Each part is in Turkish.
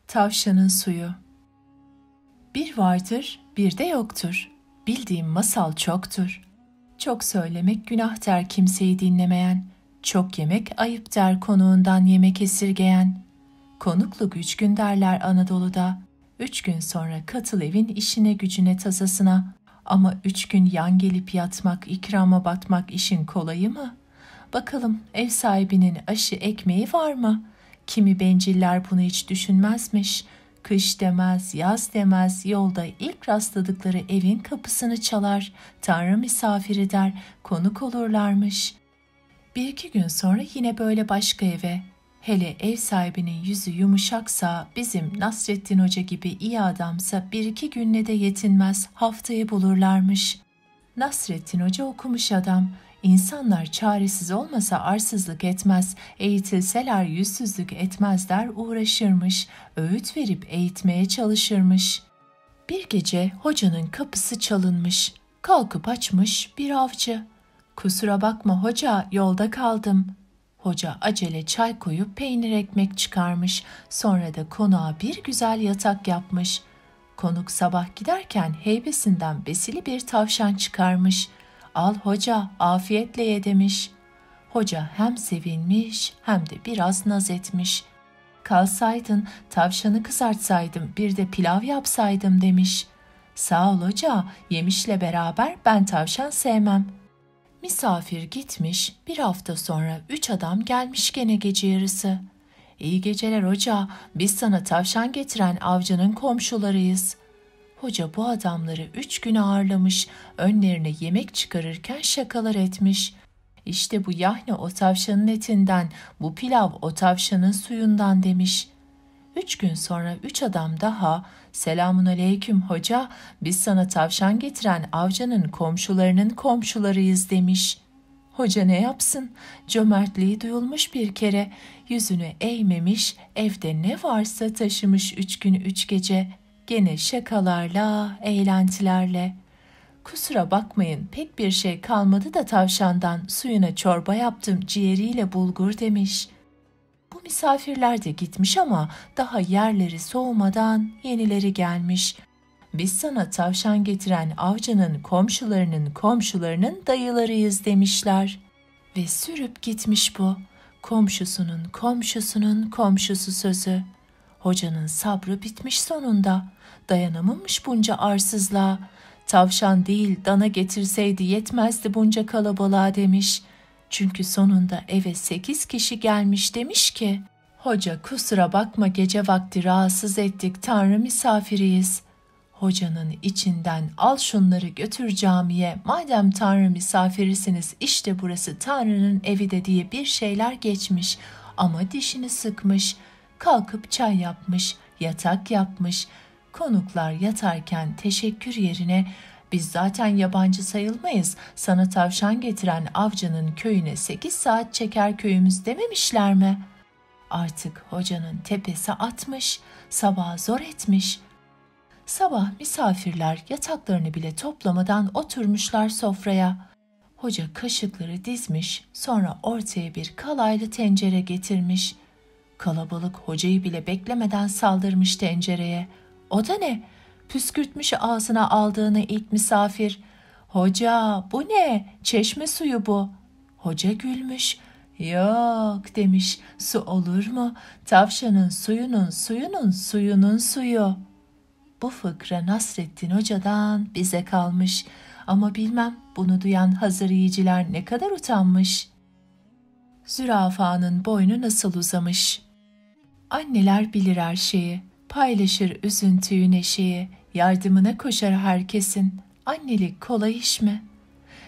Tavşanın suyu. Bir vardır, bir de yoktur. Bildiğim masal çoktur. Çok söylemek günah der kimseyi dinlemeyen. Çok yemek ayıp der konuğundan yemek esirgeyen. Konukluk 3 gün derler Anadolu'da. 3 gün sonra katıl evin işine gücüne tasasına. Ama 3 gün yan gelip yatmak, ikrama batmak işin kolayı mı? Bakalım ev sahibinin aşı ekmeği var mı? Kimi benciller bunu hiç düşünmezmiş. Kış demez, yaz demez, yolda ilk rastladıkları evin kapısını çalar, Tanrı misafiri der, konuk olurlarmış. 1-2 gün sonra yine böyle başka eve. Hele ev sahibinin yüzü yumuşaksa, bizim Nasrettin Hoca gibi iyi adamsa 1-2 günle de yetinmez, haftayı bulurlarmış. Nasrettin Hoca okumuş adam. İnsanlar çaresiz olmasa arsızlık etmez, eğitilseler yüzsüzlük etmezler uğraşırmış, öğüt verip eğitmeye çalışırmış. Bir gece hocanın kapısı çalınmış, kalkıp açmış bir avcı. "Kusura bakma hoca, yolda kaldım." Hoca acele çay koyup peynir ekmek çıkarmış, sonra da konağa bir güzel yatak yapmış. Konuk sabah giderken heybesinden besili bir tavşan çıkarmış. "Al hoca, afiyetle ye." demiş. Hoca hem sevinmiş hem de biraz naz etmiş. "Kalsaydın, tavşanı kızartsaydım, bir de pilav yapsaydım." demiş. "Sağ ol hoca, yemişle beraber ben tavşan sevmem." Misafir gitmiş, bir hafta sonra 3 adam gelmiş gene gece yarısı. "İyi geceler hoca, biz sana tavşan getiren avcının komşularıyız." Hoca bu adamları 3 gün ağırlamış, önlerine yemek çıkarırken şakalar etmiş. "İşte bu yahni o tavşanın etinden, bu pilav o tavşanın suyundan." demiş. 3 gün sonra 3 adam daha, "Selamun aleyküm hoca, biz sana tavşan getiren avcının komşularının komşularıyız." demiş. Hoca ne yapsın? Cömertliği duyulmuş bir kere, yüzünü eğmemiş, evde ne varsa taşımış 3 gün 3 gece. Gene şakalarla, eğlentilerle. "Kusura bakmayın, pek bir şey kalmadı da tavşandan, suyuna çorba yaptım, ciğeriyle bulgur." demiş. Bu misafirler de gitmiş ama daha yerleri soğumadan yenileri gelmiş. "Biz sana tavşan getiren avcının komşularının komşularının dayılarıyız." demişler. Ve sürüp gitmiş bu. Komşusunun komşusunun komşusu sözü. Hocanın sabrı bitmiş sonunda. Dayanamamış bunca arsızlığa. "Tavşan değil dana getirseydi yetmezdi bunca kalabalığa." demiş. Çünkü sonunda eve 8 kişi gelmiş, demiş ki, "Hoca kusura bakma, gece vakti rahatsız ettik, Tanrı misafiriyiz." Hocanın içinden, "Al şunları götür camiye, madem Tanrı misafirisiniz işte burası Tanrı'nın evi de." diye bir şeyler geçmiş ama dişini sıkmış. Kalkıp çay yapmış, yatak yapmış. Konuklar yatarken teşekkür yerine, "Biz zaten yabancı sayılmayız, sana tavşan getiren avcının köyüne 8 saat çeker köyümüz." dememişler mi? Artık hocanın tepesi atmış, sabah zor etmiş. Sabah misafirler yataklarını bile toplamadan oturmuşlar sofraya. Hoca kaşıkları dizmiş, sonra ortaya bir kalaylı tencere getirmiş. Kalabalık hocayı bile beklemeden saldırmış tencereye. "O da ne?" püskürtmüş ağzına aldığını ilk misafir. "Hoca, bu ne? Çeşme suyu bu." Hoca gülmüş. "Yok," demiş, "su olur mu? Tavşanın suyunun suyunun suyunun suyu." Bu fıkra Nasrettin Hoca'dan bize kalmış. Ama bilmem bunu duyan hazır yiyiciler ne kadar utanmış. Zürafanın boynu nasıl uzamış? Anneler bilir her şeyi, paylaşır üzüntüyü neşeyi, yardımına koşar herkesin. Annelik kolay iş mi?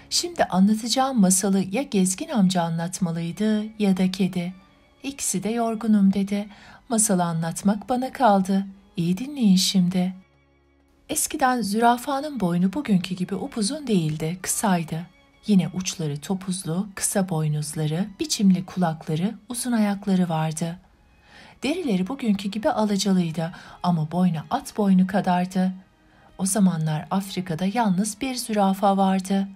Şimdi anlatacağım masalı ya Gezgin amca anlatmalıydı ya da kedi. İkisi de yorgunum dedi. Masalı anlatmak bana kaldı. İyi dinleyin şimdi. Eskiden zürafanın boynu bugünkü gibi upuzun değildi, kısaydı. Yine uçları topuzlu, kısa boynuzları, biçimli kulakları, uzun ayakları vardı. Derileri bugünkü gibi alacalıydı ama boynu at boynu kadardı. O zamanlar Afrika'da yalnız bir zürafa vardı.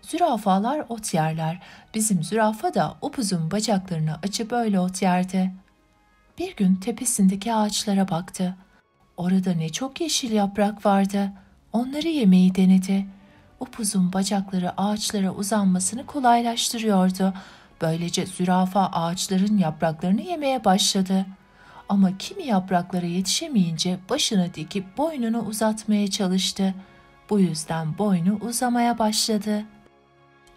Zürafalar ot yerler, bizim zürafa da upuzun bacaklarını açıp öyle ot yerdi. Bir gün tepesindeki ağaçlara baktı. Orada ne çok yeşil yaprak vardı. Onları yemeyi denedi. Upuzun bacakları ağaçlara uzanmasını kolaylaştırıyordu. Böylece zürafa ağaçların yapraklarını yemeye başladı. Ama kimi yapraklara yetişemeyince başını dikip boynunu uzatmaya çalıştı. Bu yüzden boynu uzamaya başladı.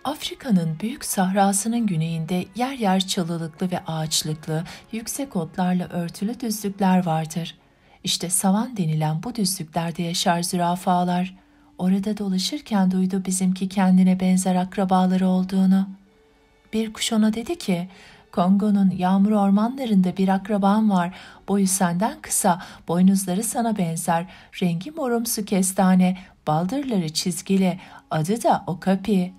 Afrika'nın büyük sahrasının güneyinde yer yer çalılıklı ve ağaçlıklı, yüksek otlarla örtülü düzlükler vardır. İşte savan denilen bu düzlüklerde yaşar zürafalar. Orada dolaşırken duydu bizimki kendine benzer akrabaları olduğunu. Bir kuş ona dedi ki, Kongo'nun yağmur ormanlarında bir akraban var. Boyu senden kısa, boynuzları sana benzer. Rengi morumsu kestane, baldırları çizgili, adı da Okapi.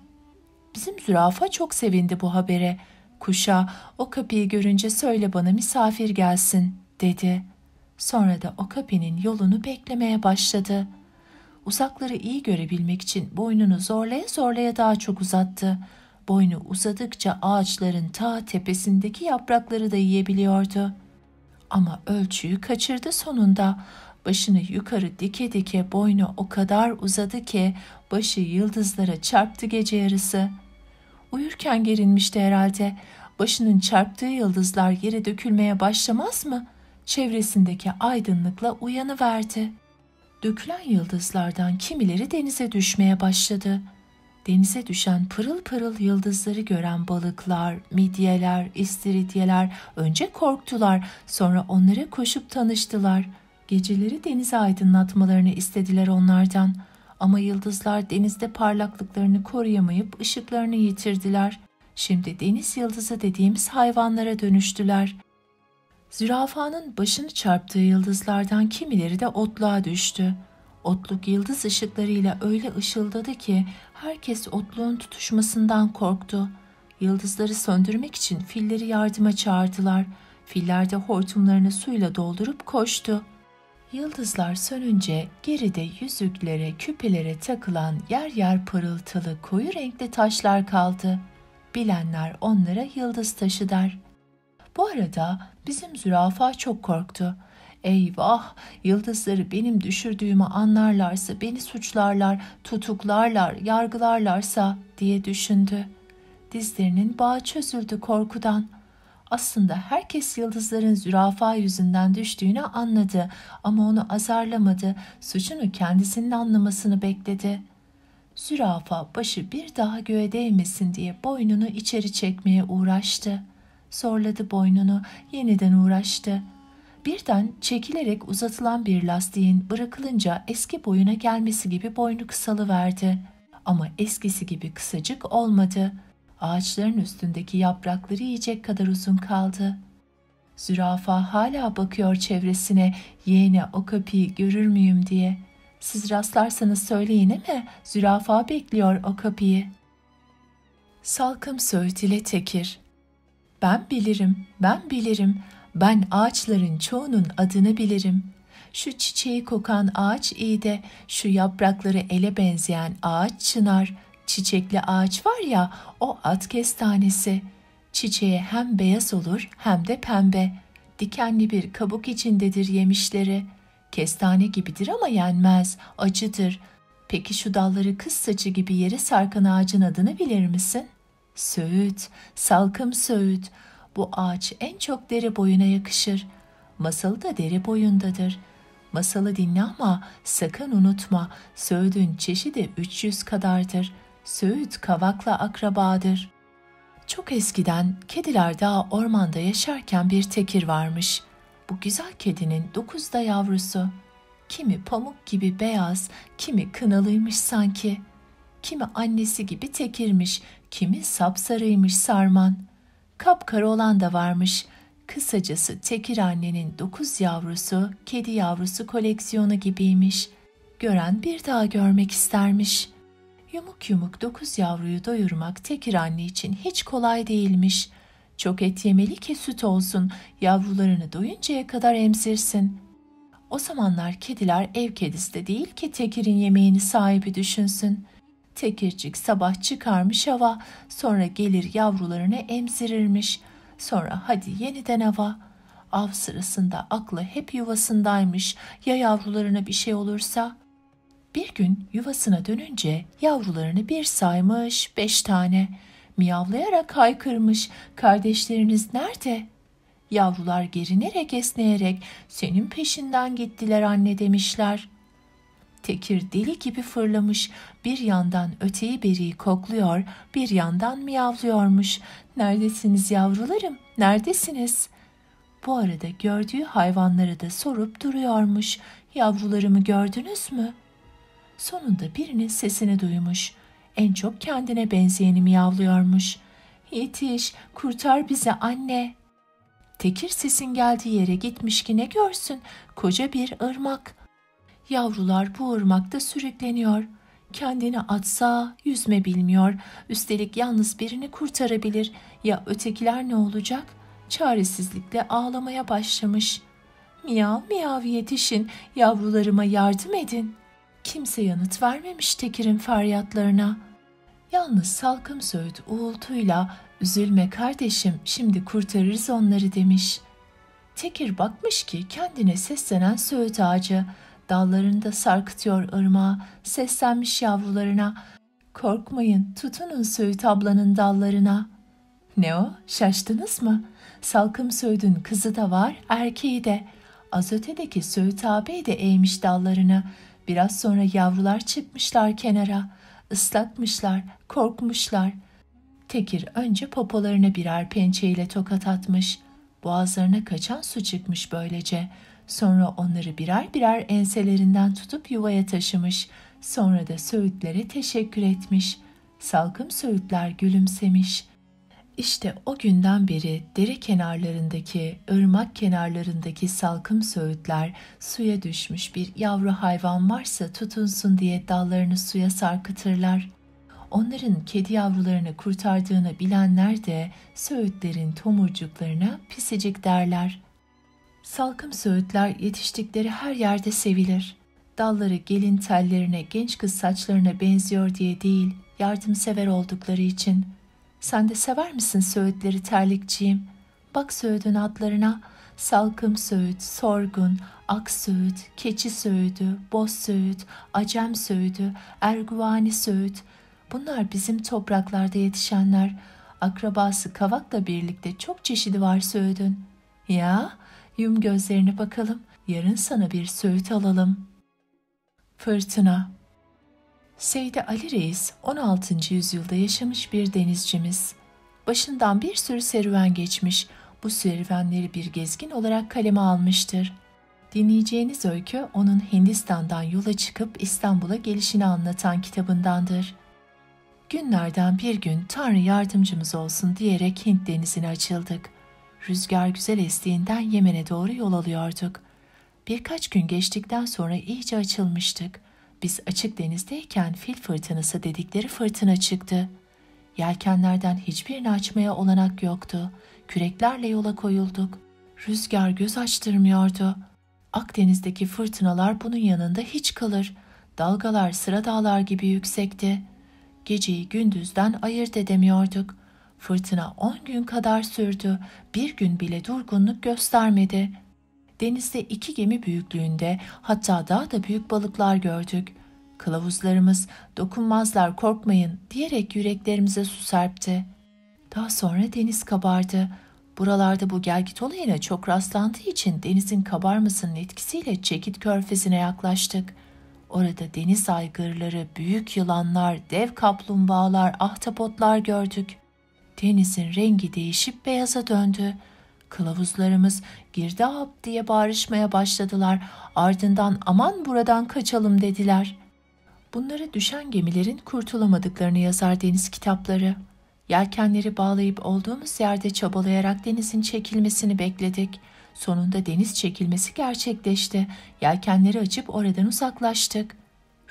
Bizim zürafa çok sevindi bu habere. Kuşa, Okapi'yi görünce söyle bana misafir gelsin, dedi. Sonra da Okapi'nin yolunu beklemeye başladı. Uzakları iyi görebilmek için boynunu zorlaya zorlaya daha çok uzattı. Boynu uzadıkça ağaçların ta tepesindeki yaprakları da yiyebiliyordu. Ama ölçüyü kaçırdı sonunda. Başını yukarı dike dike boynu o kadar uzadı ki başı yıldızlara çarptı gece yarısı. Uyurken gerilmişti herhalde. Başının çarptığı yıldızlar yere dökülmeye başlamaz mı? Çevresindeki aydınlıkla uyanıverdi. Dökülen yıldızlardan kimileri denize düşmeye başladı. Denize düşen pırıl pırıl yıldızları gören balıklar, midyeler, istiridyeler önce korktular, sonra onlara koşup tanıştılar. Geceleri denizi aydınlatmalarını istediler onlardan. Ama yıldızlar denizde parlaklıklarını koruyamayıp ışıklarını yitirdiler. Şimdi deniz yıldızı dediğimiz hayvanlara dönüştüler. Zürafanın başını çarptığı yıldızlardan kimileri de otluğa düştü. Otluk yıldız ışıklarıyla öyle ışıldadı ki herkes otluğun tutuşmasından korktu. Yıldızları söndürmek için filleri yardıma çağırdılar. Filler de hortumlarını suyla doldurup koştu. Yıldızlar sönünce geride yüzüklere, küpelere takılan yer yer parıltılı koyu renkli taşlar kaldı. Bilenler onlara yıldız taşı der. Bu arada bizim zürafa çok korktu. Eyvah, yıldızları benim düşürdüğümü anlarlarsa beni suçlarlar, tutuklarlar, yargılarlarsa diye düşündü. Dizlerinin bağı çözüldü korkudan. Aslında herkes yıldızların zürafa yüzünden düştüğünü anladı ama onu azarlamadı, suçunu kendisinin anlamasını bekledi. Zürafa başı bir daha göğe değmesin diye boynunu içeri çekmeye uğraştı. Zorladı boynunu, yeniden uğraştı. Birden çekilerek uzatılan bir lastiğin bırakılınca eski boyuna gelmesi gibi boynu kısalıverdi. Ama eskisi gibi kısacık olmadı. Ağaçların üstündeki yaprakları yiyecek kadar uzun kaldı. Zürafa hala bakıyor çevresine, yeğeni Okapi'yi görür müyüm diye. Siz rastlarsanız söyleyin mi? Zürafa bekliyor Okapi'yi. Salkım Söğüt ile Tekir. Ben bilirim, ben bilirim. Ben ağaçların çoğunun adını bilirim. Şu çiçeği kokan ağaç iyi de şu yaprakları ele benzeyen ağaç çınar. Çiçekli ağaç var ya, o at kestanesi. Çiçeği hem beyaz olur hem de pembe. Dikenli bir kabuk içindedir yemişleri. Kestane gibidir ama yenmez, acıdır. Peki şu dalları kız saçı gibi yere sarkan ağacın adını bilir misin? Söğüt, salkım söğüt. Bu ağaç en çok dere boyuna yakışır. Masalı da dere boyundadır. Masalı dinle ama sakın unutma, söğüdün çeşidi 300 kadardır. Söğüt kavakla akrabadır. Çok eskiden kediler daha ormanda yaşarken bir tekir varmış. Bu güzel kedinin 9 da yavrusu. Kimi pamuk gibi beyaz, kimi kınalıymış sanki. Kimi annesi gibi tekirmiş, kimi sapsarıymış sarman. Kapkara olan da varmış. Kısacası tekir annenin 9 yavrusu, kedi yavrusu koleksiyonu gibiymiş. Gören bir daha görmek istermiş. Yumuk yumuk 9 yavruyu doyurmak tekir anne için hiç kolay değilmiş. Çok et yemeli ki süt olsun, yavrularını doyuncaya kadar emzirsin. O zamanlar kediler ev kedisi de değil ki tekirin yemeğini sahibi düşünsün. Tekircik sabah çıkarmış hava, sonra gelir yavrularını emzirirmiş. Sonra hadi yeniden hava. Av sırasında aklı hep yuvasındaymış. Ya yavrularına bir şey olursa? Bir gün yuvasına dönünce yavrularını bir saymış, 5 tane. Miyavlayarak haykırmış. Kardeşleriniz nerede? Yavrular gerinerek esneyerek senin peşinden gittiler anne demişler. Tekir deli gibi fırlamış, bir yandan öteyi beriyi kokluyor, bir yandan miyavlıyormuş. Neredesiniz yavrularım, neredesiniz? Bu arada gördüğü hayvanları da sorup duruyormuş. Yavrularımı gördünüz mü? Sonunda birinin sesini duymuş. En çok kendine benzeyeni miyavlıyormuş. Yetiş, kurtar bizi anne. Tekir sesin geldiği yere gitmiş ki ne görsün? Koca bir ırmak. Yavrular bu ırmakta sürükleniyor. Kendini atsa yüzme bilmiyor. Üstelik yalnız birini kurtarabilir. Ya ötekiler ne olacak? Çaresizlikle ağlamaya başlamış. Miyav miyav yetişin, yavrularıma yardım edin. Kimse yanıt vermemiş Tekir'in feryatlarına. Yalnız Salkım Söğüt uğultuyla üzülme kardeşim, şimdi kurtarırız onları demiş. Tekir bakmış ki kendine seslenen söğüt ağacı dallarında sarkıtıyor ırmağa, seslenmiş yavrularına. Korkmayın, tutunun Söğüt ablanın dallarına. Ne o, şaştınız mı? Salkım Söğüt'ün kızı da var, erkeği de. Az ötedeki Söğüt ağabey de eğmiş dallarını. Biraz sonra yavrular çıkmışlar kenara. Islatmışlar, korkmuşlar. Tekir önce popolarına birer pençeyle tokat atmış. Boğazlarına kaçan su çıkmış böylece. Sonra onları birer birer enselerinden tutup yuvaya taşımış. Sonra da söğütlere teşekkür etmiş. Salkım söğütler gülümsemiş. İşte o günden beri dere kenarlarındaki, ırmak kenarlarındaki salkım söğütler suya düşmüş bir yavru hayvan varsa tutunsun diye dallarını suya sarkıtırlar. Onların kedi yavrularını kurtardığını bilenler de söğütlerin tomurcuklarına pisicik derler. Salkım söğütler yetiştikleri her yerde sevilir. Dalları gelin tellerine, genç kız saçlarına benziyor diye değil, yardımsever oldukları için. Sen de sever misin söğütleri terlikçiğim? Bak söğüdün adlarına: salkım söğüt, sorgun, ak söğüt, keçi söğüdü, boz söğüt, acem söğüdü, erguvani söğüt. Bunlar bizim topraklarda yetişenler. Akrabası kavakla birlikte çok çeşidi var söğüdün. Ya, yum gözlerini bakalım, yarın sana bir söğüt alalım. Fırtına. Seydi Ali Reis 16. yüzyılda yaşamış bir denizcimiz. Başından bir sürü serüven geçmiş, bu serüvenleri bir gezgin olarak kaleme almıştır. Dinleyeceğiniz öykü onun Hindistan'dan yola çıkıp İstanbul'a gelişini anlatan kitabındandır. Günlerden bir gün Tanrı yardımcımız olsun diyerek Hint denizine açıldık. Rüzgar güzel estiğinden Yemen'e doğru yol alıyorduk. Birkaç gün geçtikten sonra iyice açılmıştık. Biz açık denizdeyken fil fırtınası dedikleri fırtına çıktı. Yelkenlerden hiçbirini açmaya olanak yoktu. Küreklerle yola koyulduk. Rüzgar göz açtırmıyordu. Akdeniz'deki fırtınalar bunun yanında hiç kalır. Dalgalar sıra dağlar gibi yüksekti. Geceyi gündüzden ayırt edemiyorduk. Fırtına 10 gün kadar sürdü. Bir gün bile durgunluk göstermedi. Denizde 2 gemi büyüklüğünde, hatta daha da büyük balıklar gördük. Kılavuzlarımız dokunmazlar korkmayın diyerek yüreklerimize su serpti. Daha sonra deniz kabardı. Buralarda bu gelgit olayına çok rastlandığı için denizin kabarmasının etkisiyle Çekit Körfezi'ne yaklaştık. Orada deniz aygırları, büyük yılanlar, dev kaplumbağalar, ahtapotlar gördük. Denizin rengi değişip beyaza döndü. Kılavuzlarımız girdap diye bağırışmaya başladılar. Ardından aman buradan kaçalım dediler. Bunlara düşen gemilerin kurtulamadıklarını yazar deniz kitapları. Yelkenleri bağlayıp olduğumuz yerde çabalayarak denizin çekilmesini bekledik. Sonunda deniz çekilmesi gerçekleşti. Yelkenleri açıp oradan uzaklaştık.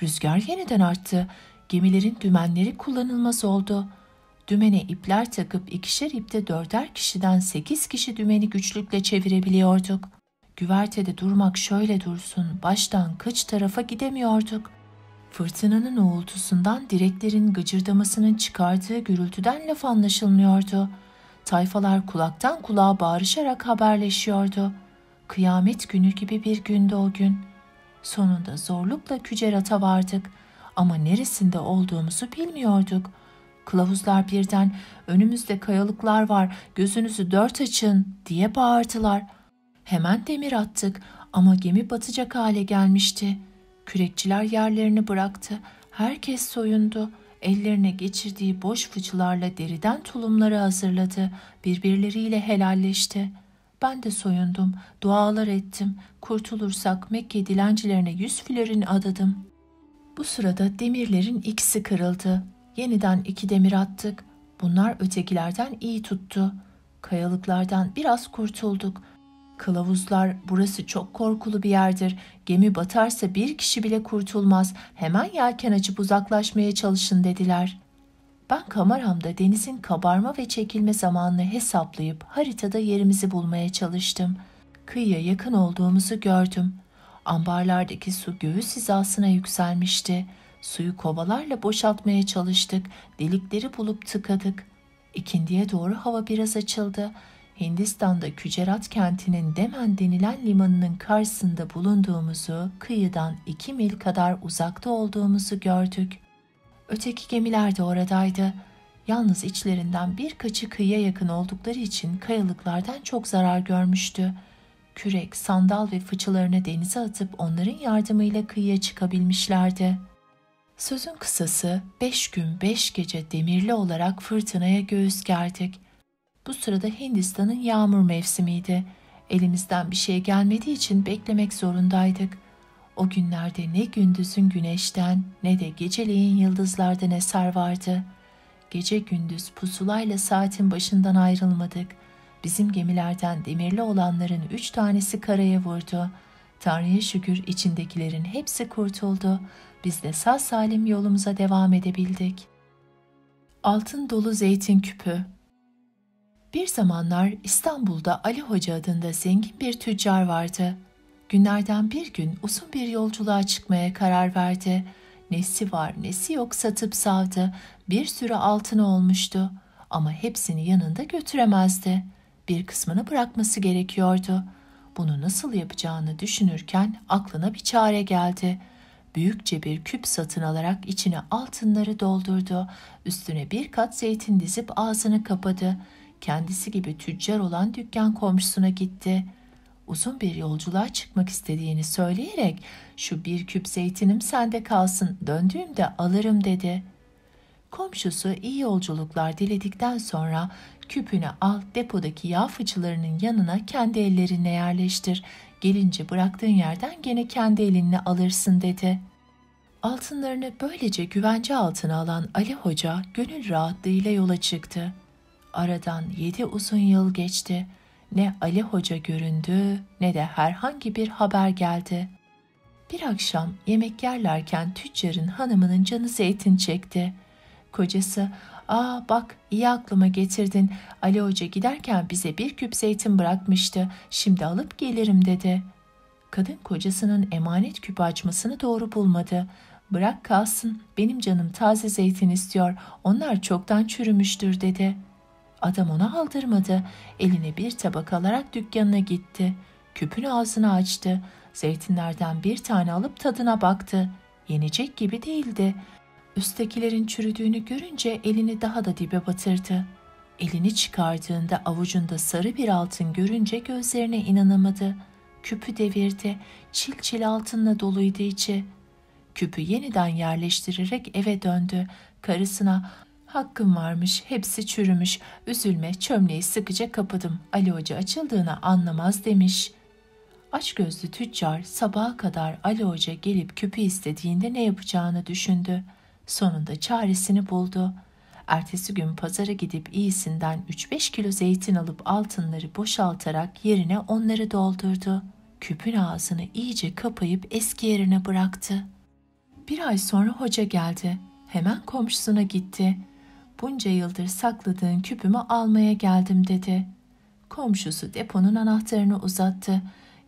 Rüzgar yeniden arttı. Gemilerin dümenleri kullanılmaz oldu. Dümene ipler takıp 2'şer ipte 4'er kişiden 8 kişi dümeni güçlükle çevirebiliyorduk. Güvertede durmak şöyle dursun, baştan kıç tarafa gidemiyorduk. Fırtınanın uğultusundan direklerin gıcırdamasının çıkardığı gürültüden laf anlaşılmıyordu. Tayfalar kulaktan kulağa bağırışarak haberleşiyordu. Kıyamet günü gibi bir gündü o gün. Sonunda zorlukla Kücerat'a vardık ama neresinde olduğumuzu bilmiyorduk. Kılavuzlar birden "Önümüzde kayalıklar var, gözünüzü dört açın" diye bağırdılar. Hemen demir attık ama gemi batacak hale gelmişti. Kürekçiler yerlerini bıraktı. Herkes soyundu. Ellerine geçirdiği boş fıçılarla deriden tulumları hazırladı. Birbirleriyle helalleşti. Ben de soyundum, dualar ettim. Kurtulursak Mekke dilencilerine 100 florin adadım. Bu sırada demirlerin ikisi kırıldı. Yeniden 2 demir attık. Bunlar ötekilerden iyi tuttu. Kayalıklardan biraz kurtulduk. Kılavuzlar "Burası çok korkulu bir yerdir. Gemi batarsa bir kişi bile kurtulmaz. Hemen yelken açıp uzaklaşmaya çalışın" dediler. Ben kameramda denizin kabarma ve çekilme zamanını hesaplayıp haritada yerimizi bulmaya çalıştım. Kıyıya yakın olduğumuzu gördüm. Ambarlardaki su göğüs hizasına yükselmişti. Suyu kovalarla boşaltmaya çalıştık. Delikleri bulup tıkadık. İkindiye doğru hava biraz açıldı. Hindistan'da Kücerat kentinin Demen denilen limanının karşısında bulunduğumuzu, kıyıdan 2 mil kadar uzakta olduğumuzu gördük. Öteki gemiler de oradaydı. Yalnız içlerinden birkaçı kıyıya yakın oldukları için kayalıklardan çok zarar görmüştü. Kürek, sandal ve fıçılarını denize atıp onların yardımıyla kıyıya çıkabilmişlerdi. Sözün kısası 5 gün 5 gece demirli olarak fırtınaya göğüs gerdik. Bu sırada Hindistan'ın yağmur mevsimiydi. Elimizden bir şey gelmediği için beklemek zorundaydık. O günlerde ne gündüzün güneşten ne de geceleyin yıldızlardan eser vardı. Gece gündüz pusulayla saatin başından ayrılmadık. Bizim gemilerden demirli olanların 3 tanesi karaya vurdu. Tanrı'ya şükür içindekilerin hepsi kurtuldu. Biz de sağ salim yolumuza devam edebildik. Altın dolu zeytin küpü. Bir zamanlar İstanbul'da Ali Hoca adında zengin bir tüccar vardı. Günlerden bir gün uzun bir yolculuğa çıkmaya karar verdi. Nesi var nesi yok satıp savdı. Bir sürü altını olmuştu ama hepsini yanında götüremezdi. Bir kısmını bırakması gerekiyordu. Bunu nasıl yapacağını düşünürken aklına bir çare geldi. Büyükçe bir küp satın alarak içine altınları doldurdu. Üstüne bir kat zeytin dizip ağzını kapadı. Kendisi gibi tüccar olan dükkan komşusuna gitti. Uzun bir yolculuğa çıkmak istediğini söyleyerek "Şu bir küp zeytinim sende kalsın, döndüğümde alırım" dedi. Komşusu iyi yolculuklar diledikten sonra "Küpünü al, depodaki yağ fıçılarının yanına kendi ellerinle yerleştir. Gelince bıraktığın yerden gene kendi elinle alırsın" dedi. Altınlarını böylece güvence altına alan Ali Hoca gönül rahatlığıyla yola çıktı. Aradan 7 uzun yıl geçti. Ne Ali Hoca göründü ne de herhangi bir haber geldi. Bir akşam yemek yerlerken tüccarın hanımının canı zeytin çekti. Kocası "Aa bak, iyi aklıma getirdin. Ali Hoca giderken bize bir küp zeytin bırakmıştı. Şimdi alıp gelirim" dedi. Kadın kocasının emanet küpü açmasını doğru bulmadı. "Bırak kalsın, benim canım taze zeytin istiyor. Onlar çoktan çürümüştür" dedi. Adam ona aldırmadı. Eline bir tabak alarak dükkanına gitti. Küpün ağzını açtı. Zeytinlerden bir tane alıp tadına baktı. Yenecek gibi değildi. Üsttekilerin çürüdüğünü görünce elini daha da dibe batırdı. Elini çıkardığında avucunda sarı bir altın görünce gözlerine inanamadı. Küpü devirdi. Çil çil altınla doluydu içi. Küpü yeniden yerleştirerek eve döndü. Karısına "Hakkım varmış, hepsi çürümüş. Üzülme, çömleği sıkıca kapadım. Ali Hoca açıldığını anlamaz" demiş. Açgözlü tüccar sabaha kadar Ali Hoca gelip küpü istediğinde ne yapacağını düşündü. Sonunda çaresini buldu. Ertesi gün pazara gidip iyisinden 3-5 kilo zeytin alıp altınları boşaltarak yerine onları doldurdu. Küpün ağzını iyice kapayıp eski yerine bıraktı. Bir ay sonra hoca geldi. Hemen komşusuna gitti. "Bunca yıldır sakladığın küpümü almaya geldim" dedi. Komşusu deponun anahtarını uzattı.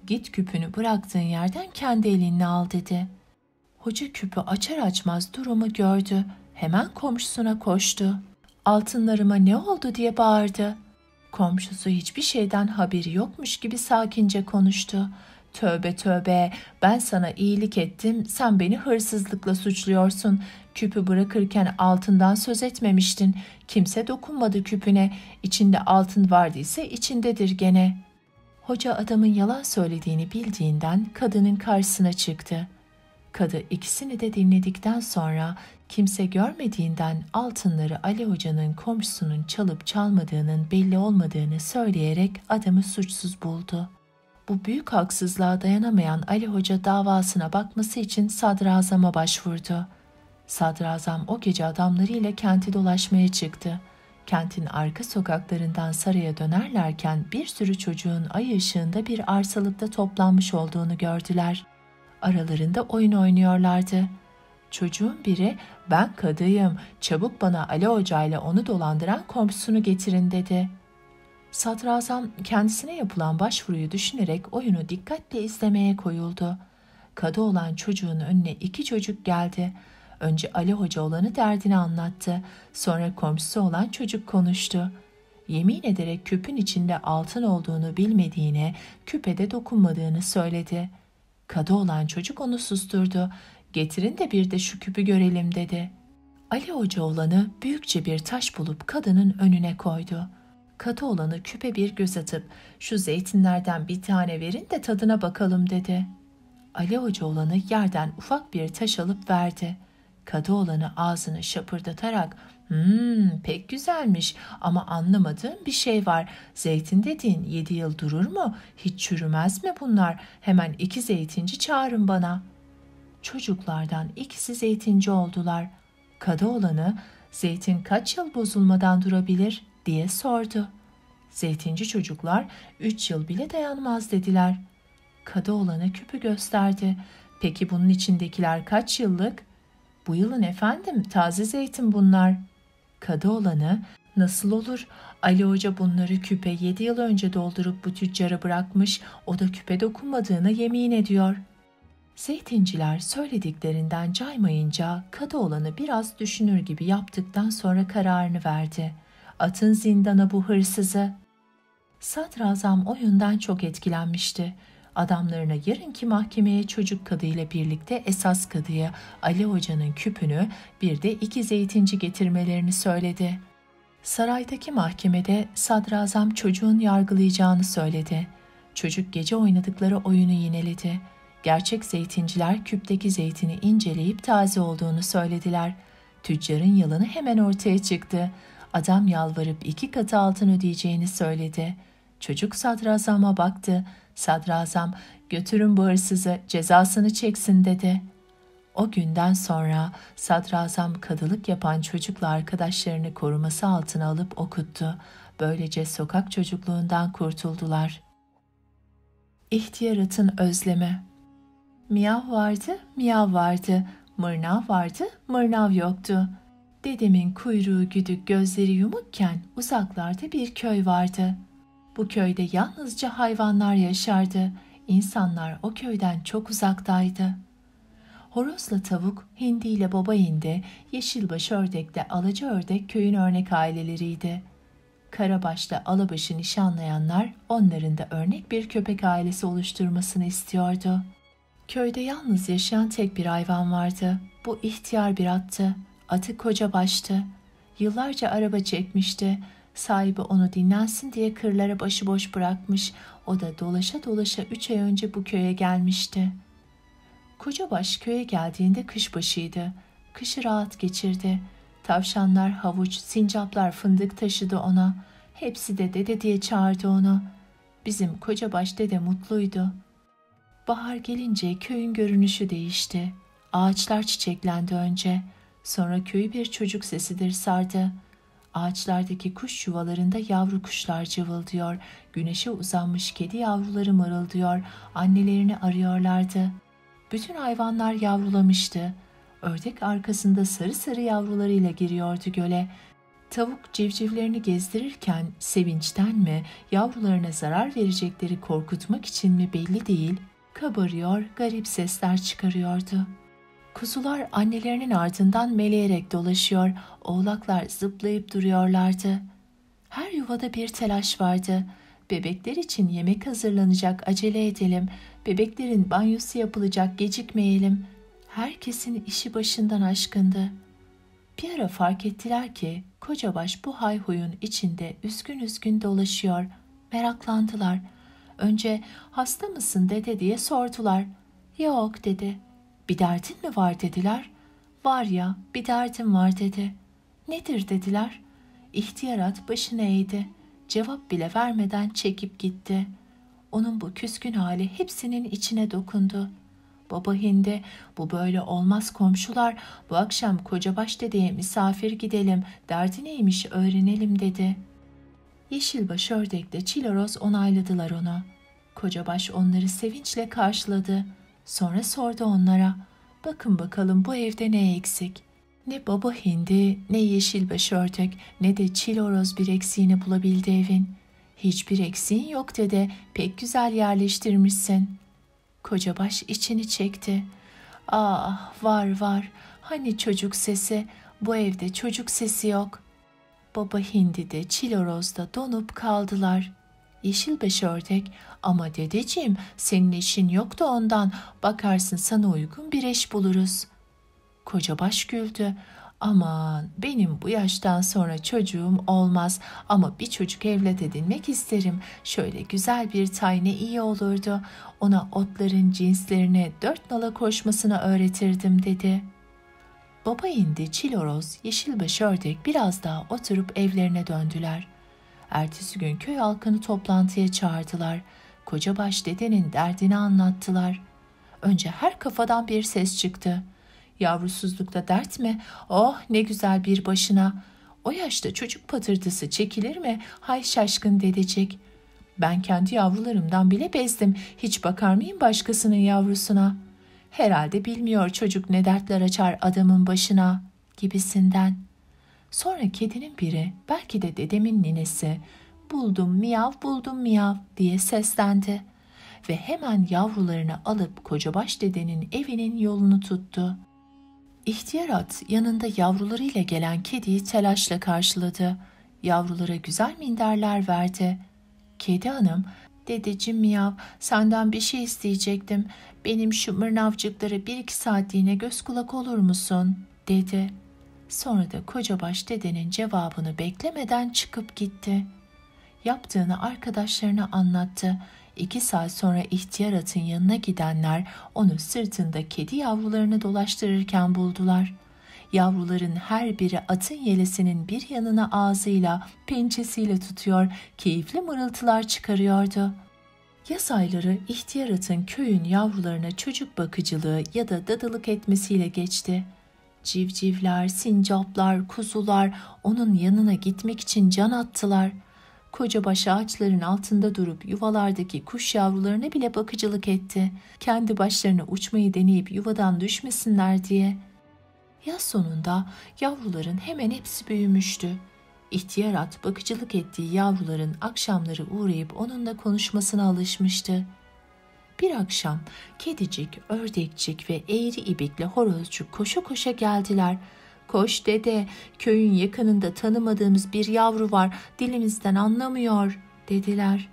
"Git, küpünü bıraktığın yerden kendi elinle al" dedi. Hoca küpü açar açmaz durumu gördü. Hemen komşusuna koştu. "Altınlarıma ne oldu?" diye bağırdı. Komşusu hiçbir şeyden haberi yokmuş gibi sakince konuştu. Tövbe tövbe, ben sana iyilik ettim, sen beni hırsızlıkla suçluyorsun. Küpü bırakırken altından söz etmemiştin. Kimse dokunmadı küpüne. İçinde altın vardıysa içindedir gene. Hoca adamın yalan söylediğini bildiğinden kadının karşısına çıktı. Kadı ikisini de dinledikten sonra kimse görmediğinden altınları Ali Hoca'nın komşusunun çalıp çalmadığının belli olmadığını söyleyerek adamı suçsuz buldu. Bu büyük haksızlığa dayanamayan Ali Hoca davasına bakması için sadrazama başvurdu. Sadrazam o gece adamlarıyla kenti dolaşmaya çıktı. Kentin arka sokaklarından saraya dönerlerken bir sürü çocuğun ay ışığında bir arsalıkta toplanmış olduğunu gördüler. Aralarında oyun oynuyorlardı. Çocuğun biri "Ben kadıyım, çabuk bana Ali Hoca ile onu dolandıran komşusunu getirin" dedi. Sadrazam kendisine yapılan başvuruyu düşünerek oyunu dikkatle izlemeye koyuldu. Kadı olan çocuğun önüne 2 çocuk geldi. Önce Ali Hoca olanı derdini anlattı. Sonra komşusu olan çocuk konuştu. Yemin ederek küpün içinde altın olduğunu bilmediğine, küpede dokunmadığını söyledi. Kadı olan çocuk onu susturdu. "Getirin de bir de şu küpü görelim" dedi. Ali Hoca olanı büyükçe bir taş bulup kadının önüne koydu. Kadı olanı küpe bir göz atıp "Şu zeytinlerden bir tane verin de tadına bakalım" dedi. Ali Hoca olanı yerden ufak bir taş alıp verdi. Kadı olanı ağzını şapırdatarak "Pek güzelmiş ama anlamadığım bir şey var. Zeytin dediğin 7 yıl durur mu? Hiç çürümez mi bunlar? Hemen 2 zeytinci çağırın bana." Çocuklardan ikisi zeytinci oldular. Kadı olanı "Zeytin kaç yıl bozulmadan durabilir?" diye sordu. Zeytinci çocuklar 3 yıl bile dayanmaz dediler. Kadı olanı küpü gösterdi. "Peki bunun içindekiler kaç yıllık?" "Bu yılın efendim, taze zeytin bunlar." Kadı olanı "Nasıl olur? Ali Hoca bunları küpe 7 yıl önce doldurup bu tüccara bırakmış, o da küpe dokunmadığına yemin ediyor." Zeytinciler söylediklerinden caymayınca kadı olanı biraz düşünür gibi yaptıktan sonra kararını verdi. "Atın zindana bu hırsızı." Sadrazam oyundan çok etkilenmişti. Adamlarına yarınki mahkemeye çocuk kadı ile birlikte esas kadıya Ali Hoca'nın küpünü bir de 2 zeytinci getirmelerini söyledi. Saraydaki mahkemede sadrazam çocuğun yargılayacağını söyledi. Çocuk gece oynadıkları oyunu yineledi. Gerçek zeytinciler küpteki zeytini inceleyip taze olduğunu söylediler. Tüccarın yalanı hemen ortaya çıktı. Adam yalvarıp 2 katı altın ödeyeceğini söyledi. Çocuk sadrazama baktı. Sadrazam "Götürün bu hırsızı, cezasını çeksin" dedi. O günden sonra sadrazam kadılık yapan çocukla arkadaşlarını koruması altına alıp okuttu. Böylece sokak çocukluğundan kurtuldular. İhtiyar atın özlemi. Miyav vardı, miyav vardı, mırnav vardı, mırnav yoktu. Dedemin kuyruğu güdük, gözleri yumukken uzaklarda bir köy vardı. Bu köyde yalnızca hayvanlar yaşardı. İnsanlar o köyden çok uzaktaydı. Horozla tavuk, hindi ile baba hindi, yeşilbaş ördekle alaca ördek köyün örnek aileleriydi. Karabaş'la Alabaş'ı nişanlayanlar onların da örnek bir köpek ailesi oluşturmasını istiyordu. Köyde yalnız yaşayan tek bir hayvan vardı. Bu ihtiyar bir attı. Atı Kocabaş'tı. Yıllarca araba çekmişti. Sahibi onu dinlensin diye kırlara başıboş bırakmış. O da dolaşa dolaşa 3 ay önce bu köye gelmişti. Kocabaş köye geldiğinde kışbaşıydı. Kışı rahat geçirdi. Tavşanlar, havuç, sincaplar fındık taşıdı ona. Hepsi de dede diye çağırdı onu. Bizim Kocabaş dede mutluydu. Bahar gelince köyün görünüşü değişti. Ağaçlar çiçeklendi önce. Sonra köyü bir çocuk sesidir sardı. Ağaçlardaki kuş yuvalarında yavru kuşlar cıvıldıyor. Güneşe uzanmış kedi yavruları mırıldıyor. Annelerini arıyorlardı. Bütün hayvanlar yavrulamıştı. Ördek arkasında sarı sarı yavrularıyla giriyordu göle. Tavuk civcivlerini gezdirirken sevinçten mi, yavrularına zarar verecekleri korkutmak için mi belli değil, kabarıyor, garip sesler çıkarıyordu. Kuzular annelerinin ardından meleyerek dolaşıyor, oğlaklar zıplayıp duruyorlardı. Her yuvada bir telaş vardı. Bebekler için yemek hazırlanacak, acele edelim. Bebeklerin banyosu yapılacak, gecikmeyelim. Herkesin işi başından aşkındı. Bir ara fark ettiler ki kocabaş bu hayhuyun içinde üzgün üzgün dolaşıyor. Meraklandılar. Önce hasta mısın dede diye sordular. Yok dedi. Bir derdin mi var dediler. Var ya, bir derdim var dedi. Nedir dediler. İhtiyar at başını eğdi. Cevap bile vermeden çekip gitti. Onun bu küskün hali hepsinin içine dokundu. Baba hindi, bu böyle olmaz komşular, bu akşam kocabaş dedeye misafir gidelim, derdi neymiş öğrenelim dedi. Yeşilbaş ördekle Çiloroz onayladılar onu. Kocabaş onları sevinçle karşıladı. Sonra sordu onlara, bakın bakalım bu evde ne eksik? Ne baba hindi, ne yeşilbaş ördek, ne de Çiloroz bir eksiğini bulabildi evin. Hiçbir eksiğin yok dede, pek güzel yerleştirmişsin. Kocabaş içini çekti. Ah, var var, hani çocuk sesi, bu evde çocuk sesi yok. Baba hindi de Çiloroz da donup kaldılar. Yeşilbaş ördek, ama dedeciğim senin işin yok da ondan, bakarsın sana uygun bir eş buluruz. Kocabaş güldü. Aman benim bu yaştan sonra çocuğum olmaz ama bir çocuk evlat edinmek isterim. Şöyle güzel bir tayne iyi olurdu. Ona otların cinslerine 4 nala koşmasını öğretirdim dedi. Baba indi, Çiloroz, Yeşilbaş ördek biraz daha oturup evlerine döndüler. Ertesi gün köy halkını toplantıya çağırdılar. Kocabaş dedenin derdini anlattılar. Önce her kafadan bir ses çıktı. Yavrusuzlukta dert mi? Oh ne güzel bir başına. O yaşta çocuk patırtısı çekilir mi? Hay şaşkın dedecik. Ben kendi yavrularımdan bile bezdim. Hiç bakar mıyım başkasının yavrusuna? Herhalde bilmiyor çocuk ne dertler açar adamın başına gibisinden. Sonra kedinin biri, belki de dedemin ninesi, buldum miyav buldum miyav diye seslendi. Ve hemen yavrularını alıp Kocabaş dedenin evinin yolunu tuttu. İhtiyar at yanında yavrularıyla gelen kediyi telaşla karşıladı. Yavrulara güzel minderler verdi. Kedi hanım, dedeciğim miyav, senden bir şey isteyecektim. Benim şu mırnavcıklara 1-2 saatliğine göz kulak olur musun? Dedi. Sonra da Kocabaş dedenin cevabını beklemeden çıkıp gitti. Yaptığını arkadaşlarına anlattı. 2 saat sonra ihtiyar atın yanına gidenler onu sırtında kedi yavrularını dolaştırırken buldular. Yavruların her biri atın yelesinin bir yanına ağzıyla, pençesiyle tutuyor, keyifli mırıltılar çıkarıyordu. Yaz ayları ihtiyar atın köyün yavrularına çocuk bakıcılığı ya da dadılık etmesiyle geçti. Civcivler, sincaplar, kuzular onun yanına gitmek için can attılar. Kocabaş ağaçların altında durup yuvalardaki kuş yavrularına bile bakıcılık etti. Kendi başlarına uçmayı deneyip yuvadan düşmesinler diye. Yaz sonunda yavruların hemen hepsi büyümüştü. İhtiyar at bakıcılık ettiği yavruların akşamları uğrayıp onunla konuşmasına alışmıştı. Bir akşam kedicik, ördekçik ve eğri ibikle horozcuk koşa koşa geldiler. Koş dede, köyün yakınında tanımadığımız bir yavru var, dilimizden anlamıyor dediler.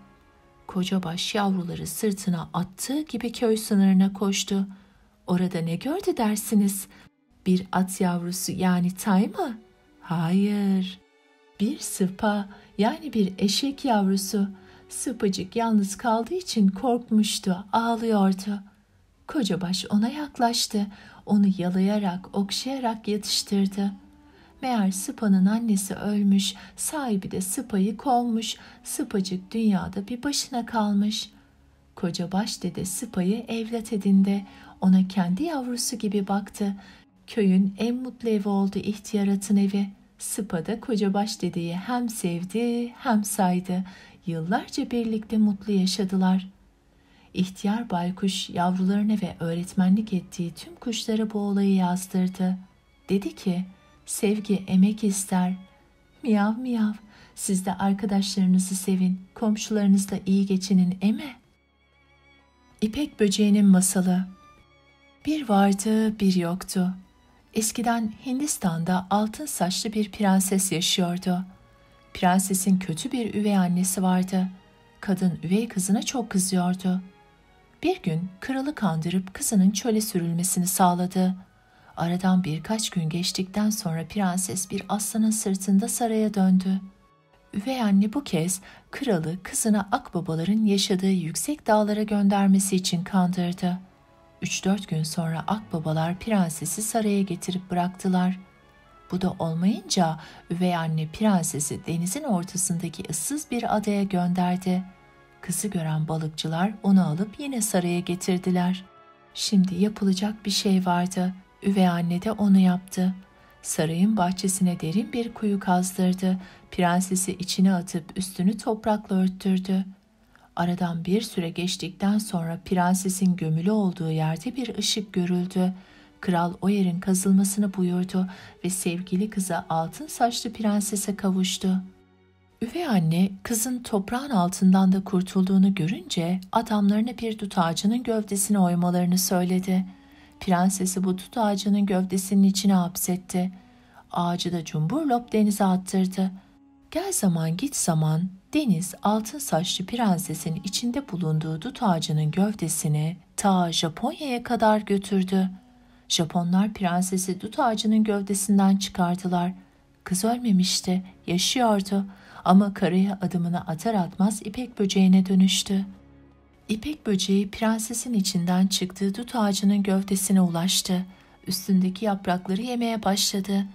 Kocabaş yavruları sırtına attığı gibi köy sınırına koştu. Orada ne gördü dersiniz? Bir at yavrusu yani tay mı? Hayır. Bir sıpa yani bir eşek yavrusu. Sıpacık yalnız kaldığı için korkmuştu, ağlıyordu. Kocabaş ona yaklaştı, onu yalayarak, okşayarak yatıştırdı. Meğer sıpanın annesi ölmüş, sahibi de sıpayı kovmuş, sıpacık dünyada bir başına kalmış. Kocabaş dede sıpayı evlat edindi, ona kendi yavrusu gibi baktı. Köyün en mutlu evi oldu ihtiyar atın evi. Sıpa da Kocabaş dedeyi hem sevdi hem saydı. Yıllarca birlikte mutlu yaşadılar. İhtiyar baykuş yavrularına ve öğretmenlik ettiği tüm kuşlara bu olayı yazdırdı. Dedi ki, sevgi emek ister. Miyav miyav, siz de arkadaşlarınızı sevin, komşularınızla iyi geçinin eme. İpek böceğinin masalı. Bir vardı, bir yoktu. Eskiden Hindistan'da altın saçlı bir prenses yaşıyordu. Prensesin kötü bir üvey annesi vardı. Kadın üvey kızına çok kızıyordu. Bir gün kralı kandırıp kızının çöle sürülmesini sağladı. Aradan birkaç gün geçtikten sonra prenses bir aslanın sırtında saraya döndü. Üvey anne bu kez kralı kızına akbabaların yaşadığı yüksek dağlara göndermesi için kandırdı. 3-4 gün sonra akbabalar prensesi saraya getirip bıraktılar. Bu da olmayınca üvey anne prensesi denizin ortasındaki ıssız bir adaya gönderdi. Kızı gören balıkçılar onu alıp yine saraya getirdiler. Şimdi yapılacak bir şey vardı. Üvey anne de onu yaptı. Sarayın bahçesine derin bir kuyu kazdırdı. Prensesi içine atıp üstünü toprakla örttürdü. Aradan bir süre geçtikten sonra prensesin gömülü olduğu yerde bir ışık görüldü. Kral o yerin kazılmasını buyurdu ve sevgili kızı altın saçlı prensese kavuştu. Üvey anne kızın toprağın altından da kurtulduğunu görünce adamlarına bir dut ağacının gövdesine oymalarını söyledi. Prensesi bu dut ağacının gövdesinin içine hapsetti. Ağacı da cumburlop denize attırdı. Gel zaman git zaman deniz altın saçlı prensesin içinde bulunduğu dut ağacının gövdesini ta Japonya'ya kadar götürdü. Japonlar prensesi dut ağacının gövdesinden çıkardılar. Kız ölmemişti, yaşıyordu ama karaya adımını atar atmaz ipek böceğine dönüştü. İpek böceği prensesin içinden çıktığı dut ağacının gövdesine ulaştı. Üstündeki yaprakları yemeye başladı.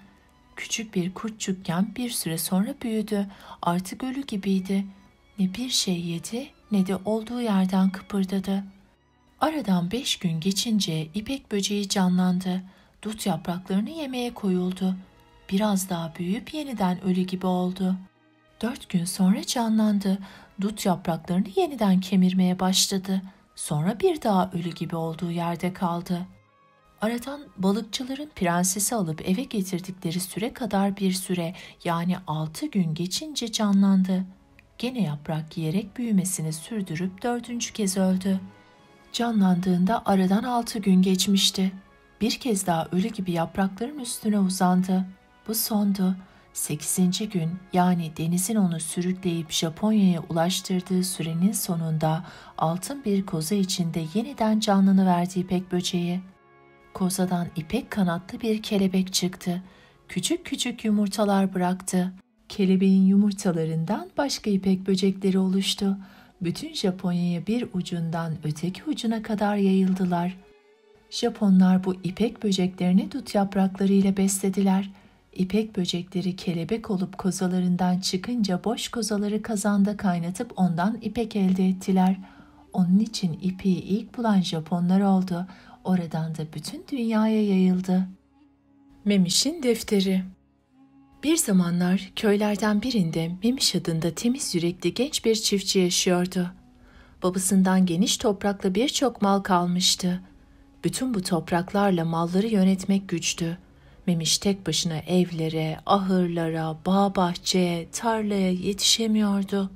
Küçük bir kurtçukken bir süre sonra büyüdü. Artık ölü gibiydi. Ne bir şey yedi ne de olduğu yerden kıpırdadı. Aradan 5 gün geçince ipek böceği canlandı. Dut yapraklarını yemeye koyuldu. Biraz daha büyüyüp yeniden ölü gibi oldu. 4 gün sonra canlandı. Dut yapraklarını yeniden kemirmeye başladı. Sonra bir daha ölü gibi olduğu yerde kaldı. Aradan balıkçıların prensesi alıp eve getirdikleri süre kadar bir süre yani 6 gün geçince canlandı. Gene yaprak yiyerek büyümesini sürdürüp 4. kez öldü. Canlandığında aradan 6 gün geçmişti. Bir kez daha ölü gibi yaprakların üstüne uzandı. Bu sondu. 8. gün yani denizin onu sürükleyip Japonya'ya ulaştırdığı sürenin sonunda altın bir koza içinde yeniden canlanıverdi ipek böceği. Kozadan ipek kanatlı bir kelebek çıktı. Küçük küçük yumurtalar bıraktı. Kelebeğin yumurtalarından başka ipek böcekleri oluştu. Bütün Japonya'ya bir ucundan öteki ucuna kadar yayıldılar. Japonlar bu ipek böceklerini dut yapraklarıyla beslediler. İpek böcekleri kelebek olup kozalarından çıkınca boş kozaları kazanda kaynatıp ondan ipek elde ettiler. Onun için ipeği ilk bulan Japonlar oldu. Oradan da bütün dünyaya yayıldı. Memiş'in defteri. Bir zamanlar köylerden birinde Memiş adında temiz yürekli genç bir çiftçi yaşıyordu. Babasından geniş toprakla birçok mal kalmıştı. Bütün bu topraklarla malları yönetmek güçtü. Memiş tek başına evlere, ahırlara, bağ bahçeye, tarlaya yetişemiyordu.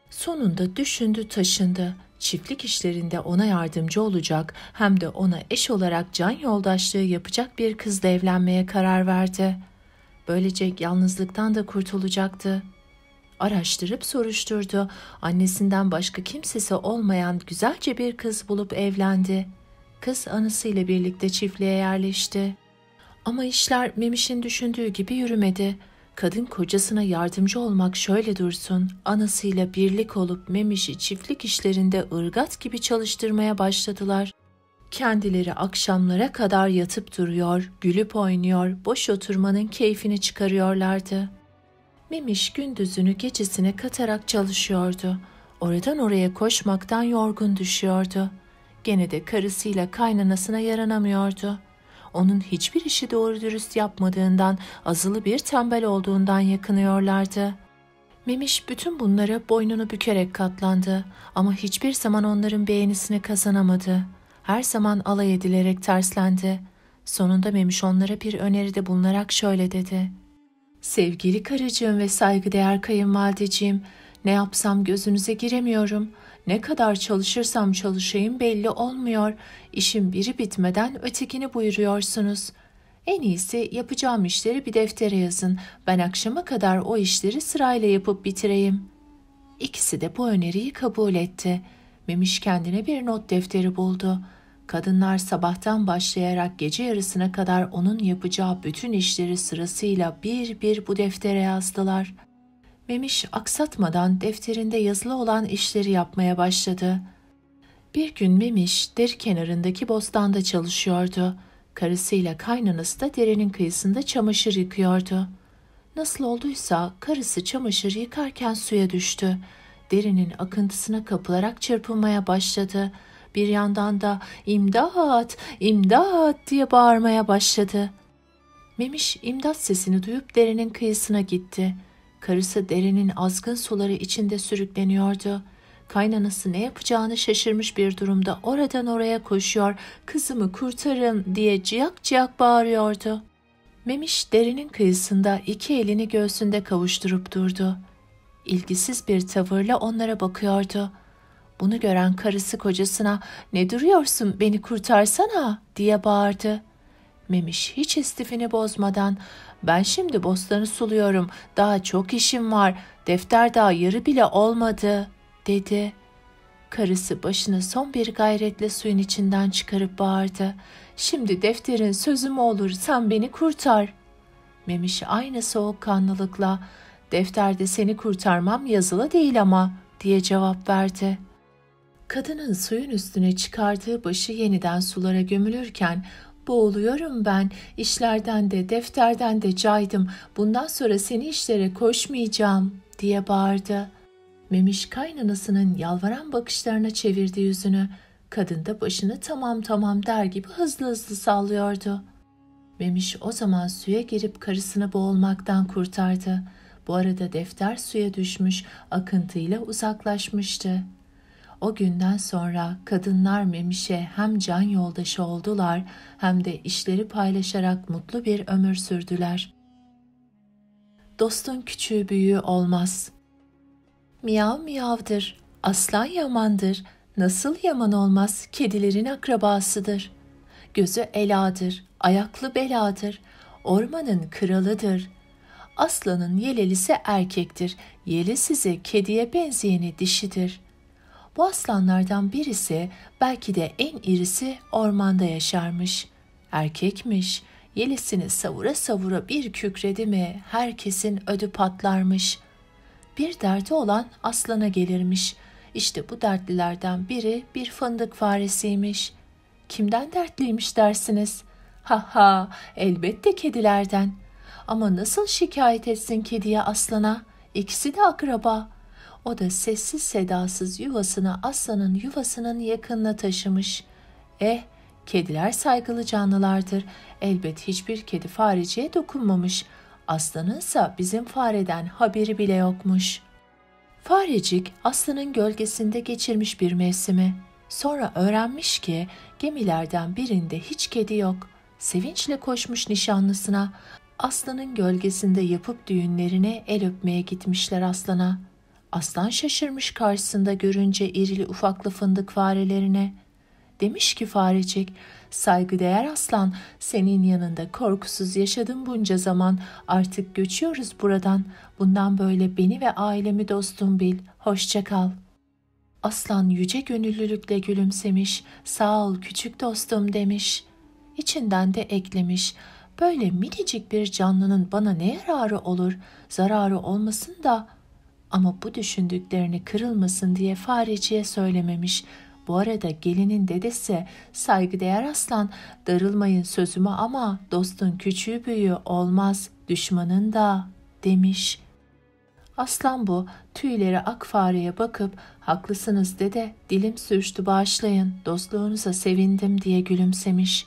Sonunda düşündü taşındı. Çiftlik işlerinde ona yardımcı olacak hem de ona eş olarak can yoldaşlığı yapacak bir kızla evlenmeye karar verdi. Böylece yalnızlıktan da kurtulacaktı. Araştırıp soruşturdu. Annesinden başka kimsesi olmayan güzelce bir kız bulup evlendi. Kız anasıyla birlikte çiftliğe yerleşti. Ama işler Memiş'in düşündüğü gibi yürümedi. Kadın kocasına yardımcı olmak şöyle dursun, anasıyla birlik olup Memiş'i çiftlik işlerinde ırgat gibi çalıştırmaya başladılar. Kendileri akşamlara kadar yatıp duruyor, gülüp oynuyor, boş oturmanın keyfini çıkarıyorlardı. Memiş gündüzünü gecesine katarak çalışıyordu. Oradan oraya koşmaktan yorgun düşüyordu. Gene de karısıyla kaynanasına yaranamıyordu. Onun hiçbir işi doğru dürüst yapmadığından, azılı bir tembel olduğundan yakınıyorlardı. Memiş bütün bunlara boynunu bükerek katlandı ama hiçbir zaman onların beğenisini kazanamadı. Her zaman alay edilerek terslendi. Sonunda Memiş onlara bir öneride bulunarak şöyle dedi. Sevgili karıcığım ve saygıdeğer kayınvalideciğim, ne yapsam gözünüze giremiyorum. Ne kadar çalışırsam çalışayım belli olmuyor. İşin biri bitmeden ötekini buyuruyorsunuz. En iyisi yapacağım işleri bir deftere yazın. Ben akşama kadar o işleri sırayla yapıp bitireyim. İkisi de bu öneriyi kabul etti. Memiş kendine bir not defteri buldu. Kadınlar sabahtan başlayarak gece yarısına kadar onun yapacağı bütün işleri sırasıyla bir bir bu deftere yazdılar. Memiş aksatmadan defterinde yazılı olan işleri yapmaya başladı. Bir gün Memiş dere kenarındaki bostanda çalışıyordu. Karısıyla kaynanası da derenin kıyısında çamaşır yıkıyordu. Nasıl olduysa karısı çamaşır yıkarken suya düştü. Derenin akıntısına kapılarak çırpınmaya başladı. Bir yandan da "İmdat, imdat!" diye bağırmaya başladı. Memiş imdat sesini duyup derenin kıyısına gitti. Karısı derenin azgın suları içinde sürükleniyordu. Kaynanası ne yapacağını şaşırmış bir durumda oradan oraya koşuyor, "Kızımı kurtarın!" diye ciyak ciyak bağırıyordu. Memiş derenin kıyısında iki elini göğsünde kavuşturup durdu. İlgisiz bir tavırla onlara bakıyordu. Bunu gören karısı kocasına "Ne duruyorsun, beni kurtarsana!" diye bağırdı. Memiş hiç istifini bozmadan "Ben şimdi bostanı suluyorum, daha çok işim var, defter daha yarı bile olmadı," dedi. Karısı başını son bir gayretle suyun içinden çıkarıp bağırdı. "Şimdi defterin sözü mü olur, sen beni kurtar." Memiş aynı soğukkanlılıkla "Defterde seni kurtarmam yazılı değil ama," diye cevap verdi. Kadının suyun üstüne çıkardığı başı yeniden sulara gömülürken "Boğuluyorum ben, işlerden de defterden de caydım, bundan sonra seni işlere koşmayacağım," diye bağırdı. Memiş kaynanasının yalvaran bakışlarına çevirdi yüzünü. Kadın da başını "Tamam tamam" der gibi hızlı hızlı sallıyordu. Memiş o zaman suya girip karısını boğulmaktan kurtardı. Bu arada defter suya düşmüş, akıntıyla uzaklaşmıştı. O günden sonra kadınlar Memiş'e hem can yoldaşı oldular hem de işleri paylaşarak mutlu bir ömür sürdüler. Dostun küçüğü büyüğü olmaz. Miyav miyavdır, aslan yamandır, nasıl yaman olmaz, kedilerin akrabasıdır. Gözü eladır, ayaklı beladır, ormanın kralıdır. Aslanın yelelisi erkektir, yelisize kediye benzeyeni dişidir. Bu aslanlardan birisi, belki de en irisi ormanda yaşarmış. Erkekmiş, yelesini savura savura bir kükredi mi herkesin ödü patlarmış. Bir derdi olan aslana gelirmiş. İşte bu dertlilerden biri bir fındık faresiymiş. Kimden dertliymiş dersiniz? Ha ha, elbette kedilerden. Ama nasıl şikayet etsin kediye aslana? İkisi de akraba. O da sessiz sedasız yuvasını aslanın yuvasının yakınına taşımış. Kediler saygılı canlılardır. Elbet hiçbir kedi fareciye dokunmamış. Aslanınsa bizim fareden haberi bile yokmuş. Farecik aslanın gölgesinde geçirmiş bir mevsimi. Sonra öğrenmiş ki gemilerden birinde hiç kedi yok. Sevinçle koşmuş nişanlısına. Aslanın gölgesinde yapıp düğünlerine el öpmeye gitmişler aslana. Aslan şaşırmış karşısında görünce irili ufaklı fındık farelerine. Demiş ki farecik, "Saygıdeğer aslan, senin yanında korkusuz yaşadım bunca zaman, artık göçüyoruz buradan. Bundan böyle beni ve ailemi dostum bil, hoşça kal." Aslan yüce gönüllülükle gülümsemiş, "Sağ ol küçük dostum," demiş. İçinden de eklemiş, "Böyle minicik bir canlının bana ne yararı olur, zararı olmasın da..." Ama bu düşündüklerini kırılmasın diye fareciye söylememiş. Bu arada gelinin dedesi, "Saygıdeğer aslan, darılmayın sözüme ama dostun küçüğü büyüğü olmaz, düşmanın da," demiş. Aslan bu tüyleri ak fareye bakıp, "Haklısınız dede, dilim sürçtü, bağışlayın, dostluğunuza sevindim," diye gülümsemiş.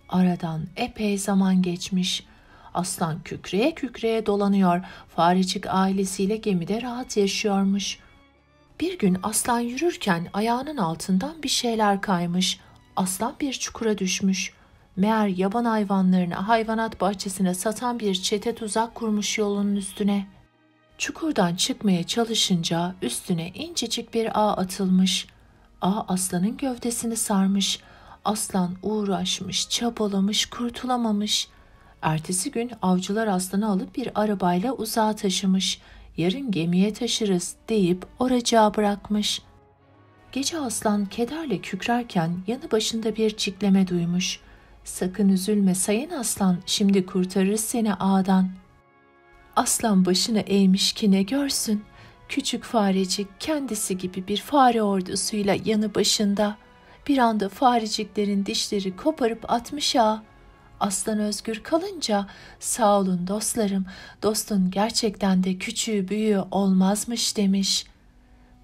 Aradan epey zaman geçmiş. Aslan kükreye kükreye dolanıyor, farecik ailesiyle gemide rahat yaşıyormuş. Bir gün aslan yürürken ayağının altından bir şeyler kaymış. Aslan bir çukura düşmüş. Meğer yaban hayvanlarını hayvanat bahçesine satan bir çete tuzak kurmuş yolunun üstüne. Çukurdan çıkmaya çalışınca üstüne incecik bir ağ atılmış. Ağ aslanın gövdesini sarmış. Aslan uğraşmış, çabalamış, kurtulamamış. Ertesi gün avcılar aslanı alıp bir arabayla uzağa taşımış. Yarın gemiye taşırız deyip oracığa bırakmış. Gece aslan kederle kükrerken yanı başında bir cikleme duymuş. Sakın üzülme sayın aslan, şimdi kurtarırız seni ağdan. Aslan başını eğmiş ki ne görsün. Küçük farecik kendisi gibi bir fare ordusuyla yanı başında. Bir anda fareciklerin dişleri koparıp atmış ağa. Aslan özgür kalınca sağ olun dostlarım, dostun gerçekten de küçüğü büyüğü olmazmış demiş.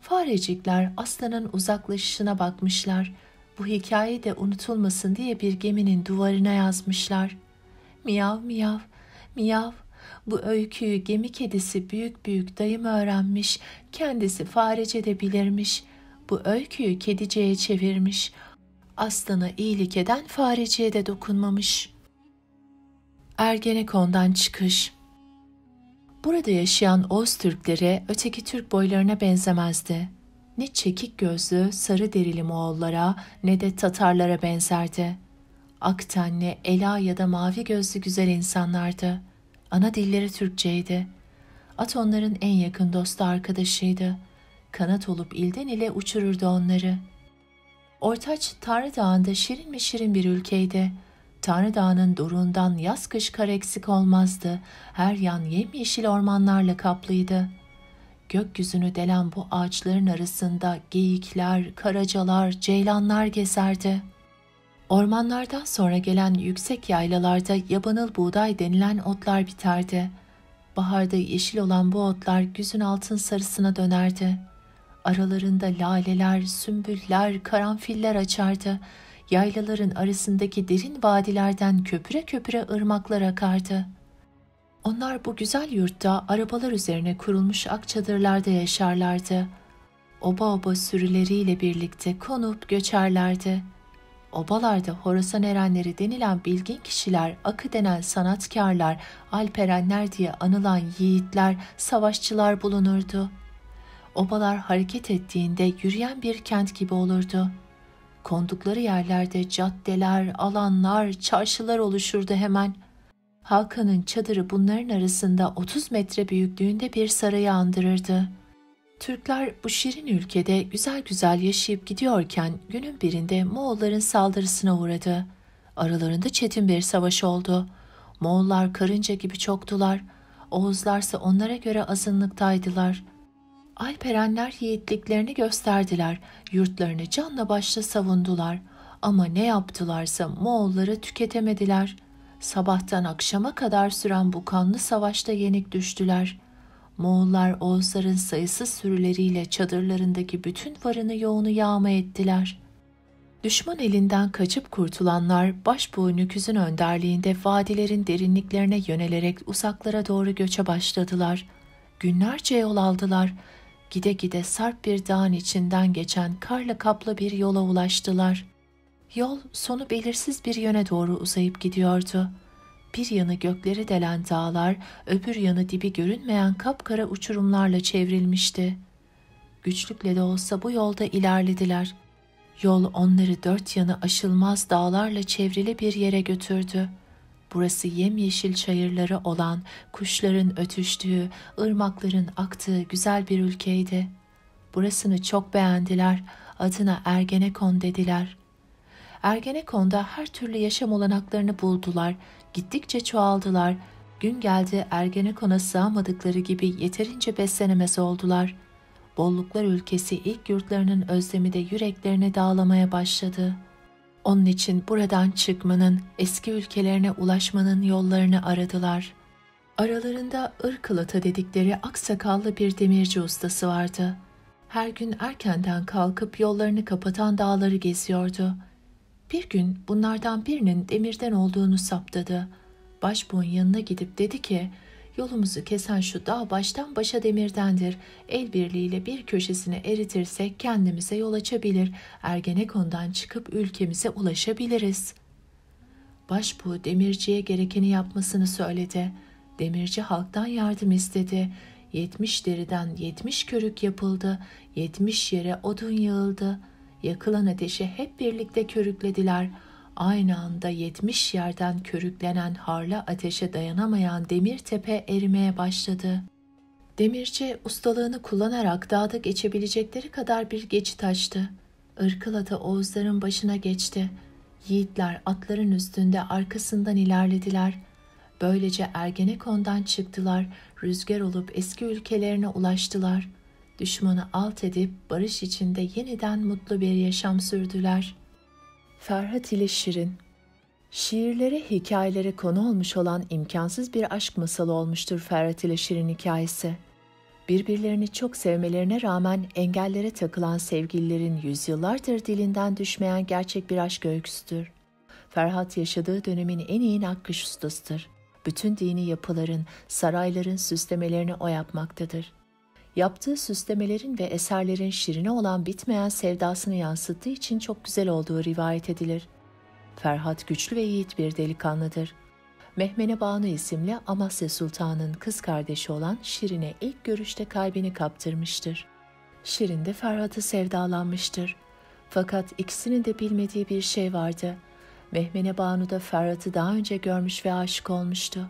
Farecikler aslanın uzaklaşışına bakmışlar. Bu hikaye de unutulmasın diye bir geminin duvarına yazmışlar. Miyav miyav, miyav. Bu öyküyü gemi kedisi büyük büyük dayım öğrenmiş, kendisi farece de bilirmiş. Bu öyküyü kediceye çevirmiş. Aslana iyilik eden fareciye de dokunmamış. Ergenekon'dan çıkış. Burada yaşayan Oğuz Türkleri öteki Türk boylarına benzemezdi. Ne çekik gözlü, sarı derili Moğollara ne de Tatarlara benzerdi. Ak tenli, ela ya da mavi gözlü güzel insanlardı. Ana dilleri Türkçeydi. At onların en yakın dostu arkadaşıydı. Kanat olup ilden ile uçururdu onları. Ortaç Tanrı Dağı'nda şirin mi şirin bir ülkeydi. Tanrı Dağı'nın doruğundan yaz kış kar eksik olmazdı. Her yan yemyeşil ormanlarla kaplıydı. Gökyüzünü delen bu ağaçların arasında geyikler, karacalar, ceylanlar gezerdi. Ormanlardan sonra gelen yüksek yaylalarda yabanıl buğday denilen otlar biterdi. Baharda yeşil olan bu otlar güzün altın sarısına dönerdi. Aralarında laleler, sümbüller, karanfiller açardı. Yaylaların arasındaki derin vadilerden köpüre köpüre ırmaklar akardı. Onlar bu güzel yurtta arabalar üzerine kurulmuş ak çadırlarda yaşarlardı. Oba oba sürüleriyle birlikte konup göçerlerdi. Obalarda Horasan erenleri denilen bilgin kişiler, akı denen sanatkarlar, alperenler diye anılan yiğitler, savaşçılar bulunurdu. Obalar hareket ettiğinde yürüyen bir kent gibi olurdu. Kondukları yerlerde caddeler, alanlar, çarşılar oluşurdu hemen. Hakan'ın çadırı bunların arasında 30 metre büyüklüğünde bir sarayı andırırdı. Türkler bu şirin ülkede güzel güzel yaşayıp gidiyorken günün birinde Moğolların saldırısına uğradı. Aralarında çetin bir savaş oldu. Moğollar karınca gibi çoktular. Oğuzlarsa onlara göre azınlıktaydılar. Alperenler yiğitliklerini gösterdiler. Yurtlarını canla başla savundular. Ama ne yaptılarsa Moğolları tüketemediler. Sabahtan akşama kadar süren bu kanlı savaşta yenik düştüler. Moğollar Oğuzların sayısız sürüleriyle çadırlarındaki bütün varını yoğunu yağma ettiler. Düşman elinden kaçıp kurtulanlar başbuğ Nüküz'ün önderliğinde vadilerin derinliklerine yönelerek uzaklara doğru göçe başladılar. Günlerce yol aldılar. Gide gide sarp bir dağın içinden geçen karla kaplı bir yola ulaştılar. Yol sonu belirsiz bir yöne doğru uzayıp gidiyordu. Bir yanı gökleri delen dağlar, öbür yanı dibi görünmeyen kapkara uçurumlarla çevrilmişti. Güçlükle de olsa bu yolda ilerlediler. Yol onları dört yanı aşılmaz dağlarla çevrili bir yere götürdü. Burası yemyeşil çayırları olan, kuşların ötüştüğü, ırmakların aktığı güzel bir ülkeydi. Burasını çok beğendiler, adına Ergenekon dediler. Ergenekon'da her türlü yaşam olanaklarını buldular, gittikçe çoğaldılar. Gün geldi Ergenekon'a sığamadıkları gibi yeterince beslenemez oldular. Bolluklar ülkesi ilk yurtlarının özlemi de yüreklerini dağlamaya başladı. Onun için buradan çıkmanın, eski ülkelerine ulaşmanın yollarını aradılar. Aralarında Irkılata dedikleri aksakallı bir demirci ustası vardı. Her gün erkenden kalkıp yollarını kapatan dağları geziyordu. Bir gün bunlardan birinin demirden olduğunu saptadı. Başbuğun yanına gidip dedi ki, yolumuzu kesen şu dağ baştan başa demirdendir. El birliğiyle bir köşesini eritirsek kendimize yol açabilir, Ergenekon'dan çıkıp ülkemize ulaşabiliriz. Başbuğ demirciye gerekeni yapmasını söyledi. Demirci halktan yardım istedi. 70 deriden 70 körük yapıldı, 70 yere odun yığıldı. Yakılan ateşi hep birlikte körüklediler. Aynı anda 70 yerden körüklenen harla ateşe dayanamayan demir tepe erimeye başladı. Demirci ustalığını kullanarak dağda geçebilecekleri kadar bir geçit açtı. Irkıl atı Oğuzların başına geçti. Yiğitler atların üstünde arkasından ilerlediler. Böylece Ergenekon'dan çıktılar, rüzgar olup eski ülkelerine ulaştılar. Düşmanı alt edip barış içinde yeniden mutlu bir yaşam sürdüler. Ferhat ile Şirin. Şiirlere, hikayelere konu olmuş olan imkansız bir aşk masalı olmuştur Ferhat ile Şirin hikayesi. Birbirlerini çok sevmelerine rağmen engellere takılan sevgililerin yüzyıllardır dilinden düşmeyen gerçek bir aşk öyküsüdür. Ferhat yaşadığı dönemin en iyi nakış ustasıdır. Bütün dini yapıların, sarayların süslemelerini o yapmaktadır. Yaptığı süslemelerin ve eserlerin Şirin'e olan bitmeyen sevdasını yansıttığı için çok güzel olduğu rivayet edilir. Ferhat güçlü ve yiğit bir delikanlıdır. Mehmene Banu isimli Amasya Sultan'ın kız kardeşi olan Şirin'e ilk görüşte kalbini kaptırmıştır. Şirin de Ferhat'a sevdalanmıştır. Fakat ikisinin de bilmediği bir şey vardı. Mehmene Banu da Ferhat'ı daha önce görmüş ve aşık olmuştu.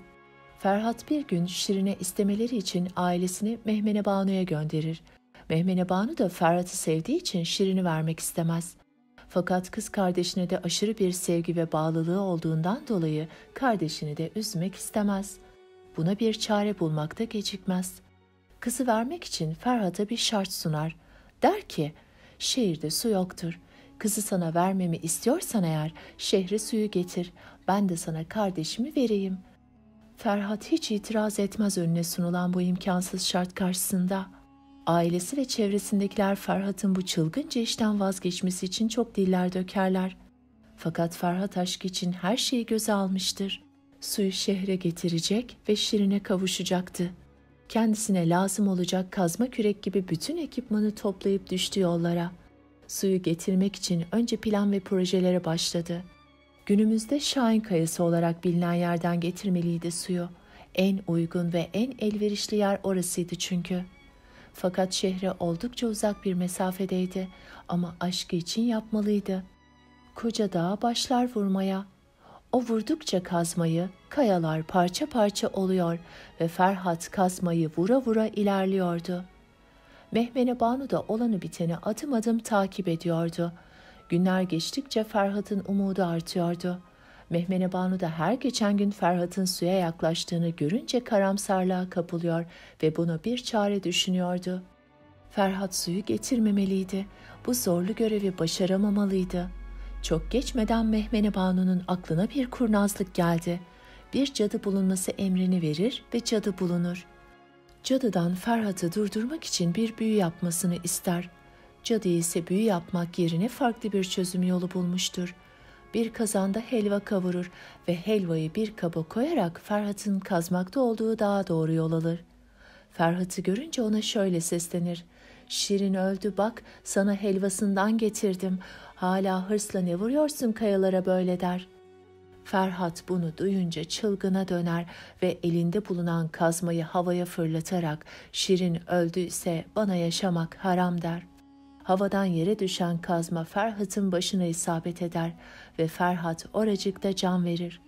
Ferhat bir gün Şirin'e istemeleri için ailesini Mehmene Banu'ya gönderir. Mehmene Banu da Ferhat'ı sevdiği için Şirin'i vermek istemez. Fakat kız kardeşine de aşırı bir sevgi ve bağlılığı olduğundan dolayı kardeşini de üzmek istemez. Buna bir çare bulmakta gecikmez. Kızı vermek için Ferhat'a bir şart sunar. Der ki, şehirde su yoktur. Kızı sana vermemi istiyorsan eğer şehre suyu getir. Ben de sana kardeşimi vereyim. Ferhat hiç itiraz etmez önüne sunulan bu imkansız şart karşısında. Ailesi ve çevresindekiler Ferhat'ın bu çılgınca işten vazgeçmesi için çok diller dökerler. Fakat Ferhat aşk için her şeyi göze almıştır. Suyu şehre getirecek ve Şirin'e kavuşacaktı. Kendisine lazım olacak kazma kürek gibi bütün ekipmanı toplayıp düştü yollara. Suyu getirmek için önce plan ve projelere başladı. Günümüzde Şahin Kayası olarak bilinen yerden getirmeliydi suyu. En uygun ve en elverişli yer orasıydı çünkü. Fakat şehre oldukça uzak bir mesafedeydi ama aşkı için yapmalıydı. Koca dağa başlar vurmaya. O vurdukça kazmayı, kayalar parça parça oluyor ve Ferhat kazmayı vura vura ilerliyordu. Mehmene Banu da olanı biteni adım adım takip ediyordu. Günler geçtikçe Ferhat'ın umudu artıyordu. Mehmene Banu da her geçen gün Ferhat'ın suya yaklaştığını görünce karamsarlığa kapılıyor ve buna bir çare düşünüyordu. Ferhat suyu getirmemeliydi. Bu zorlu görevi başaramamalıydı. Çok geçmeden Mehmene Banu'nun aklına bir kurnazlık geldi. Bir cadı bulunması emrini verir ve cadı bulunur. Cadıdan Ferhat'ı durdurmak için bir büyü yapmasını ister. Cadı ise büyü yapmak yerine farklı bir çözüm yolu bulmuştur. Bir kazanda helva kavurur ve helvayı bir kaba koyarak Ferhat'ın kazmakta olduğu dağa doğru yol alır. Ferhat'ı görünce ona şöyle seslenir. Şirin öldü bak, sana helvasından getirdim. Hala hırsla ne vuruyorsun kayalara böyle der. Ferhat bunu duyunca çılgına döner ve elinde bulunan kazmayı havaya fırlatarak Şirin öldüyse bana yaşamak haram der. Havadan yere düşen kazma Ferhat'ın başına isabet eder ve Ferhat oracıkta can verir.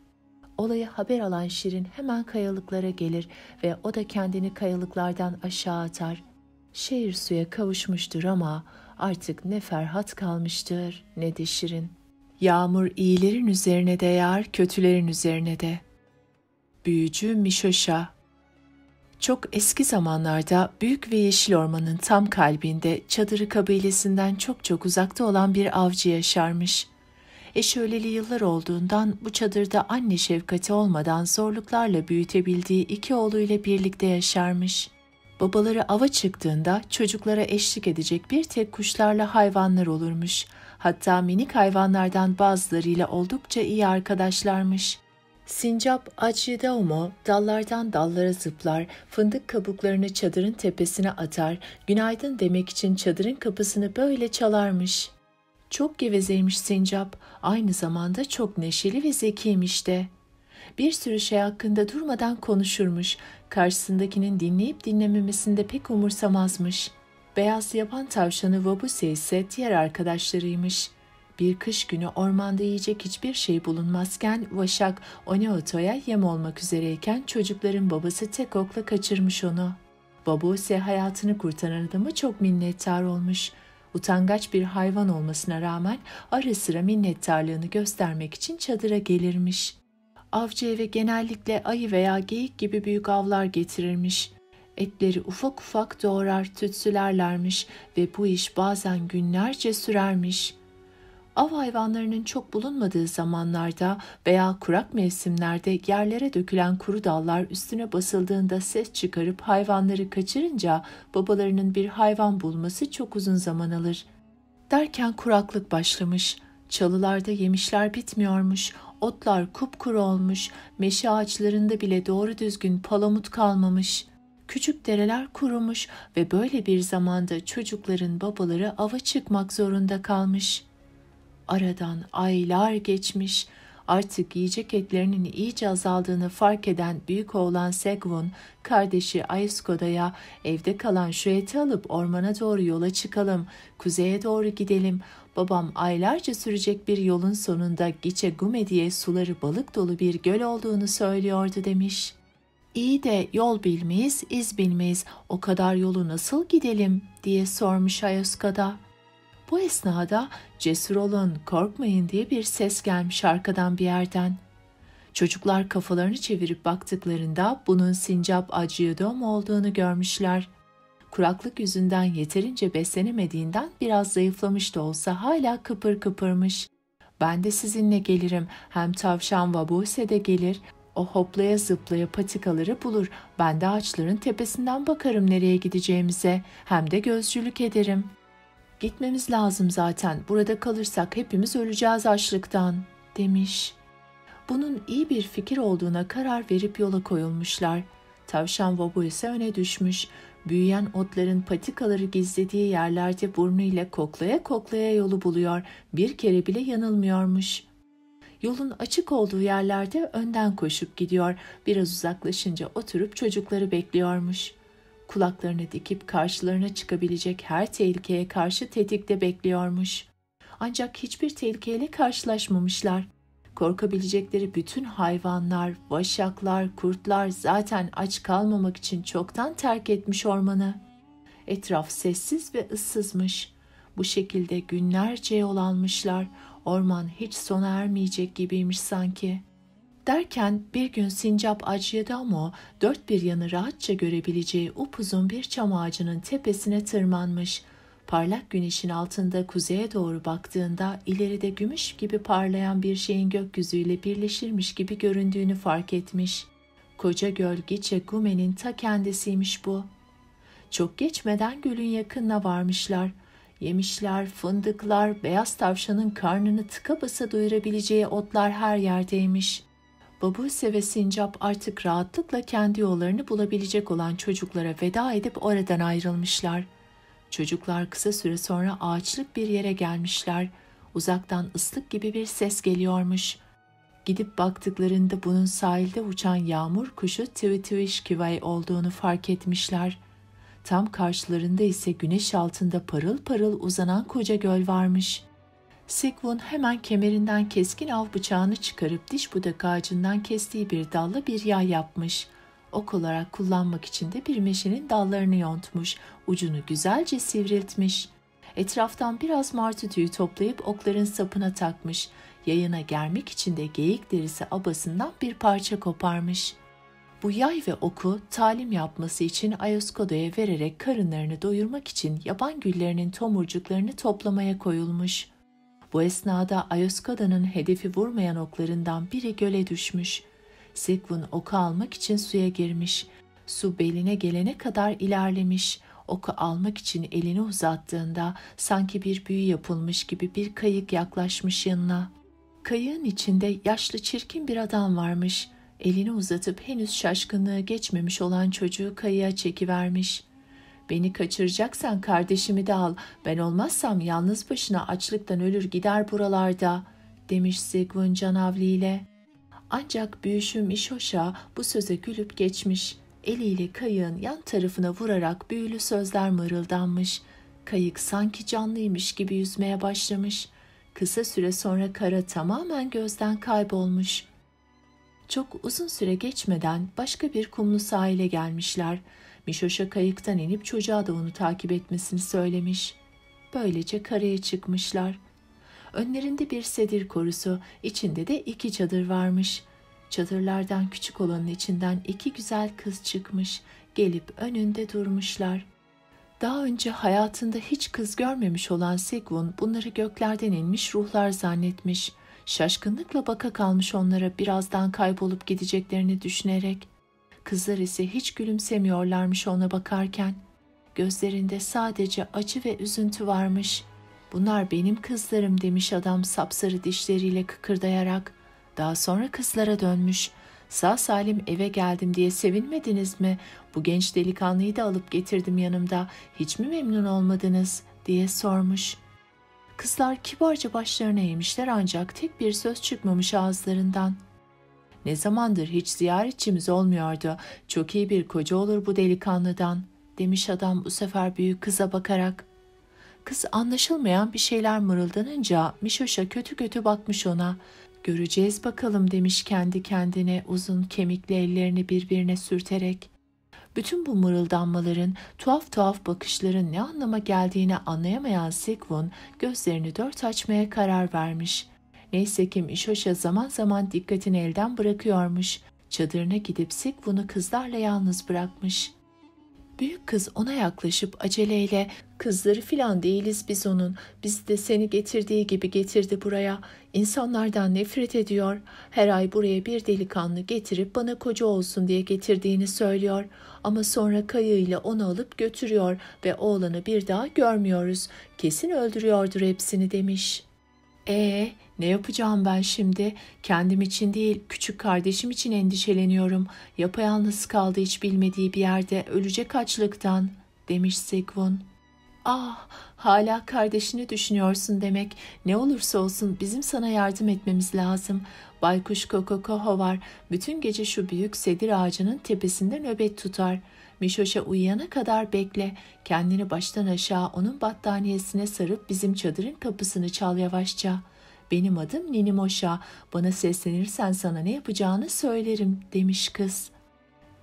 Olayı haber alan Şirin hemen kayalıklara gelir ve o da kendini kayalıklardan aşağı atar. Şehir suya kavuşmuştur ama artık ne Ferhat kalmıştır ne de Şirin. Yağmur iyilerin üzerine de yağar, kötülerin üzerine de. Büyücü Mişoşa. Çok eski zamanlarda büyük ve yeşil ormanın tam kalbinde Çadırı kabilesinden çok uzakta olan bir avcı yaşarmış. Eşi öleli yıllar olduğundan bu çadırda anne şefkati olmadan zorluklarla büyütebildiği iki oğluyla birlikte yaşarmış. Babaları ava çıktığında çocuklara eşlik edecek bir tek kuşlarla hayvanlar olurmuş. Hatta minik hayvanlardan bazılarıyla oldukça iyi arkadaşlarmış. Sincap Acıdaumo dallardan dallara zıplar, fındık kabuklarını çadırın tepesine atar, günaydın demek için çadırın kapısını böyle çalarmış. Çok gevezeymiş Sincap, aynı zamanda çok neşeli ve zekiymiş de. Bir sürü şey hakkında durmadan konuşurmuş, karşısındakinin dinleyip dinlememesinde pek umursamazmış. Beyaz yaban tavşanı Vobuse ise diğer arkadaşlarıymış. Bir kış günü ormanda yiyecek hiçbir şey bulunmazken Vaşak Oneoto'ya yem olmak üzereyken çocukların babası tek okla kaçırmış onu. Vobuse hayatını kurtaran adama çok minnettar olmuş. Utangaç bir hayvan olmasına rağmen ara sıra minnettarlığını göstermek için çadıra gelirmiş. Avcı eve genellikle ayı veya geyik gibi büyük avlar getirirmiş. Etleri ufak ufak doğrar tütsülerlermiş ve bu iş bazen günlerce sürermiş. Av hayvanlarının çok bulunmadığı zamanlarda veya kurak mevsimlerde yerlere dökülen kuru dallar üstüne basıldığında ses çıkarıp hayvanları kaçırınca babalarının bir hayvan bulması çok uzun zaman alır. Derken kuraklık başlamış. Çalılarda yemişler bitmiyormuş, otlar kupkuru olmuş, meşe ağaçlarında bile doğru düzgün palamut kalmamış. Küçük dereler kurumuş ve böyle bir zamanda çocukların babaları ava çıkmak zorunda kalmış. Aradan aylar geçmiş. Artık yiyecek etlerinin iyice azaldığını fark eden büyük oğlan Segwun, kardeşi Ayuskoda'ya evde kalan şu eti alıp ormana doğru yola çıkalım, kuzeye doğru gidelim. Babam aylarca sürecek bir yolun sonunda Giçegume diye suları balık dolu bir göl olduğunu söylüyordu demiş. İyi de yol bilmeyiz, iz bilmeyiz, o kadar yolu nasıl gidelim diye sormuş Ayuskoda. Bu esnada cesur olun, korkmayın diye bir ses gelmiş arkadan bir yerden. Çocuklar kafalarını çevirip baktıklarında bunun Sincap Acıyodom olduğunu görmüşler. Kuraklık yüzünden yeterince beslenemediğinden biraz zayıflamış da olsa hala kıpır kıpırmış. Ben de sizinle gelirim, hem tavşan Vobuse de gelir, o hoplaya zıplaya patikaları bulur, ben de ağaçların tepesinden bakarım nereye gideceğimize, hem de gözcülük ederim. Gitmemiz lazım zaten. Burada kalırsak hepimiz öleceğiz açlıktan, demiş. Bunun iyi bir fikir olduğuna karar verip yola koyulmuşlar. Tavşan Vobu ise öne düşmüş. Büyüyen otların patikaları gizlediği yerlerde burnuyla koklaya koklaya yolu buluyor. Bir kere bile yanılmıyormuş. Yolun açık olduğu yerlerde önden koşup gidiyor. Biraz uzaklaşınca oturup çocukları bekliyormuş. Kulaklarını dikip karşılarına çıkabilecek her tehlikeye karşı tetikte bekliyormuş. Ancak hiçbir tehlikeyle karşılaşmamışlar. Korkabilecekleri bütün hayvanlar, vaşaklar, kurtlar zaten aç kalmamak için çoktan terk etmiş ormanı. Etraf sessiz ve ıssızmış. Bu şekilde günlerce yol almışlar. Orman hiç sona ermeyecek gibiymiş sanki. Derken bir gün Sincap Acıyodamo dört bir yanı rahatça görebileceği upuzun bir çam ağacının tepesine tırmanmış. Parlak güneşin altında kuzeye doğru baktığında ileride gümüş gibi parlayan bir şeyin gökyüzüyle birleşirmiş gibi göründüğünü fark etmiş. Koca göl Giçegume'nin ta kendisiymiş bu. Çok geçmeden gölün yakınına varmışlar. Yemişler, fındıklar, beyaz tavşanın karnını tıka basa doyurabileceği otlar her yerdeymiş. Vobuse ve Sincap artık rahatlıkla kendi yollarını bulabilecek olan çocuklara veda edip oradan ayrılmışlar. Çocuklar kısa süre sonra ağaçlık bir yere gelmişler. Uzaktan ıslık gibi bir ses geliyormuş. Gidip baktıklarında bunun sahilde uçan yağmur kuşu Tivitivişkivay olduğunu fark etmişler. Tam karşılarında ise güneş altında parıl parıl uzanan koca göl varmış. Sigvun hemen kemerinden keskin av bıçağını çıkarıp diş budak ağacından kestiği bir dalla bir yay yapmış. Ok olarak kullanmak için de bir meşenin dallarını yontmuş, ucunu güzelce sivriltmiş. Etraftan biraz martı tüyü toplayıp okların sapına takmış. Yayına germek için de geyik derisi abasından bir parça koparmış. Bu yay ve oku talim yapması için Ayoskoda'ya vererek karınlarını doyurmak için yaban güllerinin tomurcuklarını toplamaya koyulmuş. Bu esnada Ayoskoda'nın hedefi vurmayan oklarından biri göle düşmüş. Sigvun oku almak için suya girmiş. Su beline gelene kadar ilerlemiş. Oku almak için elini uzattığında sanki bir büyü yapılmış gibi bir kayık yaklaşmış yanına. Kayığın içinde yaşlı çirkin bir adam varmış. Elini uzatıp henüz şaşkınlığı geçmemiş olan çocuğu kayığa çekivermiş. "Beni kaçıracaksan kardeşimi de al. Ben olmazsam yalnız başına açlıktan ölür gider buralarda," demiş Sigvun canavliyle. Ancak büyüşüm İşoşa bu söze gülüp geçmiş. Eliyle kayığın yan tarafına vurarak büyülü sözler mırıldanmış. Kayık sanki canlıymış gibi yüzmeye başlamış. Kısa süre sonra kara tamamen gözden kaybolmuş. Çok uzun süre geçmeden başka bir kumlu sahile gelmişler. Mişoş'a kayıktan inip çocuğa da onu takip etmesini söylemiş. Böylece karaya çıkmışlar. Önlerinde bir sedir korusu, içinde de 2 çadır varmış. Çadırlardan küçük olanın içinden 2 güzel kız çıkmış, gelip önünde durmuşlar. Daha önce hayatında hiç kız görmemiş olan Sigmund bunları göklerden inmiş ruhlar zannetmiş. Şaşkınlıkla baka kalmış onlara birazdan kaybolup gideceklerini düşünerek. Kızlar ise hiç gülümsemiyorlarmış ona bakarken. Gözlerinde sadece acı ve üzüntü varmış. "Bunlar benim kızlarım," demiş adam sapsarı dişleriyle kıkırdayarak. Daha sonra kızlara dönmüş. "Sağ salim eve geldim diye sevinmediniz mi? Bu genç delikanlıyı da alıp getirdim yanımda. Hiç mi memnun olmadınız?" diye sormuş. Kızlar kibarca başlarını eğmişler ancak tek bir söz çıkmamış ağızlarından. "Ne zamandır hiç ziyaretçimiz olmuyordu. Çok iyi bir koca olur bu delikanlıdan," demiş adam bu sefer büyük kıza bakarak. Kız anlaşılmayan bir şeyler mırıldanınca Mişoş'a kötü kötü bakmış ona. "Göreceğiz bakalım," demiş kendi kendine uzun kemikli ellerini birbirine sürterek. Bütün bu mırıldanmaların, tuhaf tuhaf bakışların ne anlama geldiğini anlayamayan Sigmund gözlerini 4 açmaya karar vermiş. Neyse ki Mişoş'a zaman zaman dikkatini elden bırakıyormuş. Çadırına gidip Sigmund'u kızlarla yalnız bırakmış. Büyük kız ona yaklaşıp aceleyle "Kızları filan değiliz biz onun. Bizi de seni getirdiği gibi getirdi buraya. İnsanlardan nefret ediyor. Her ay buraya bir delikanlı getirip bana koca olsun diye getirdiğini söylüyor. Ama sonra kayığıyla onu alıp götürüyor ve oğlanı bir daha görmüyoruz. Kesin öldürüyordur hepsini," demiş. Ne yapacağım ben şimdi? Kendim için değil, küçük kardeşim için endişeleniyorum. Yapayalnız kaldı hiç bilmediği bir yerde, ölecek açlıktan," demiş Sigmund. "Ah, hala kardeşini düşünüyorsun demek. Ne olursa olsun bizim sana yardım etmemiz lazım. Baykuş Kokokoho var. Bütün gece şu büyük sedir ağacının tepesinde nöbet tutar. Mişoş'a uyuyana kadar bekle. Kendini baştan aşağı onun battaniyesine sarıp bizim çadırın kapısını çal yavaşça. Benim adım Ninimoşa. Bana seslenirsen sana ne yapacağını söylerim," demiş kız.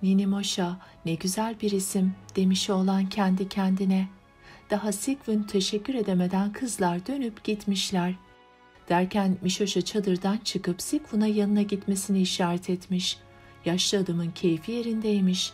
"Ninimoşa, ne güzel bir isim," demiş oğlan kendi kendine. Daha Sigmund teşekkür edemeden kızlar dönüp gitmişler. Derken Mişoş'a çadırdan çıkıp Sigmund'a yanına gitmesini işaret etmiş. Yaşlı adamın keyfi yerindeymiş.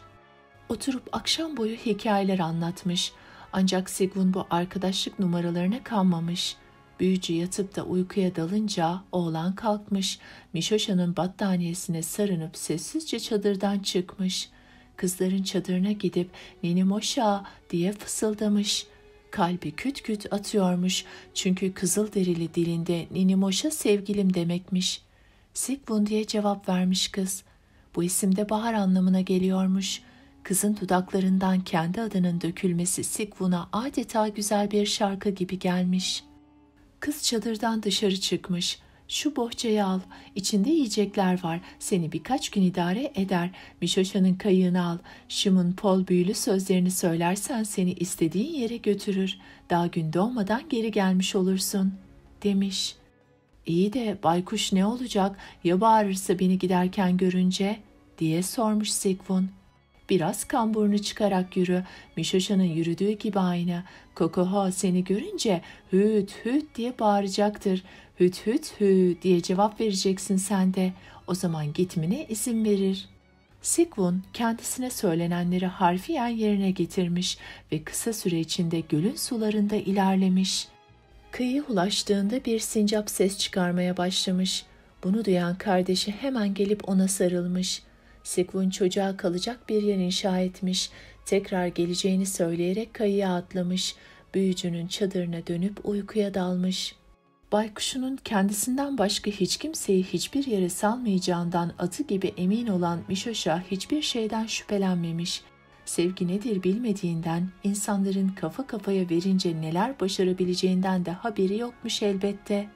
Oturup akşam boyu hikayeler anlatmış. Ancak Sigmund bu arkadaşlık numaralarına kanmamış. Büyücü yatıp da uykuya dalınca oğlan kalkmış. Mişoşa'nın battaniyesine sarınıp sessizce çadırdan çıkmış. Kızların çadırına gidip "Ninimoşa" diye fısıldamış. Kalbi küt küt atıyormuş. Çünkü Kızılderili dilinde Ninimoşa sevgilim demekmiş. "Sigmund" diye cevap vermiş kız. Bu isim de bahar anlamına geliyormuş. Kızın dudaklarından kendi adının dökülmesi Sigmund'a adeta güzel bir şarkı gibi gelmiş. Kız çadırdan dışarı çıkmış. "Şu bohçayı al, içinde yiyecekler var, seni birkaç gün idare eder. Mişoşa'nın kayığını al, Şim'in Pol büyülü sözlerini söylersen seni istediğin yere götürür. Daha gün doğmadan geri gelmiş olursun," demiş. "İyi de baykuş ne olacak, ya bağırırsa beni giderken görünce?" diye sormuş Sigmund. "Biraz kamburunu çıkarak yürü. Mişoşa'nın yürüdüğü gibi aynı. Kokoho seni görünce hüt hüt diye bağıracaktır. Hüt hüt hü diye cevap vereceksin sen de. O zaman gitmene izin verir." Sigmund kendisine söylenenleri harfiyen yerine getirmiş ve kısa süre içinde gölün sularında ilerlemiş. Kıyıya ulaştığında bir sincap ses çıkarmaya başlamış. Bunu duyan kardeşi hemen gelip ona sarılmış. Sigmund çocuğa kalacak bir yer inşa etmiş. Tekrar geleceğini söyleyerek kayığa atlamış. Büyücünün çadırına dönüp uykuya dalmış. Baykuşunun kendisinden başka hiç kimseyi hiçbir yere salmayacağından atı gibi emin olan Mişoş'a hiçbir şeyden şüphelenmemiş. Sevgi nedir bilmediğinden, insanların kafa kafaya verince neler başarabileceğinden de haberi yokmuş elbette.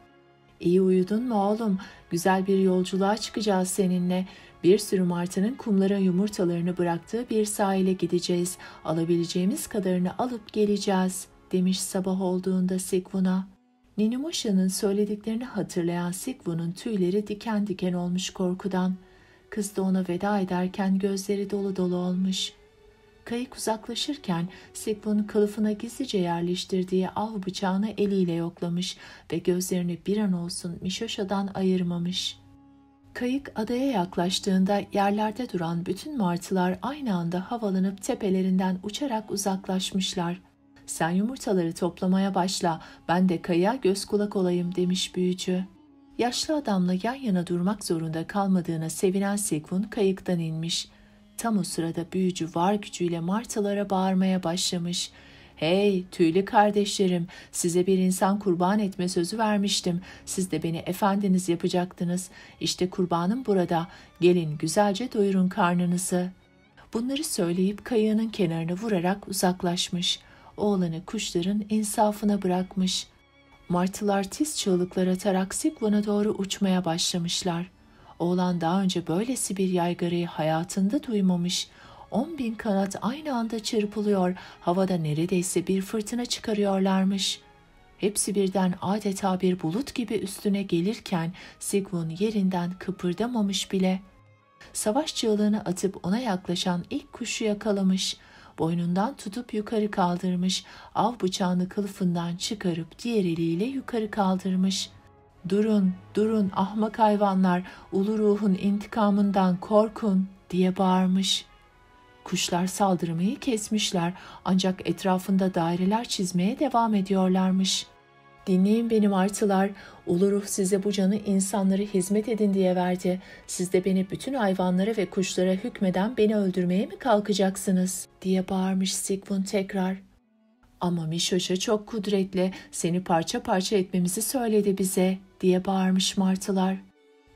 "İyi uyudun mu oğlum? Güzel bir yolculuğa çıkacağız seninle. Bir sürü martının kumlara yumurtalarını bıraktığı bir sahile gideceğiz. Alabileceğimiz kadarını alıp geleceğiz," demiş sabah olduğunda Sigvun'a. Ninimosha'nın söylediklerini hatırlayan Sigvun'un tüyleri diken diken olmuş korkudan. Kız da ona veda ederken gözleri dolu dolu olmuş. Kayık uzaklaşırken Sigvun kılıfına gizlice yerleştirdiği av bıçağını eliyle yoklamış ve gözlerini bir an olsun Mishosha'dan ayırmamış. Kayık adaya yaklaştığında yerlerde duran bütün martılar aynı anda havalanıp tepelerinden uçarak uzaklaşmışlar. "Sen yumurtaları toplamaya başla, ben de kayığa göz kulak olayım," demiş büyücü. Yaşlı adamla yan yana durmak zorunda kalmadığına sevinen Sigvun kayıktan inmiş. Tam o sırada büyücü var gücüyle martılara bağırmaya başlamış. "Hey tüylü kardeşlerim, size bir insan kurban etme sözü vermiştim. Siz de beni efendiniz yapacaktınız. İşte kurbanım burada. Gelin güzelce doyurun karnınızı." Bunları söyleyip kayığının kenarına vurarak uzaklaşmış. Oğlanı kuşların insafına bırakmış. Martılar tiz çığlıklar atarak Sigvun'a doğru uçmaya başlamışlar. Oğlan daha önce böylesi bir yaygarayı hayatında duymamış. 10.000 kanat aynı anda çırpılıyor, havada neredeyse bir fırtına çıkarıyorlarmış. Hepsi birden adeta bir bulut gibi üstüne gelirken Sigvun yerinden kıpırdamamış bile. Savaş çığlığını atıp ona yaklaşan ilk kuşu yakalamış. Boynundan tutup yukarı kaldırmış, av bıçağını kılıfından çıkarıp diğer eliyle yukarı kaldırmış. "Durun, durun ahmak hayvanlar, ulu ruhun intikamından korkun," diye bağırmış. Kuşlar saldırmayı kesmişler ancak etrafında daireler çizmeye devam ediyorlarmış. "Dinleyin beni martılar, ulu ruh size bu canı insanlara hizmet edin diye verdi. Siz de beni bütün hayvanlara ve kuşlara hükmeden beni öldürmeye mi kalkacaksınız?" diye bağırmış Sigvun tekrar. "Ama Mishosha çok kudretli, seni parça parça etmemizi söyledi bize," diye bağırmış martılar.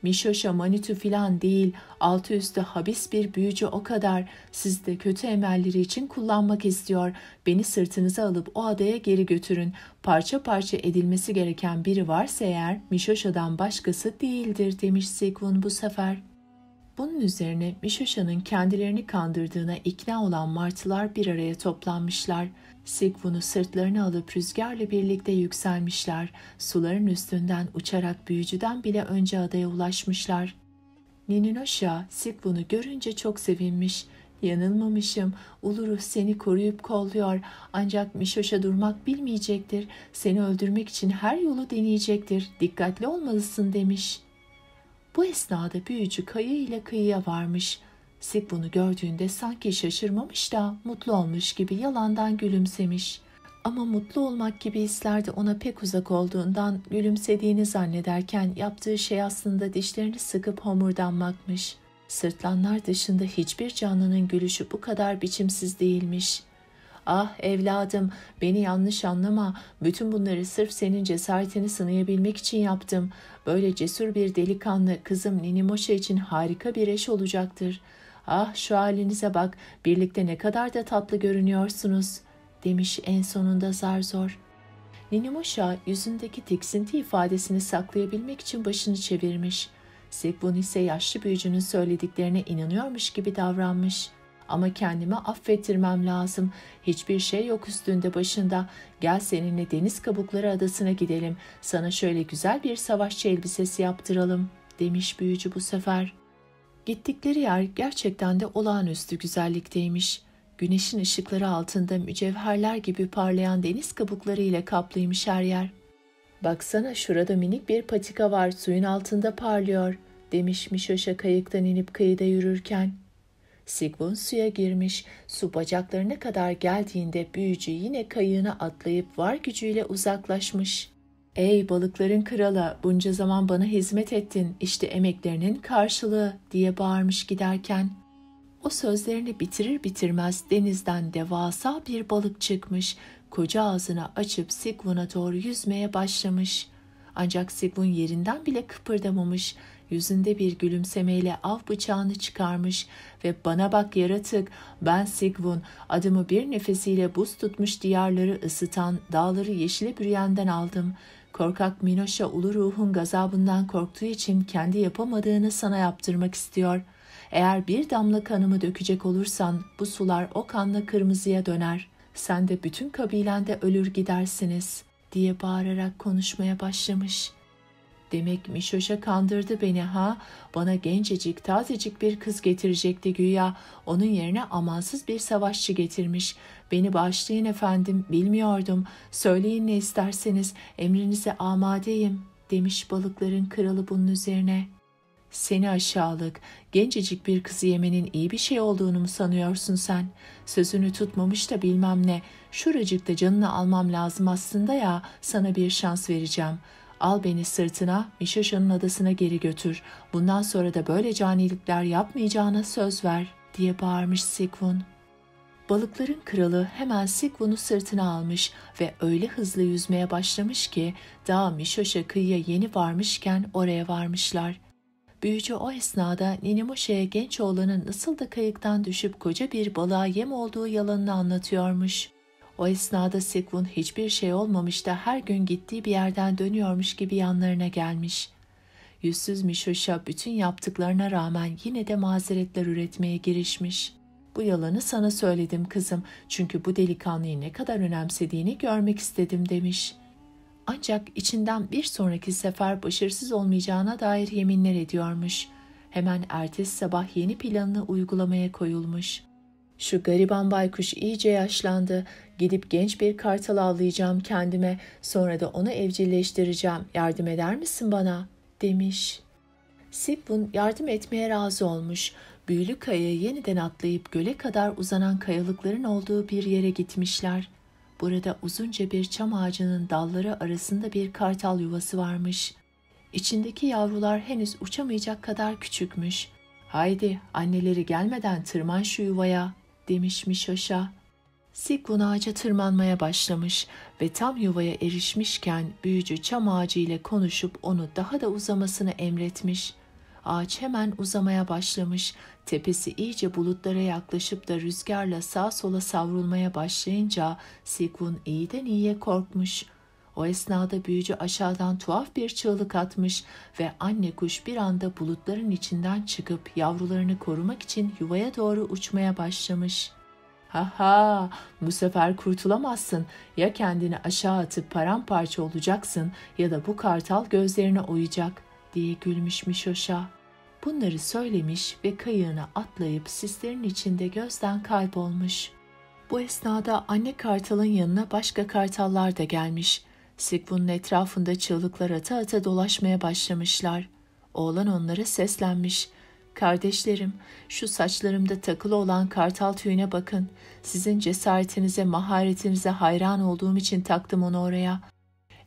"Mishosha Manitou filan değil, altı üstü habis bir büyücü o kadar. Siz de kötü emelleri için kullanmak istiyor. Beni sırtınıza alıp o adaya geri götürün. Parça parça edilmesi gereken biri varsa eğer Mishosha'dan başkası değildir," demiş Sigvun bu sefer. Bunun üzerine Mishosha'nın kendilerini kandırdığına ikna olan martılar bir araya toplanmışlar. Sigvun'u sırtlarına alıp rüzgarla birlikte yükselmişler. Suların üstünden uçarak büyücüden bile önce adaya ulaşmışlar. Ninosha Sigvun'u görünce çok sevinmiş. "Yanılmamışım, ulu ruh seni koruyup kolluyor. Ancak Mishosha durmak bilmeyecektir. Seni öldürmek için her yolu deneyecektir. Dikkatli olmalısın," demiş. Bu esnada büyücü kayığıyla kıyıya varmış. Sigvun'u gördüğünde sanki şaşırmamış da mutlu olmuş gibi yalandan gülümsemiş. Ama mutlu olmak gibi hisler de ona pek uzak olduğundan gülümsediğini zannederken yaptığı şey aslında dişlerini sıkıp homurdanmakmış. Sırtlanlar dışında hiçbir canlının gülüşü bu kadar biçimsiz değilmiş. "Ah evladım, beni yanlış anlama. Bütün bunları sırf senin cesaretini sınayabilmek için yaptım. Böyle cesur bir delikanlı kızım Ninimosha için harika bir eş olacaktır. Ah şu halinize bak, birlikte ne kadar da tatlı görünüyorsunuz," demiş en sonunda zar zor. Ninimosha yüzündeki tiksinti ifadesini saklayabilmek için başını çevirmiş. Sigvun ise yaşlı büyücünün söylediklerine inanıyormuş gibi davranmış. "Ama kendimi affettirmem lazım. Hiçbir şey yok üstünde başında. Gel seninle Deniz Kabukları Adası'na gidelim. Sana şöyle güzel bir savaşçı elbisesi yaptıralım," demiş büyücü bu sefer. Gittikleri yer gerçekten de olağanüstü güzellikteymiş. Güneşin ışıkları altında mücevherler gibi parlayan deniz kabukları ile kaplıymış her yer. "Baksana şurada minik bir patika var, suyun altında parlıyor," demiş Mishosha kayıktan inip kıyıda yürürken. Sigvun suya girmiş, su bacaklarına kadar geldiğinde büyücü yine kayığına atlayıp var gücüyle uzaklaşmış. "Ey balıkların kralı, bunca zaman bana hizmet ettin, işte emeklerinin karşılığı," diye bağırmış giderken. O sözlerini bitirir bitirmez denizden devasa bir balık çıkmış, koca ağzını açıp Sigvun'a doğru yüzmeye başlamış. Ancak Sigvun yerinden bile kıpırdamamış, yüzünde bir gülümsemeyle av bıçağını çıkarmış ve "Bana bak yaratık, ben Sigvun, adımı bir nefesiyle buz tutmuş diyarları ısıtan, dağları yeşile bürüyenden aldım. Korkak Minosha ulu ruhun gazabından korktuğu için kendi yapamadığını sana yaptırmak istiyor. Eğer bir damla kanımı dökecek olursan bu sular o kanla kırmızıya döner. sen de bütün kabilende ölür gidersiniz diye bağırarak konuşmaya başlamış. Demek Mişoş'a kandırdı beni ha? Bana gencecik, tazecik bir kız getirecekti güya. Onun yerine amansız bir savaşçı getirmiş. Beni bağışlayın efendim, bilmiyordum. Söyleyin ne isterseniz, emrinize amadeyim, demiş balıkların kralı bunun üzerine. Seni aşağılık, gencecik bir kızı yemenin iyi bir şey olduğunu mu sanıyorsun sen? Sözünü tutmamış da bilmem ne. Şuracıkta canını almam lazım aslında ya, sana bir şans vereceğim. Al beni sırtına, Mişoşa'nın adasına geri götür. Bundan sonra da böyle canilikler yapmayacağına söz ver, diye bağırmış Sigvun. Balıkların kralı hemen Sigvun'u sırtına almış ve öyle hızlı yüzmeye başlamış ki daha Mişoş'a kıyıya yeni varmışken oraya varmışlar. Büyücü o esnada Ninimoşa'ya genç oğlanın nasıl da kayıktan düşüp koca bir balığa yem olduğu yalanını anlatıyormuş. O esnada Sigvun hiçbir şey olmamış da her gün gittiği bir yerden dönüyormuş gibi yanlarına gelmiş. Yüzsüz Mişoş'a bütün yaptıklarına rağmen yine de mazeretler üretmeye girişmiş. Bu yalanı sana söyledim kızım, çünkü bu delikanlıyı ne kadar önemsediğini görmek istedim demiş. Ancak içinden bir sonraki sefer başarısız olmayacağına dair yeminler ediyormuş. Hemen ertesi sabah yeni planını uygulamaya koyulmuş. Şu gariban baykuş iyice yaşlandı. Gidip genç bir kartal avlayacağım kendime. Sonra da onu evcilleştireceğim. Yardım eder misin bana? Demiş. Sigvun yardım etmeye razı olmuş. Büyülü kayaya yeniden atlayıp göle kadar uzanan kayalıkların olduğu bir yere gitmişler. Burada uzunca bir çam ağacının dalları arasında bir kartal yuvası varmış. İçindeki yavrular henüz uçamayacak kadar küçükmüş. Haydi anneleri gelmeden tırman şu yuvaya, demiş Mişoş'a. Sigvun ağaca tırmanmaya başlamış ve tam yuvaya erişmişken büyücü çam ağacı ile konuşup onu daha da uzamasını emretmiş. Ağaç hemen uzamaya başlamış. Tepesi iyice bulutlara yaklaşıp da rüzgarla sağa sola savrulmaya başlayınca Sigvun iyiden iyiye korkmuş. O esnada büyücü aşağıdan tuhaf bir çığlık atmış ve anne kuş bir anda bulutların içinden çıkıp yavrularını korumak için yuvaya doğru uçmaya başlamış. "Ha ha, bu sefer kurtulamazsın. Ya kendini aşağı atıp paramparça olacaksın ya da bu kartal gözlerine oyacak," diye gülmüş Mişoş'a. Bunları söylemiş ve kayığına atlayıp sislerin içinde gözden kaybolmuş. Bu esnada anne kartalın yanına başka kartallar da gelmiş. Sigvun'un etrafında çığlıklar ata ata dolaşmaya başlamışlar. Oğlan onlara seslenmiş. "Kardeşlerim, şu saçlarımda takılı olan kartal tüyüne bakın. Sizin cesaretinize, maharetinize hayran olduğum için taktım onu oraya.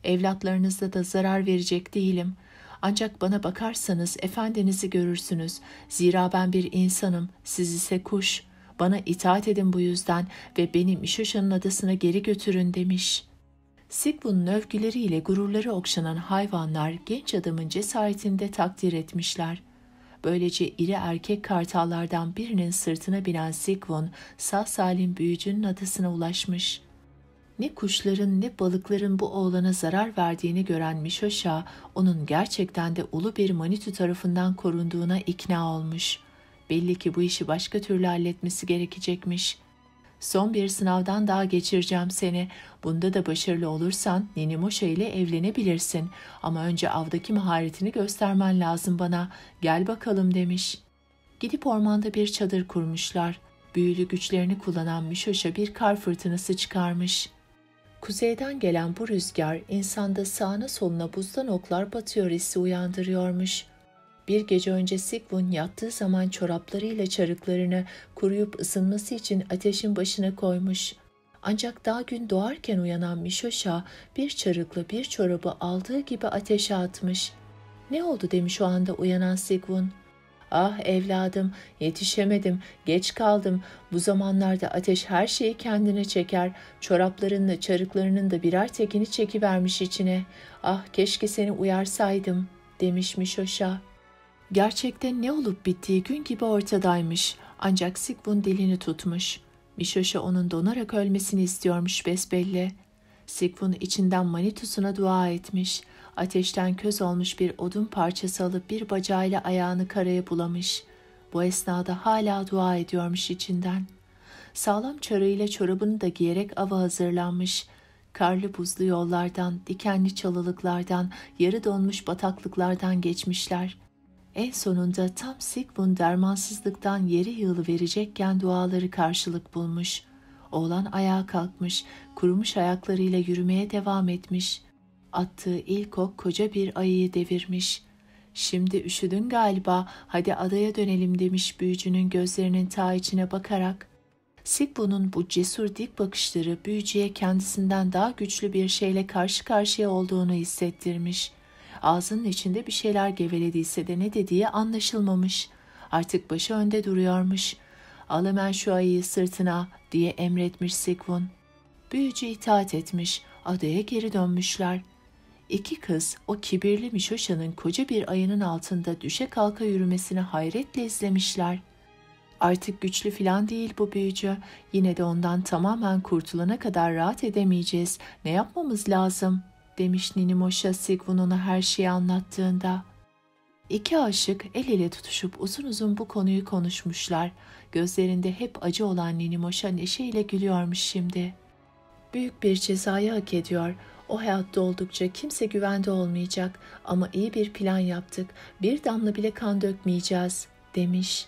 Evlatlarınıza da zarar verecek değilim. Ancak bana bakarsanız efendinizi görürsünüz. Zira ben bir insanım, siz ise kuş. Bana itaat edin bu yüzden ve beni Mişoşa'nın adasına geri götürün," demiş. Sigvun'un övgüleriyle gururları okşanan hayvanlar genç adamın cesaretini de takdir etmişler. Böylece iri erkek kartallardan birinin sırtına binen Sigvun sağ salim büyücünün adasına ulaşmış. Ne kuşların ne balıkların bu oğlana zarar verdiğini gören Mişoş'a onun gerçekten de ulu bir Manitu tarafından korunduğuna ikna olmuş. Belli ki bu işi başka türlü halletmesi gerekecekmiş. "Son bir sınavdan daha geçireceğim seni. Bunda da başarılı olursan Ninimoşa ile evlenebilirsin. Ama önce avdaki maharetini göstermen lazım bana. Gel bakalım," demiş. Gidip ormanda bir çadır kurmuşlar. Büyülü güçlerini kullanan Mişoş'a bir kar fırtınası çıkarmış. Kuzeyden gelen bu rüzgar insanda sağına soluna buzdan oklar batıyor hissi uyandırıyormuş. Bir gece önce Sigvun yattığı zaman çoraplarıyla çarıklarını kuruyup ısınması için ateşin başına koymuş. Ancak daha gün doğarken uyanan Mişoş'a bir çarıkla bir çorabı aldığı gibi ateşe atmış. "Ne oldu?" demiş o anda uyanan Sigvun. "Ah evladım, yetişemedim, geç kaldım. Bu zamanlarda ateş her şeyi kendine çeker. Çoraplarınla çarıklarının da birer tekini çekivermiş içine. Ah keşke seni uyarsaydım," demiş Mişoş'a. Gerçekten ne olup bittiği gün gibi ortadaymış. Ancak Sigvun dilini tutmuş. Mişoş'a onun donarak ölmesini istiyormuş besbelli. Sigvun içinden Manitus'una dua etmiş. Ateşten köz olmuş bir odun parçası alıp bir bacağıyla ayağını karaya bulamış. Bu esnada hala dua ediyormuş içinden. Sağlam çarığıyla çorabını da giyerek ava hazırlanmış. Karlı buzlu yollardan, dikenli çalılıklardan, yarı donmuş bataklıklardan geçmişler. En sonunda tam Sigmund dermansızlıktan yere yığılıverecekken duaları karşılık bulmuş. Oğlan ayağa kalkmış, kurumuş ayaklarıyla yürümeye devam etmiş. Attığı ilk ok koca bir ayıyı devirmiş. "Şimdi üşüdün galiba, hadi adaya dönelim," demiş büyücünün gözlerinin ta içine bakarak. Sigmund'un bu cesur dik bakışları büyücüye kendisinden daha güçlü bir şeyle karşı karşıya olduğunu hissettirmiş. Ağzının içinde bir şeyler gevelediyse de ne dediği anlaşılmamış. Artık başı önde duruyormuş. "Al hemen şu ayıyı sırtına," diye emretmiş Sigmund. Büyücü itaat etmiş, adaya geri dönmüşler. İki kız o kibirli Mişoşa'nın koca bir ayının altında düşe kalka yürümesini hayretle izlemişler. "Artık güçlü filan değil bu büyücü. Yine de ondan tamamen kurtulana kadar rahat edemeyeceğiz. Ne yapmamız lazım?" demiş Ninimoşa Sigmund ona her şeyi anlattığında. İki aşık el ele tutuşup uzun uzun bu konuyu konuşmuşlar. Gözlerinde hep acı olan Ninimoşa neşeyle gülüyormuş şimdi. "Büyük bir cezayı hak ediyor. O hayatta oldukça kimse güvende olmayacak ama iyi bir plan yaptık. Bir damla bile kan dökmeyeceğiz," demiş.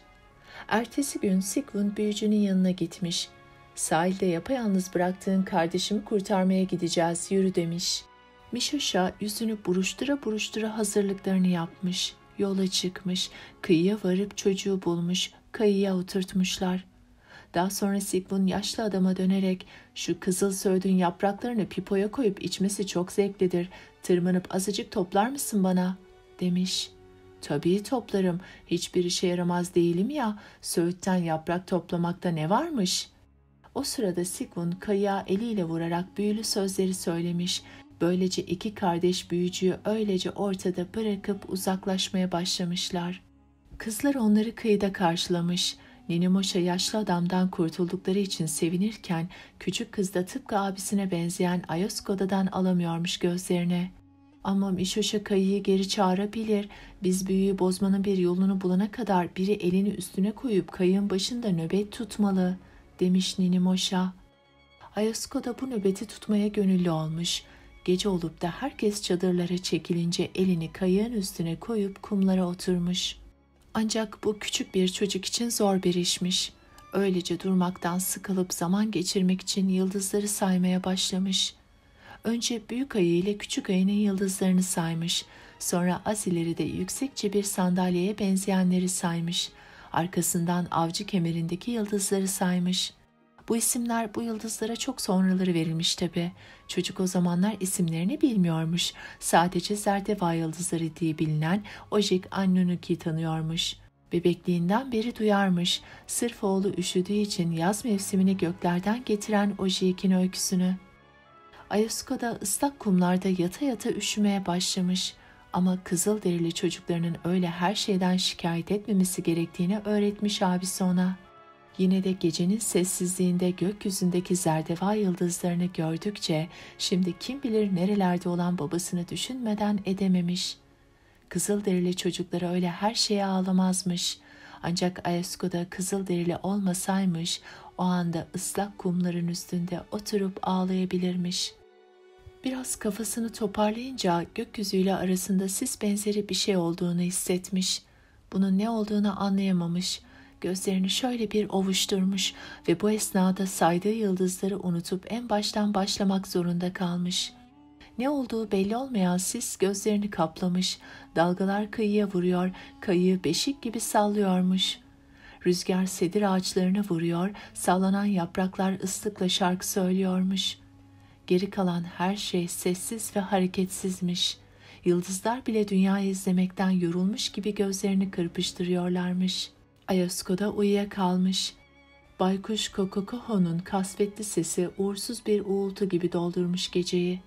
Ertesi gün Sigmund büyücünün yanına gitmiş. "Sahilde yapayalnız bıraktığın kardeşimi kurtarmaya gideceğiz, yürü," demiş. Mişoşa yüzünü buruştura buruştura hazırlıklarını yapmış. Yola çıkmış, kıyıya varıp çocuğu bulmuş, kayıya oturtmuşlar. Daha sonra Sigmund yaşlı adama dönerek, "Şu kızıl söğüdün yapraklarını pipoya koyup içmesi çok zevklidir. Tırmanıp azıcık toplar mısın bana?" demiş. "Tabii toplarım. Hiçbir işe yaramaz değilim ya. Söğütten yaprak toplamakta ne varmış?" O sırada Sigmund kayığa eliyle vurarak büyülü sözleri söylemiş. Böylece iki kardeş büyücüyü öylece ortada bırakıp uzaklaşmaya başlamışlar. Kızlar onları kıyıda karşılamış. Ninimoşa yaşlı adamdan kurtuldukları için sevinirken küçük kız da tıpkı abisine benzeyen Ayoskoda'dan alamıyormuş gözlerine. "Ama Mişoşa kayıyı geri çağırabilir. Biz büyüyü bozmanın bir yolunu bulana kadar biri elini üstüne koyup kayığın başında nöbet tutmalı," demiş Ninimoşa. Ayoskoda bu nöbeti tutmaya gönüllü olmuş. Gece olup da herkes çadırlara çekilince elini kayığın üstüne koyup kumlara oturmuş. Ancak bu küçük bir çocuk için zor bir işmiş. Öylece durmaktan sıkılıp zaman geçirmek için yıldızları saymaya başlamış. Önce büyük ayı ile küçük ayının yıldızlarını saymış. Sonra az ileride yüksekçe bir sandalyeye benzeyenleri saymış. Arkasından avcı kemerindeki yıldızları saymış. Bu isimler bu yıldızlara çok sonraları verilmiş tabi. Çocuk o zamanlar isimlerini bilmiyormuş. Sadece Zerdeva yıldızları diye bilinen Ojik Annunuk'i tanıyormuş. Bebekliğinden beri duyarmış. Sırf oğlu üşüdüğü için yaz mevsimini göklerden getiren Ojik'in öyküsünü. Ayoskod'a ıslak kumlarda yata yata üşümeye başlamış. Ama Kızılderili çocuklarının öyle her şeyden şikayet etmemesi gerektiğini öğretmiş abisi ona. Yine de gecenin sessizliğinde gökyüzündeki zerdeva yıldızlarını gördükçe şimdi kim bilir nerelerde olan babasını düşünmeden edememiş. Kızılderili çocuklara öyle her şeye ağlamazmış. Ancak Ayoskod'a Kızılderili olmasaymış o anda ıslak kumların üstünde oturup ağlayabilirmiş. Biraz kafasını toparlayınca gökyüzüyle arasında sis benzeri bir şey olduğunu hissetmiş. Bunun ne olduğunu anlayamamış. Gözlerini şöyle bir ovuşturmuş ve bu esnada saydığı yıldızları unutup en baştan başlamak zorunda kalmış. Ne olduğu belli olmayan sis gözlerini kaplamış. Dalgalar kıyıya vuruyor, kayığı beşik gibi sallıyormuş. Rüzgar sedir ağaçlarına vuruyor, sallanan yapraklar ıslıkla şarkı söylüyormuş. Geri kalan her şey sessiz ve hareketsizmiş. Yıldızlar bile dünyayı izlemekten yorulmuş gibi gözlerini kırpıştırıyorlarmış. Ayoskod'a uyuyakalmış. Baykuş Kokokoho'nun kasvetli sesi uğursuz bir uğultu gibi doldurmuş geceyi.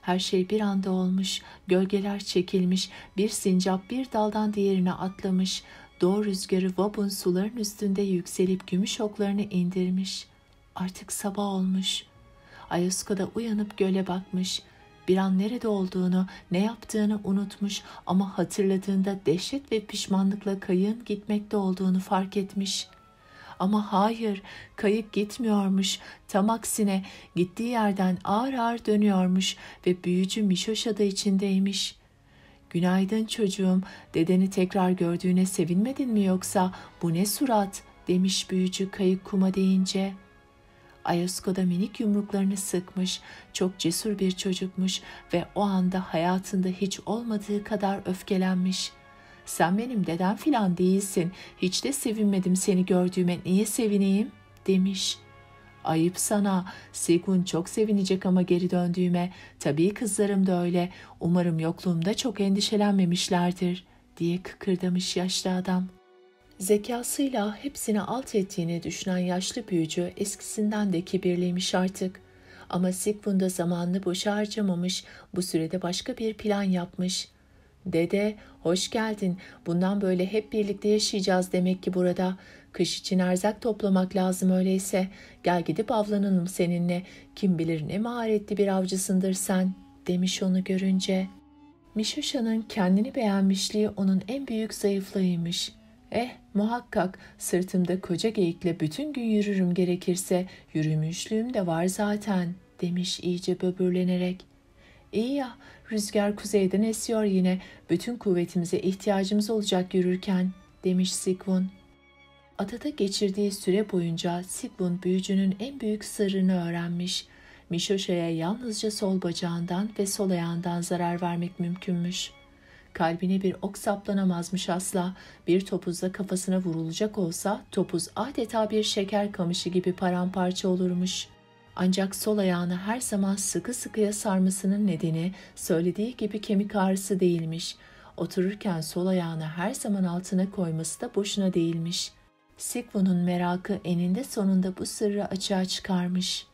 Her şey bir anda olmuş, gölgeler çekilmiş, bir sincap bir daldan diğerine atlamış, doğu rüzgarı Vab'un suların üstünde yükselip gümüş oklarını indirmiş. Artık sabah olmuş. Ayoskod'a uyanıp göle bakmış. Bir an nerede olduğunu, ne yaptığını unutmuş ama hatırladığında dehşet ve pişmanlıkla kayığın gitmekte olduğunu fark etmiş. Ama hayır, kayık gitmiyormuş. Tam aksine gittiği yerden ağır ağır dönüyormuş ve büyücü Mişoşa da içindeymiş. "Günaydın çocuğum, dedeni tekrar gördüğüne sevinmedin mi yoksa? Bu ne surat?" demiş büyücü kayık kuma deyince. Ayasko da minik yumruklarını sıkmış, çok cesur bir çocukmuş ve o anda hayatında hiç olmadığı kadar öfkelenmiş. "Sen benim dedem filan değilsin, hiç de sevinmedim seni gördüğüme, niye sevineyim?" demiş. "Ayıp sana, Sigmund çok sevinecek ama geri döndüğüme, tabii kızlarım da öyle, umarım yokluğumda çok endişelenmemişlerdir," diye kıkırdamış yaşlı adam. Zekasıyla hepsini alt ettiğini düşünen yaşlı büyücü eskisinden de kibirliymiş artık. Ama Sigmund'a zamanını boşa harcamamış, bu sürede başka bir plan yapmış. "Dede, hoş geldin. Bundan böyle hep birlikte yaşayacağız demek ki burada. Kış için erzak toplamak lazım öyleyse. Gel gidip avlanalım seninle. Kim bilir ne maharetli bir avcısındır sen," demiş onu görünce. Mişoşa'nın kendini beğenmişliği onun en büyük zayıflığıymış. Muhakkak sırtımda koca geyikle bütün gün yürürüm gerekirse, yürümüşlüğüm de var zaten," demiş iyice böbürlenerek. "İyi ya, rüzgar kuzeyden esiyor yine, bütün kuvvetimize ihtiyacımız olacak yürürken," demiş Sigmund. Adada geçirdiği süre boyunca Sigmund büyücünün en büyük sırrını öğrenmiş. Mişoşa'ya yalnızca sol bacağından ve sol ayağından zarar vermek mümkünmüş. Kalbine bir ok saplanamazmış asla. Bir topuzla kafasına vurulacak olsa topuz adeta bir şeker kamışı gibi paramparça olurmuş. Ancak sol ayağını her zaman sıkı sıkıya sarmasının nedeni söylediği gibi kemik ağrısı değilmiş. Otururken sol ayağını her zaman altına koyması da boşuna değilmiş. Sigmund'un merakı eninde sonunda bu sırrı açığa çıkarmış.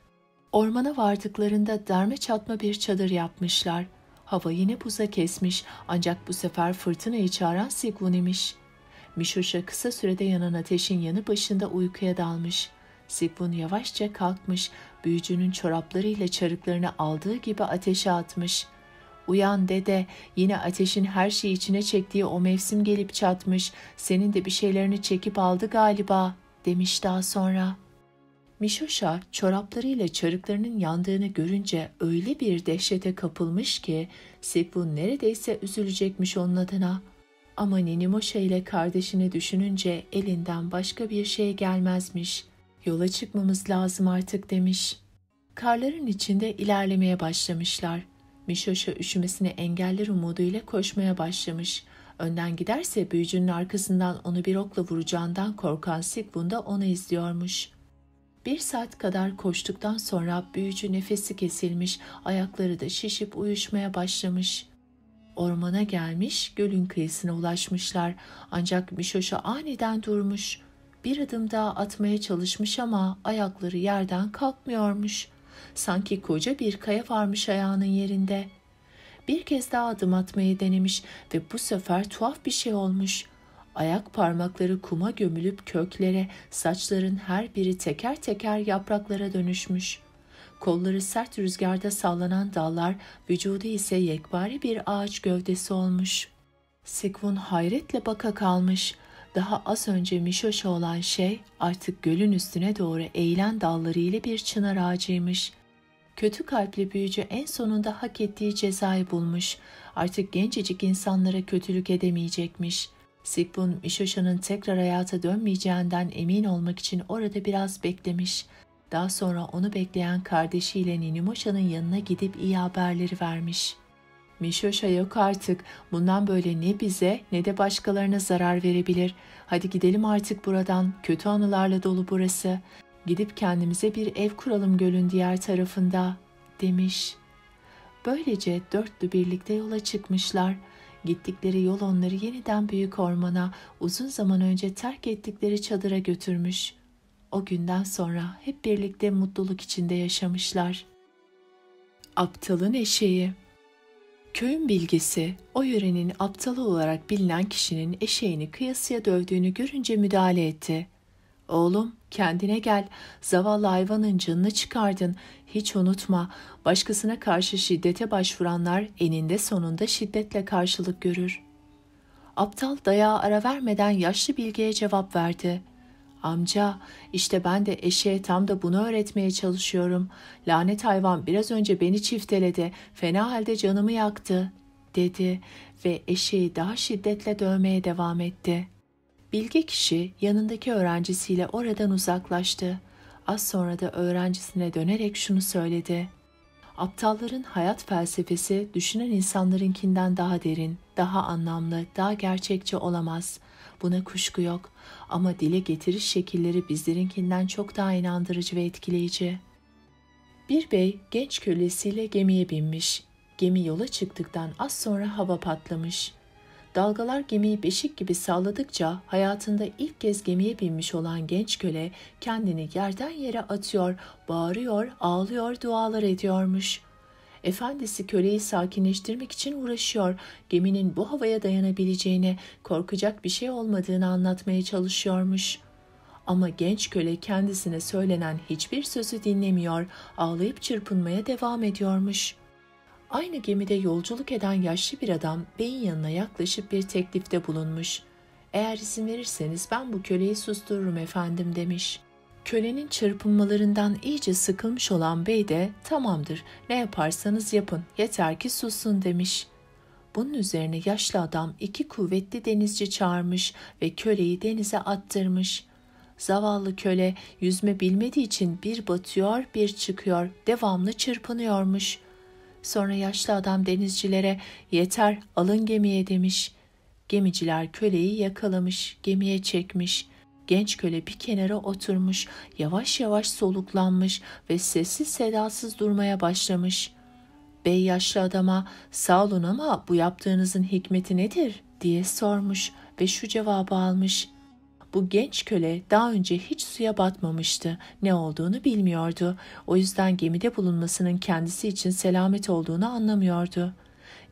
Ormana vardıklarında derme çatma bir çadır yapmışlar. Hava yine buza kesmiş, ancak bu sefer fırtınayı çağıran Sigmund imiş. Mişoşa kısa sürede yanan ateşin yanı başında uykuya dalmış. Sigmund yavaşça kalkmış, büyücünün çoraplarıyla çarıklarını aldığı gibi ateşe atmış. "Uyan dede, yine ateşin her şeyi içine çektiği o mevsim gelip çatmış, senin de bir şeylerini çekip aldı galiba," demiş daha sonra. Mişoşa çoraplarıyla çarıklarının yandığını görünce öyle bir dehşete kapılmış ki Sigmund neredeyse üzülecekmiş onun adına. Ama Ninimoşa ile kardeşini düşününce elinden başka bir şey gelmezmiş. "Yola çıkmamız lazım artık," demiş. Karların içinde ilerlemeye başlamışlar. Mişoşa üşümesini engeller umuduyla koşmaya başlamış. Önden giderse büyücünün arkasından onu bir okla vuracağından korkan Sigmund da onu izliyormuş. 1 saat kadar koştuktan sonra büyücü nefesi kesilmiş, ayakları da şişip uyuşmaya başlamış. Ormana gelmiş, gölün kıyısına ulaşmışlar. Ancak Mişoşa aniden durmuş. Bir adım daha atmaya çalışmış ama ayakları yerden kalkmıyormuş. Sanki koca bir kaya varmış ayağının yerinde. Bir kez daha adım atmayı denemiş ve bu sefer tuhaf bir şey olmuş. Ayak parmakları kuma gömülüp köklere, saçların her biri teker teker yapraklara dönüşmüş. Kolları sert rüzgarda sallanan dallar, vücudu ise yekpare bir ağaç gövdesi olmuş. Sigmund hayretle baka kalmış. Daha az önce Mişoşa olan şey artık gölün üstüne doğru eğilen dallarıyla bir çınar ağacıymış. Kötü kalpli büyücü en sonunda hak ettiği cezayı bulmuş. Artık gencecik insanlara kötülük edemeyecekmiş. Sigmund, Mişoşa'nın tekrar hayata dönmeyeceğinden emin olmak için orada biraz beklemiş. Daha sonra onu bekleyen kardeşiyle Ninimoşa'nın yanına gidip iyi haberleri vermiş. "Mişoşa yok artık. Bundan böyle ne bize ne de başkalarına zarar verebilir. Hadi gidelim artık buradan. Kötü anılarla dolu burası. Gidip kendimize bir ev kuralım gölün diğer tarafında," demiş. Böylece dörtlü birlikte yola çıkmışlar. Gittikleri yol onları yeniden büyük ormana, uzun zaman önce terk ettikleri çadıra götürmüş. O günden sonra hep birlikte mutluluk içinde yaşamışlar. Aptalın eşeği. Köyün bilgisi, o yörenin aptalı olarak bilinen kişinin eşeğini kıyasıya dövdüğünü görünce müdahale etti. "Oğlum, kendine gel, zavallı hayvanın canını çıkardın, hiç unutma, başkasına karşı şiddete başvuranlar eninde sonunda şiddetle karşılık görür." Aptal dayağa ara vermeden yaşlı bilgeye cevap verdi. Amca, işte ben de eşeğe tam da bunu öğretmeye çalışıyorum. Lanet hayvan biraz önce beni çifteledi, fena halde canımı yaktı, dedi ve eşeği daha şiddetle dövmeye devam etti. Bilge kişi yanındaki öğrencisiyle oradan uzaklaştı. Az sonra da öğrencisine dönerek şunu söyledi. Aptalların hayat felsefesi düşünen insanlarınkinden daha derin, daha anlamlı, daha gerçekçi olamaz. Buna kuşku yok. Ama dile getiriş şekilleri bizlerinkinden çok daha inandırıcı ve etkileyici. Bir bey genç kölesiyle gemiye binmiş. Gemi yola çıktıktan az sonra hava patlamış. Dalgalar gemiyi beşik gibi salladıkça hayatında ilk kez gemiye binmiş olan genç köle kendini yerden yere atıyor, bağırıyor, ağlıyor, dualar ediyormuş. Efendisi köleyi sakinleştirmek için uğraşıyor, geminin bu havaya dayanabileceğini, korkacak bir şey olmadığını anlatmaya çalışıyormuş. Ama genç köle kendisine söylenen hiçbir sözü dinlemiyor, ağlayıp çırpınmaya devam ediyormuş. Aynı gemide yolculuk eden yaşlı bir adam beyin yanına yaklaşıp bir teklifte bulunmuş. "Eğer izin verirseniz ben bu köleyi sustururum efendim," demiş. Kölenin çırpınmalarından iyice sıkılmış olan bey de "Tamamdır, ne yaparsanız yapın, yeter ki sussun," demiş. Bunun üzerine yaşlı adam 2 kuvvetli denizci çağırmış ve köleyi denize attırmış. Zavallı köle yüzme bilmediği için bir batıyor bir çıkıyor, devamlı çırpınıyormuş. Sonra yaşlı adam denizcilere "Yeter, alın gemiye," demiş. Gemiciler köleyi yakalamış, gemiye çekmiş. Genç köle bir kenara oturmuş, yavaş yavaş soluklanmış ve sessiz sedasız durmaya başlamış. Bey yaşlı adama "Sağ olun ama bu yaptığınızın hikmeti nedir?" diye sormuş ve şu cevabı almış. Bu genç köle daha önce hiç suya batmamıştı, ne olduğunu bilmiyordu. O yüzden gemide bulunmasının kendisi için selamet olduğunu anlamıyordu.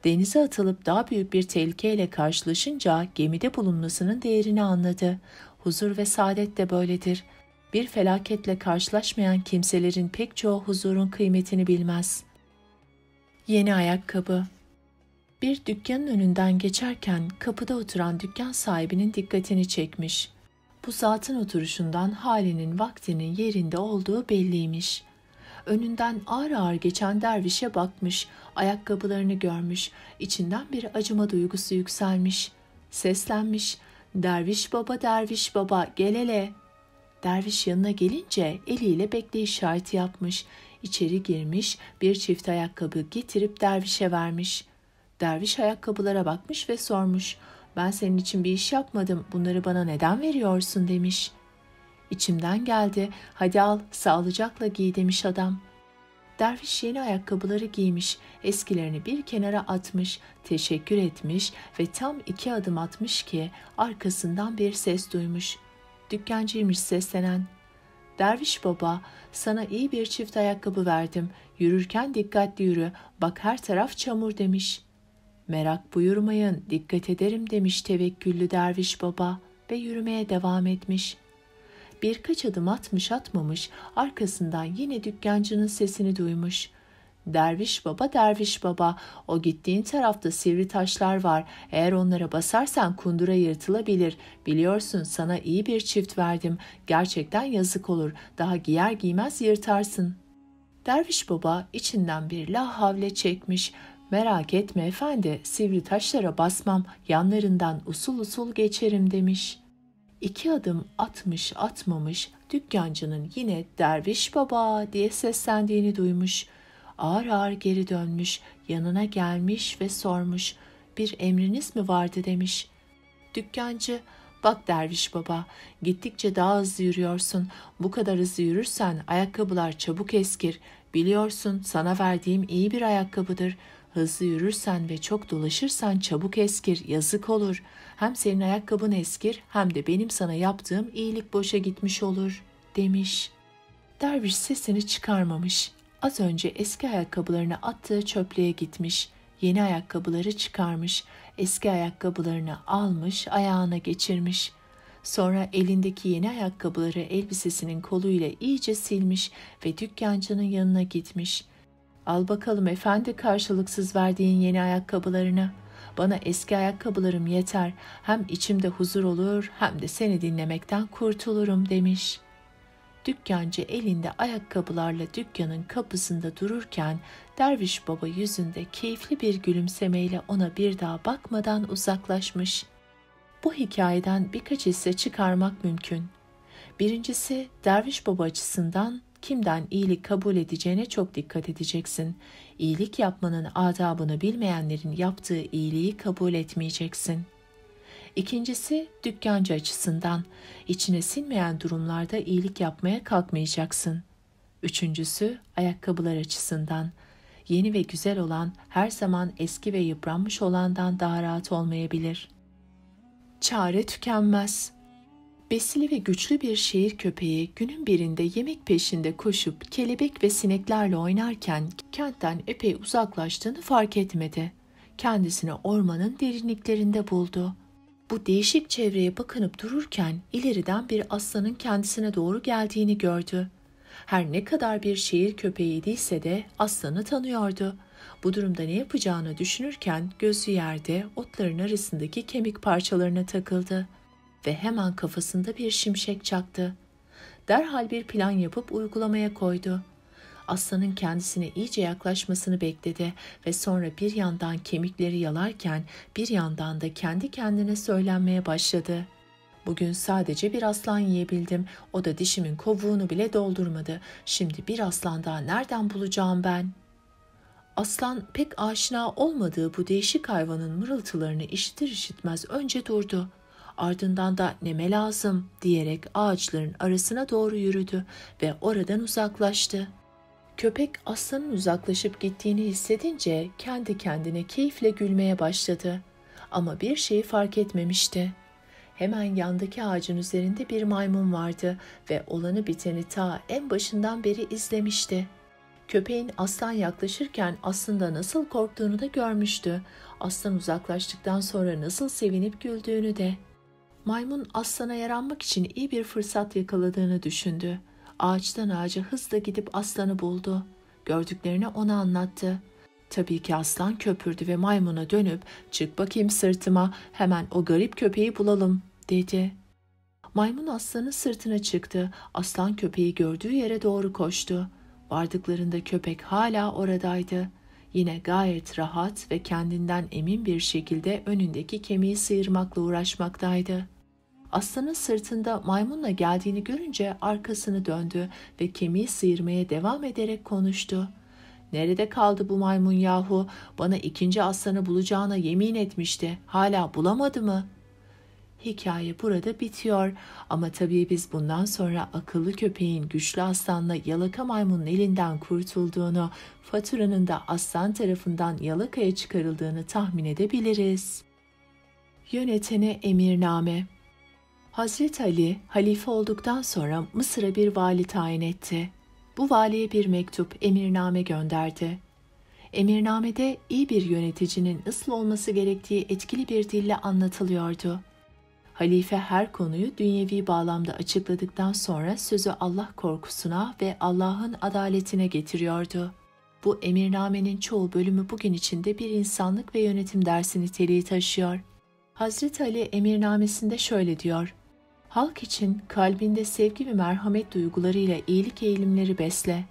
Denize atılıp daha büyük bir tehlikeyle karşılaşınca gemide bulunmasının değerini anladı. Huzur ve saadet de böyledir. Bir felaketle karşılaşmayan kimselerin pek çoğu huzurun kıymetini bilmez. Yeni ayakkabı. Bir dükkanın önünden geçerken kapıda oturan dükkan sahibinin dikkatini çekmiş. Bu zatın oturuşundan halinin, vaktinin yerinde olduğu belliymiş. Önünden ağır ağır geçen dervişe bakmış, ayakkabılarını görmüş, içinden bir acıma duygusu yükselmiş. Seslenmiş, "Derviş baba, derviş baba, gel hele." Derviş yanına gelince eliyle bekle işareti yapmış. İçeri girmiş, bir çift ayakkabı getirip dervişe vermiş. Derviş ayakkabılara bakmış ve sormuş. "Ben senin için bir iş yapmadım, bunları bana neden veriyorsun?" demiş. "İçimden geldi, hadi al, sağlıcakla giy," demiş adam. Derviş yeni ayakkabıları giymiş, eskilerini bir kenara atmış, teşekkür etmiş ve tam 2 adım atmış ki arkasından bir ses duymuş. Dükkancıymış seslenen. "Derviş baba, sana iyi bir çift ayakkabı verdim. Yürürken dikkatli yürü, bak her taraf çamur," demiş. "Merak buyurmayın, dikkat ederim," demiş tevekküllü derviş baba ve yürümeye devam etmiş. Birkaç adım atmış atmamış, arkasından yine dükkancının sesini duymuş. "Derviş baba, derviş baba, o gittiğin tarafta sivri taşlar var. Eğer onlara basarsan kundura yırtılabilir. Biliyorsun sana iyi bir çift verdim. Gerçekten yazık olur. Daha giyer giymez yırtarsın." Derviş baba içinden bir la havle çekmiş. "Merak etme efendi, sivri taşlara basmam, yanlarından usul usul geçerim," demiş. 2 adım atmış atmamış, dükkancının yine "Derviş baba" diye seslendiğini duymuş. Ağır ağır geri dönmüş, yanına gelmiş ve sormuş. "Bir emriniz mi vardı?" demiş. Dükkancı, "Bak derviş baba, gittikçe daha hızlı yürüyorsun. Bu kadar hızlı yürürsen ayakkabılar çabuk eskir. Biliyorsun sana verdiğim iyi bir ayakkabıdır. Hızlı yürürsen ve çok dolaşırsan çabuk eskir, yazık olur. Hem senin ayakkabın eskir hem de benim sana yaptığım iyilik boşa gitmiş olur," demiş. Derviş sesini çıkarmamış. Az önce eski ayakkabılarını attığı çöplüğe gitmiş. Yeni ayakkabıları çıkarmış. Eski ayakkabılarını almış, ayağına geçirmiş. Sonra elindeki yeni ayakkabıları elbisesinin koluyla iyice silmiş ve dükkancının yanına gitmiş. "Al bakalım efendi karşılıksız verdiğin yeni ayakkabılarını. Bana eski ayakkabılarım yeter. Hem içimde huzur olur hem de seni dinlemekten kurtulurum demiş. Dükkancı elinde ayakkabılarla dükkanın kapısında dururken derviş baba yüzünde keyifli bir gülümsemeyle ona bir daha bakmadan uzaklaşmış. Bu hikayeden birkaç hisse çıkarmak mümkün. Birincisi, derviş baba açısından kimden iyilik kabul edeceğine çok dikkat edeceksin. İyilik yapmanın adabını bilmeyenlerin yaptığı iyiliği kabul etmeyeceksin. İkincisi, dükkancı açısından içine sinmeyen durumlarda iyilik yapmaya kalkmayacaksın. Üçüncüsü, ayakkabılar açısından yeni ve güzel olan her zaman eski ve yıpranmış olandan daha rahat olmayabilir. Çare tükenmez. Besili ve güçlü bir şehir köpeği günün birinde yemek peşinde koşup kelebek ve sineklerle oynarken kentten epey uzaklaştığını fark etmedi. Kendisini ormanın derinliklerinde buldu. Bu değişik çevreye bakınıp dururken ileriden bir aslanın kendisine doğru geldiğini gördü. Her ne kadar bir şehir köpeğiydiyse de aslanı tanıyordu. Bu durumda ne yapacağını düşünürken gözü yerde otların arasındaki kemik parçalarına takıldı ve hemen kafasında bir şimşek çaktı. Derhal bir plan yapıp uygulamaya koydu. Aslanın kendisine iyice yaklaşmasını bekledi ve sonra bir yandan kemikleri yalarken bir yandan da kendi kendine söylenmeye başladı. Bugün sadece bir aslan yiyebildim. O da dişimin kovuğunu bile doldurmadı. Şimdi bir aslan daha nereden bulacağım ben? Aslan pek aşina olmadığı bu değişik hayvanın mırıltılarını işitir işitmez önce durdu. Ardından da neme lazım diyerek ağaçların arasına doğru yürüdü ve oradan uzaklaştı. Köpek aslanın uzaklaşıp gittiğini hissedince kendi kendine keyifle gülmeye başladı. Ama bir şeyi fark etmemişti. Hemen yandaki ağacın üzerinde bir maymun vardı ve olanı biteni ta en başından beri izlemişti. Köpeğin aslan yaklaşırken aslında nasıl korktuğunu da görmüştü. Aslan uzaklaştıktan sonra nasıl sevinip güldüğünü de. Maymun aslana yaranmak için iyi bir fırsat yakaladığını düşündü. Ağaçtan ağaca hızla gidip aslanı buldu. Gördüklerini ona anlattı. Tabii ki aslan köpürdü ve maymuna dönüp "Çık bakayım sırtıma, hemen o garip köpeği bulalım." dedi. Maymun aslanın sırtına çıktı. Aslan köpeği gördüğü yere doğru koştu. Vardıklarında köpek hala oradaydı. Yine gayet rahat ve kendinden emin bir şekilde önündeki kemiği sıyırmakla uğraşmaktaydı. Aslanın sırtında maymunla geldiğini görünce arkasını döndü ve kemiği sıyırmaya devam ederek konuştu. "Nerede kaldı bu maymun yahu? Bana ikinci aslanı bulacağına yemin etmişti. Hala bulamadı mı?" Hikaye burada bitiyor ama tabii biz bundan sonra akıllı köpeğin güçlü aslanla yalaka maymunun elinden kurtulduğunu, faturanın da aslan tarafından yalakaya çıkarıldığını tahmin edebiliriz. Yönetene emirname. Hazreti Ali, halife olduktan sonra Mısır'a bir vali tayin etti. Bu valiye bir mektup, emirname gönderdi. Emirnamede iyi bir yöneticinin nasıl olması gerektiği etkili bir dille anlatılıyordu. Halife her konuyu dünyevi bağlamda açıkladıktan sonra sözü Allah korkusuna ve Allah'ın adaletine getiriyordu. Bu emirnamenin çoğu bölümü bugün içinde bir insanlık ve yönetim dersi niteliği taşıyor. Hazreti Ali emirnamesinde şöyle diyor: "Halk için kalbinde sevgi ve merhamet duygularıyla iyilik eğilimleri besle.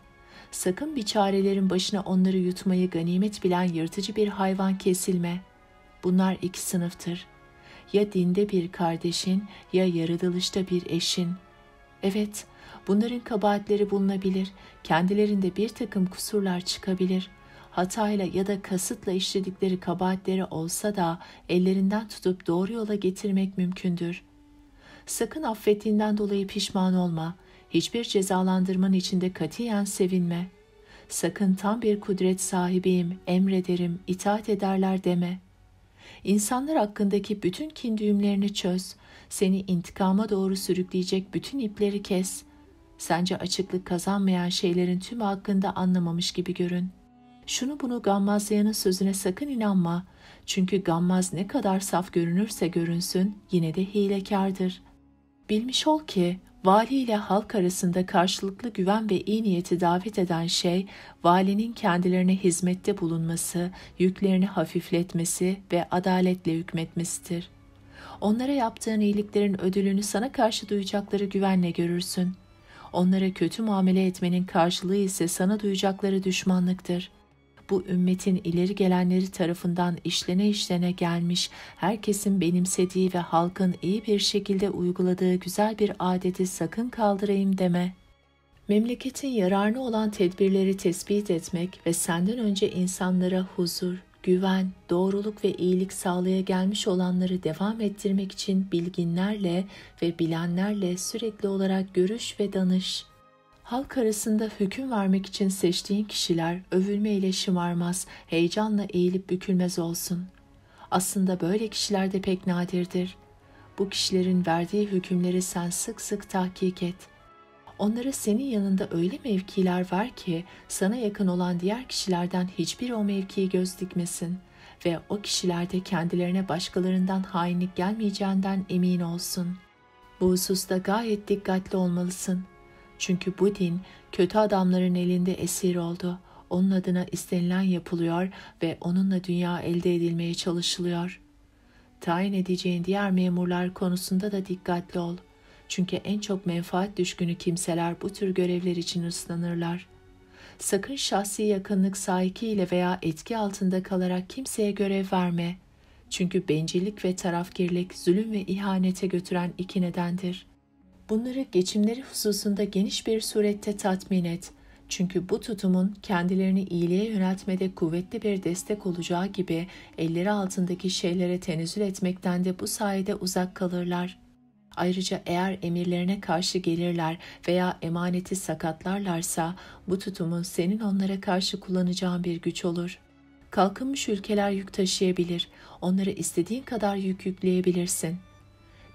Sakın biçarelerin başına onları yutmayı ganimet bilen yırtıcı bir hayvan kesilme. Bunlar iki sınıftır. Ya dinde bir kardeşin ya yaratılışta bir eşin. Evet, bunların kabahatleri bulunabilir, kendilerinde bir takım kusurlar çıkabilir. Hatayla ya da kasıtla işledikleri kabahatleri olsa da ellerinden tutup doğru yola getirmek mümkündür. Sakın affettiğinden dolayı pişman olma, hiçbir cezalandırmanın içinde katiyen sevinme. Sakın tam bir kudret sahibiyim, emrederim, itaat ederler deme. İnsanlar hakkındaki bütün kin düğümlerini çöz, seni intikama doğru sürükleyecek bütün ipleri kes. Sence açıklık kazanmayan şeylerin tümü hakkında anlamamış gibi görün. Şunu bunu gammazlayanın sözüne sakın inanma. Çünkü gammaz ne kadar saf görünürse görünsün yine de hilekardır. Bilmiş ol ki Vali ile halk arasında karşılıklı güven ve iyi niyeti davet eden şey, valinin kendilerine hizmette bulunması, yüklerini hafifletmesi ve adaletle hükmetmesidir. Onlara yaptığın iyiliklerin ödülünü sana karşı duyacakları güvenle görürsün. Onlara kötü muamele etmenin karşılığı ise sana duyacakları düşmanlıktır. Bu ümmetin ileri gelenleri tarafından işlene gelmiş, herkesin benimsediği ve halkın iyi bir şekilde uyguladığı güzel bir adeti sakın kaldırayım deme. Memleketin yararına olan tedbirleri tespit etmek ve senden önce insanlara huzur, güven, doğruluk ve iyilik sağlaya gelmiş olanları devam ettirmek için bilginlerle ve bilenlerle sürekli olarak görüş ve danış. Halk arasında hüküm vermek için seçtiğin kişiler övülme ile şımarmaz, heyecanla eğilip bükülmez olsun. Aslında böyle kişiler de pek nadirdir. Bu kişilerin verdiği hükümleri sen sık sık tahkik et. Onlara senin yanında öyle mevkiler ver ki sana yakın olan diğer kişilerden hiçbir o mevkiyi göz dikmesin ve o kişiler de kendilerine başkalarından hainlik gelmeyeceğinden emin olsun. Bu hususta gayet dikkatli olmalısın. Çünkü bu din kötü adamların elinde esir oldu. Onun adına istenilen yapılıyor ve onunla dünya elde edilmeye çalışılıyor. Tayin edeceğin diğer memurlar konusunda da dikkatli ol. Çünkü en çok menfaat düşkünü kimseler bu tür görevler için ıslanırlar. Sakın şahsi yakınlık sahikiyle veya etki altında kalarak kimseye görev verme. Çünkü bencillik ve tarafgirlik zulüm ve ihanete götüren iki nedendir. Bunları geçimleri hususunda geniş bir surette tatmin et. Çünkü bu tutumun kendilerini iyiliğe yöneltmede kuvvetli bir destek olacağı gibi elleri altındaki şeylere tenezzül etmekten de bu sayede uzak kalırlar. Ayrıca eğer emirlerine karşı gelirler veya emaneti sakatlarlarsa bu tutumun senin onlara karşı kullanacağın bir güç olur. Kalkınmış ülkeler yük taşıyabilir, onlara istediğin kadar yük yükleyebilirsin.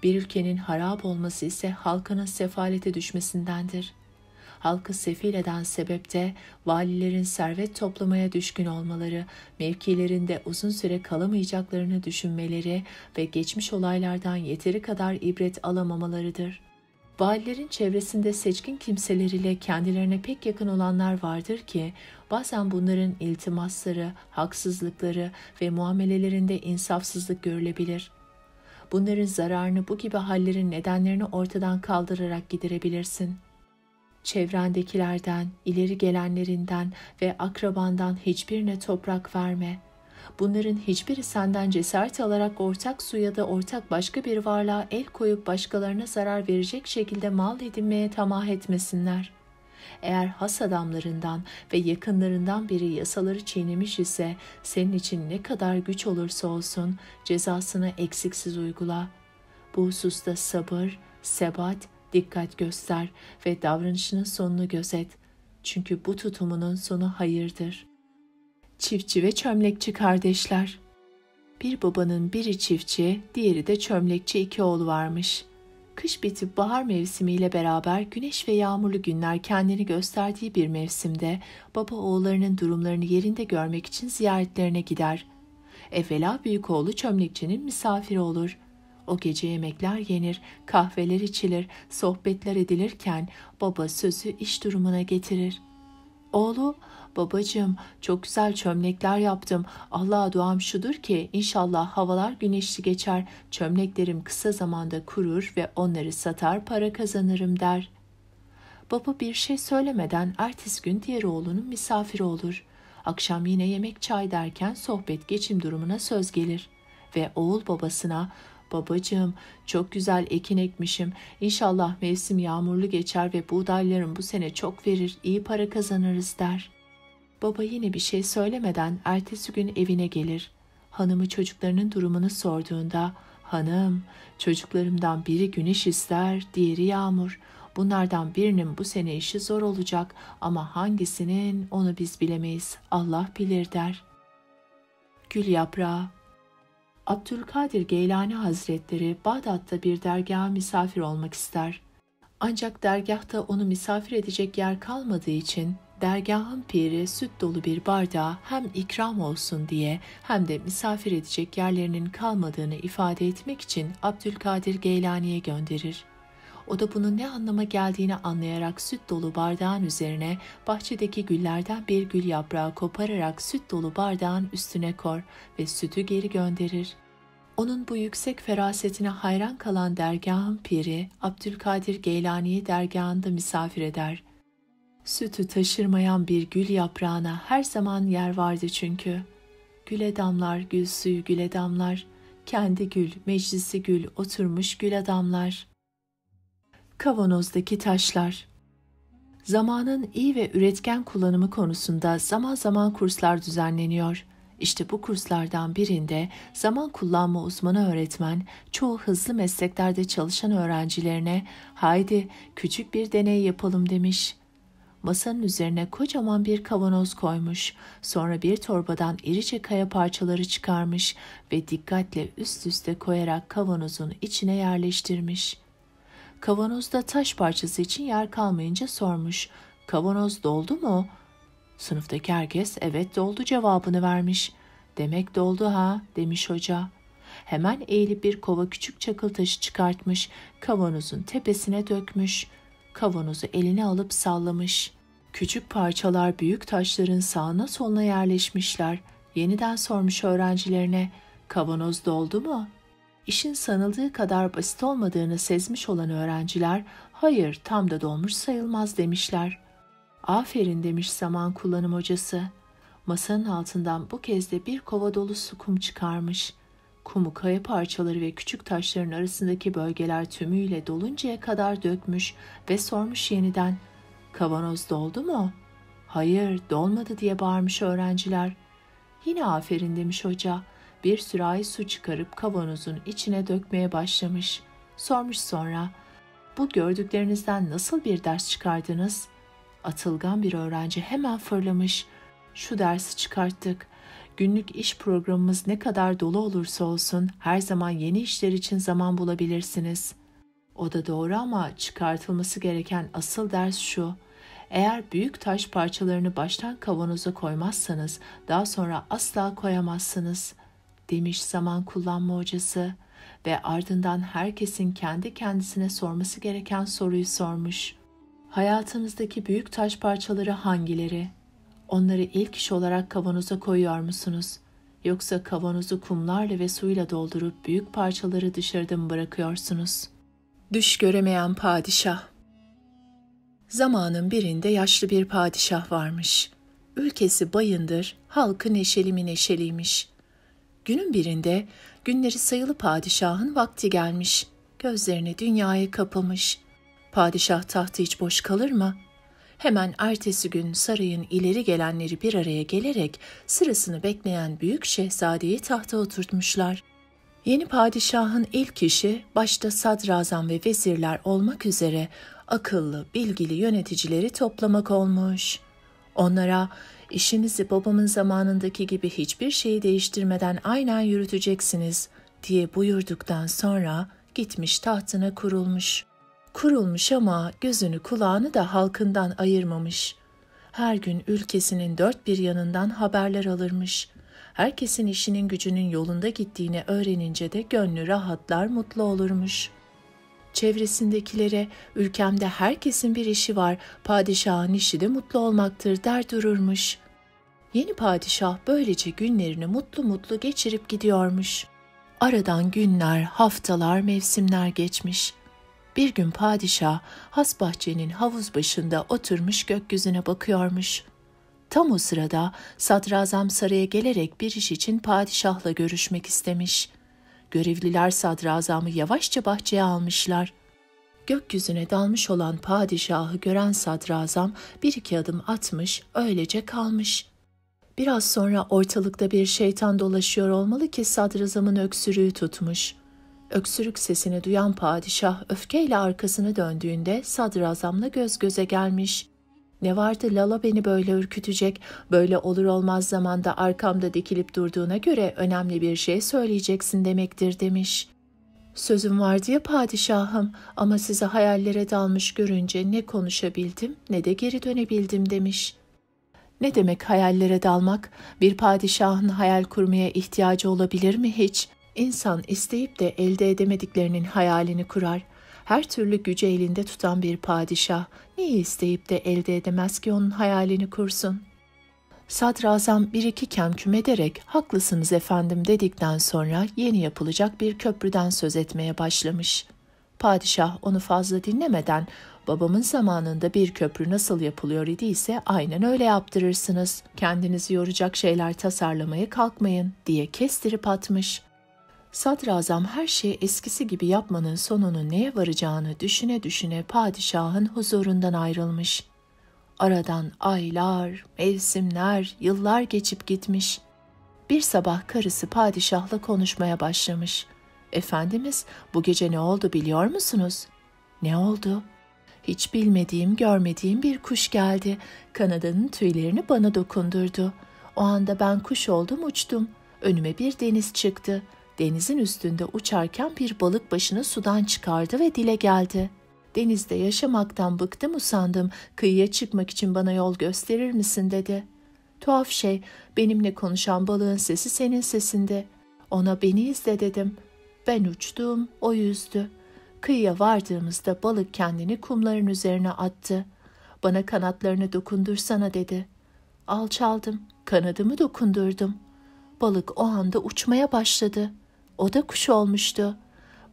Bir ülkenin harap olması ise halkının sefalete düşmesindendir. Halkı sefil eden sebep de valilerin servet toplamaya düşkün olmaları, mevkilerinde uzun süre kalamayacaklarını düşünmeleri ve geçmiş olaylardan yeteri kadar ibret alamamalarıdır. Valilerin çevresinde seçkin kimseler ile kendilerine pek yakın olanlar vardır ki, bazen bunların iltimasları, haksızlıkları ve muamelelerinde insafsızlık görülebilir. Bunların zararını bu gibi hallerin nedenlerini ortadan kaldırarak giderebilirsin. Çevrendekilerden, ileri gelenlerinden ve akrabandan hiçbirine toprak verme. Bunların hiçbiri senden cesaret alarak ortak su ya da ortak başka bir varlığa el koyup başkalarına zarar verecek şekilde mal edinmeye tamah etmesinler. Eğer has adamlarından ve yakınlarından biri yasaları çiğnemiş ise senin için ne kadar güç olursa olsun cezasını eksiksiz uygula. Bu hususta sabır, sebat, dikkat göster ve davranışının sonunu gözet. Çünkü bu tutumunun sonu hayırdır. Çiftçi ve çömlekçi kardeşler. Bir babanın biri çiftçi, diğeri de çömlekçi iki oğlu varmış. Kış bitip bahar mevsimiyle beraber güneş ve yağmurlu günler kendini gösterdiği bir mevsimde baba oğullarının durumlarını yerinde görmek için ziyaretlerine gider. Evvela büyük oğlu çömlekçinin misafiri olur. O gece yemekler yenir, kahveler içilir, sohbetler edilirken baba sözü iş durumuna getirir. Oğlu, babacığım çok güzel çömlekler yaptım. Allah'a duam şudur ki inşallah havalar güneşli geçer, çömleklerim kısa zamanda kurur ve onları satar para kazanırım der. Baba bir şey söylemeden ertesi gün diğer oğlunun misafiri olur. Akşam yine yemek çay derken sohbet geçim durumuna söz gelir. Ve oğul babasına, babacığım çok güzel ekin ekmişim. İnşallah mevsim yağmurlu geçer ve buğdaylarım bu sene çok verir, iyi para kazanırız der. Baba yine bir şey söylemeden ertesi gün evine gelir. Hanımı çocuklarının durumunu sorduğunda, hanım çocuklarımdan biri güneş ister, diğeri yağmur. Bunlardan birinin bu sene işi zor olacak ama hangisinin onu biz bilemeyiz, Allah bilir der. Gül yaprağı. Abdülkadir Geylani Hazretleri Bağdat'ta bir dergaha misafir olmak ister. Ancak dergahta onu misafir edecek yer kalmadığı için dergahın piri süt dolu bir bardağa hem ikram olsun diye hem de misafir edecek yerlerinin kalmadığını ifade etmek için Abdülkadir Geylani'ye gönderir. O da bunun ne anlama geldiğini anlayarak süt dolu bardağın üzerine bahçedeki güllerden bir gül yaprağı kopararak süt dolu bardağın üstüne kor ve sütü geri gönderir. Onun bu yüksek ferasetine hayran kalan dergahın piri Abdülkadir Geylani'yi dergahında misafir eder. Sütü taşırmayan bir gül yaprağına her zaman yer vardı çünkü. Güle damlar, gül suyu güle damlar, kendi gül, meclisi gül, oturmuş gül adamlar. Kavanozdaki taşlar. Zamanın iyi ve üretken kullanımı konusunda zaman zaman kurslar düzenleniyor. İşte bu kurslardan birinde zaman kullanma uzmanı öğretmen, çoğu hızlı mesleklerde çalışan öğrencilerine "Haydi küçük bir deney yapalım" demiş. Masanın üzerine kocaman bir kavanoz koymuş, sonra bir torbadan irice kaya parçaları çıkarmış ve dikkatle üst üste koyarak kavanozun içine yerleştirmiş. Kavanozda taş parçası için yer kalmayınca sormuş, "Kavanoz doldu mu?" Sınıftaki herkes "Evet doldu" cevabını vermiş. "Demek doldu ha" demiş hoca. Hemen eğilip bir kova küçük çakıl taşı çıkartmış, kavanozun tepesine dökmüş. Kavanozu eline alıp sallamış. Küçük parçalar büyük taşların sağına soluna yerleşmişler. Yeniden sormuş öğrencilerine, "Kavanoz doldu mu?" İşin sanıldığı kadar basit olmadığını sezmiş olan öğrenciler, "Hayır, tam da dolmuş sayılmaz" demişler. "Aferin" demiş zaman kullanım hocası. Masanın altından bu kez de bir kova dolusu kum çıkarmış. Kumu kaya parçaları ve küçük taşların arasındaki bölgeler tümüyle doluncaya kadar dökmüş ve sormuş yeniden, "Kavanoz doldu mu?" "Hayır, dolmadı" diye bağırmış öğrenciler. Yine "Aferin" demiş hoca. Bir sürahi su çıkarıp kavanozun içine dökmeye başlamış. Sormuş sonra, "Bu gördüklerinizden nasıl bir ders çıkardınız?" Atılgan bir öğrenci hemen fırlamış. "Şu dersi çıkarttık. Günlük iş programımız ne kadar dolu olursa olsun her zaman yeni işler için zaman bulabilirsiniz." O da doğru ama çıkartılması gereken asıl ders şu: eğer büyük taş parçalarını baştan kavanoza koymazsanız daha sonra asla koyamazsınız, demiş zaman kullanma hocası ve ardından herkesin kendi kendisine sorması gereken soruyu sormuş. Hayatınızdaki büyük taş parçaları hangileri? Onları ilk iş olarak kavanoza koyuyor musunuz? Yoksa kavanozu kumlarla ve suyla doldurup büyük parçaları dışarıda mı bırakıyorsunuz? Düş göremeyen padişah. Zamanın birinde yaşlı bir padişah varmış. Ülkesi bayındır, halkı neşeli mi neşeliymiş. Günün birinde günleri sayılı padişahın vakti gelmiş. Gözlerini dünyaya kapamış. Padişah tahtı hiç boş kalır mı? Hemen ertesi gün sarayın ileri gelenleri bir araya gelerek sırasını bekleyen büyük şehzadeyi tahta oturtmuşlar. Yeni padişahın ilk işi başta sadrazam ve vezirler olmak üzere akıllı, bilgili yöneticileri toplamak olmuş. Onlara "İşinizi babamın zamanındaki gibi hiçbir şeyi değiştirmeden aynen yürüteceksiniz" diye buyurduktan sonra gitmiş tahtına kurulmuş. Kurulmuş ama gözünü kulağını da halkından ayırmamış. Her gün ülkesinin dört bir yanından haberler alırmış. Herkesin işinin gücünün yolunda gittiğini öğrenince de gönlü rahatlar, mutlu olurmuş. Çevresindekilere "Ülkemde herkesin bir işi var, padişahın işi de mutlu olmaktır" der dururmuş. Yeni padişah böylece günlerini mutlu mutlu geçirip gidiyormuş. Aradan günler, haftalar, mevsimler geçmiş. Bir gün padişah has bahçenin havuz başında oturmuş gökyüzüne bakıyormuş. Tam o sırada sadrazam saraya gelerek bir iş için padişahla görüşmek istemiş. Görevliler sadrazamı yavaşça bahçeye almışlar. Gökyüzüne dalmış olan padişahı gören sadrazam bir iki adım atmış, öylece kalmış. Biraz sonra ortalıkta bir şeytan dolaşıyor olmalı ki sadrazamın öksürüğü tutmuş. Öksürük sesini duyan padişah öfkeyle arkasını döndüğünde sadrazamla göz göze gelmiş. "Ne vardı lala beni böyle ürkütecek, böyle olur olmaz zamanda arkamda dikilip durduğuna göre önemli bir şey söyleyeceksin demektir" demiş. "Sözüm vardı ya padişahım, ama sizi hayallere dalmış görünce ne konuşabildim ne de geri dönebildim" demiş. Ne demek hayallere dalmak? Bir padişahın hayal kurmaya ihtiyacı olabilir mi hiç? İnsan isteyip de elde edemediklerinin hayalini kurar. Her türlü gücü elinde tutan bir padişah neyi isteyip de elde edemez ki onun hayalini kursun? Sadrazam bir iki kemküm ederek haklısınız efendim dedikten sonra yeni yapılacak bir köprüden söz etmeye başlamış. Padişah onu fazla dinlemeden babamın zamanında bir köprü nasıl yapılıyor idiyse aynen öyle yaptırırsınız. Kendinizi yoracak şeyler tasarlamaya kalkmayın diye kestirip atmış. Sadrazam her şeyi eskisi gibi yapmanın sonunun neye varacağını düşüne düşüne padişahın huzurundan ayrılmış. Aradan aylar, mevsimler, yıllar geçip gitmiş. Bir sabah karısı padişahla konuşmaya başlamış. Efendimiz, bu gece ne oldu biliyor musunuz? Ne oldu? Hiç bilmediğim, görmediğim bir kuş geldi. Kanadının tüylerini bana dokundurdu. O anda ben kuş oldum, uçtum. Önüme bir deniz çıktı. Denizin üstünde uçarken bir balık başını sudan çıkardı ve dile geldi. Denizde yaşamaktan bıktım usandım, kıyıya çıkmak için bana yol gösterir misin dedi. Tuhaf şey, benimle konuşan balığın sesi senin sesinde. Ona beni izle dedim. Ben uçtum, o yüzdü. Kıyıya vardığımızda balık kendini kumların üzerine attı. Bana kanatlarını dokundursana dedi. Alçaldım, kanadımı dokundurdum. Balık o anda uçmaya başladı. O da kuş olmuştu.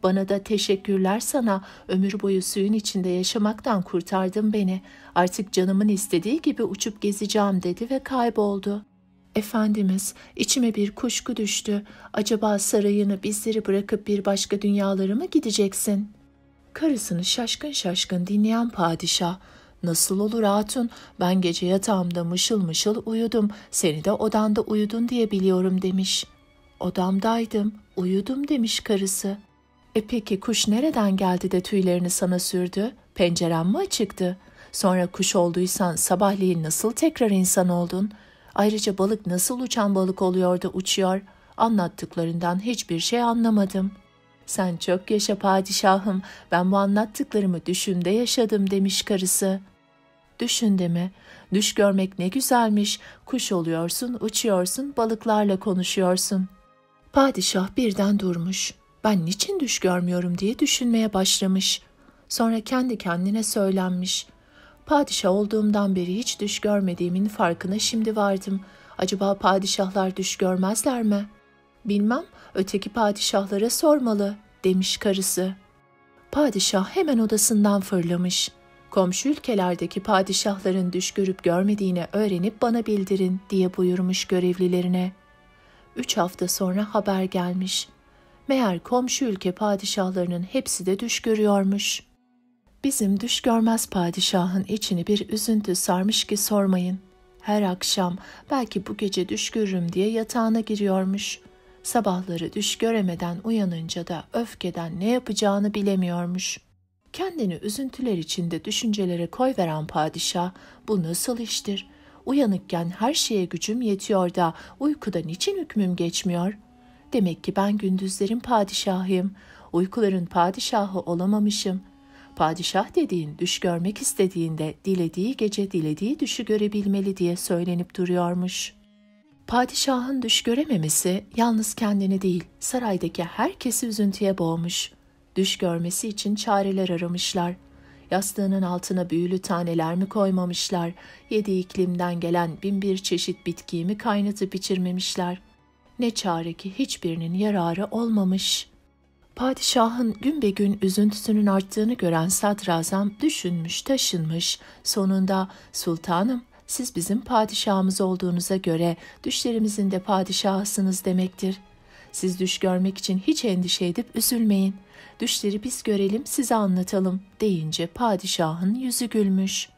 Bana da teşekkürler sana, ömür boyu suyun içinde yaşamaktan kurtardın beni. Artık canımın istediği gibi uçup gezeceğim dedi ve kayboldu. Efendimiz, içime bir kuşku düştü. Acaba sarayını bizleri bırakıp bir başka dünyalara mı gideceksin? Karısını şaşkın şaşkın dinleyen padişah, nasıl olur hatun, ben gece yatağımda mışıl mışıl uyudum, seni de odanda uyudun diye biliyorum demiş. Odamdaydım, uyudum demiş karısı. Peki kuş nereden geldi de tüylerini sana sürdü? Pencerem mi açıktı? Sonra kuş olduysan sabahleyin nasıl tekrar insan oldun? Ayrıca balık nasıl uçan balık oluyor da uçuyor? Anlattıklarından hiçbir şey anlamadım. Sen çok yaşa padişahım, ben bu anlattıklarımı düşümde yaşadım demiş karısı. Düşünde mi? Düş görmek ne güzelmiş. Kuş oluyorsun, uçuyorsun, balıklarla konuşuyorsun. Padişah birden durmuş. Ben niçin düş görmüyorum diye düşünmeye başlamış. Sonra kendi kendine söylenmiş. Padişah olduğumdan beri hiç düş görmediğimin farkına şimdi vardım. Acaba padişahlar düş görmezler mi? Bilmem, öteki padişahlara sormalı demiş karısı. Padişah hemen odasından fırlamış. Komşu ülkelerdeki padişahların düş görüp görmediğini öğrenip bana bildirin diye buyurmuş görevlilerine. 3 hafta sonra haber gelmiş. Meğer komşu ülke padişahlarının hepsi de düş görüyormuş. Bizim düş görmez padişahın içini bir üzüntü sarmış ki sormayın. Her akşam belki bu gece düş görürüm diye yatağına giriyormuş. Sabahları düş göremeden uyanınca da öfkeden ne yapacağını bilemiyormuş. Kendini üzüntüler içinde düşüncelere koyveren padişah, bu nasıl iştir? Uyanıkken her şeye gücüm yetiyor da uykuda niçin hükmüm geçmiyor? Demek ki ben gündüzlerin padişahıyım, uykuların padişahı olamamışım. Padişah dediğin düş görmek istediğinde dilediği gece dilediği düşü görebilmeli diye söylenip duruyormuş. Padişahın düş görememesi yalnız kendini değil, saraydaki herkesi üzüntüye boğmuş. Düş görmesi için çareler aramışlar. Yastığının altına büyülü taneler mi koymamışlar, 7 iklimden gelen 1001 çeşit bitkiyi mi kaynatıp içirmemişler. Ne çare ki hiçbirinin yararı olmamış. Padişahın gün be gün üzüntüsünün arttığını gören sadrazam düşünmüş, taşınmış. Sonunda sultanım, siz bizim padişahımız olduğunuza göre düşlerimizin de padişahısınız demektir. Siz düş görmek için hiç endişe edip üzülmeyin. Düşleri biz görelim, size anlatalım deyince padişahın yüzü gülmüş.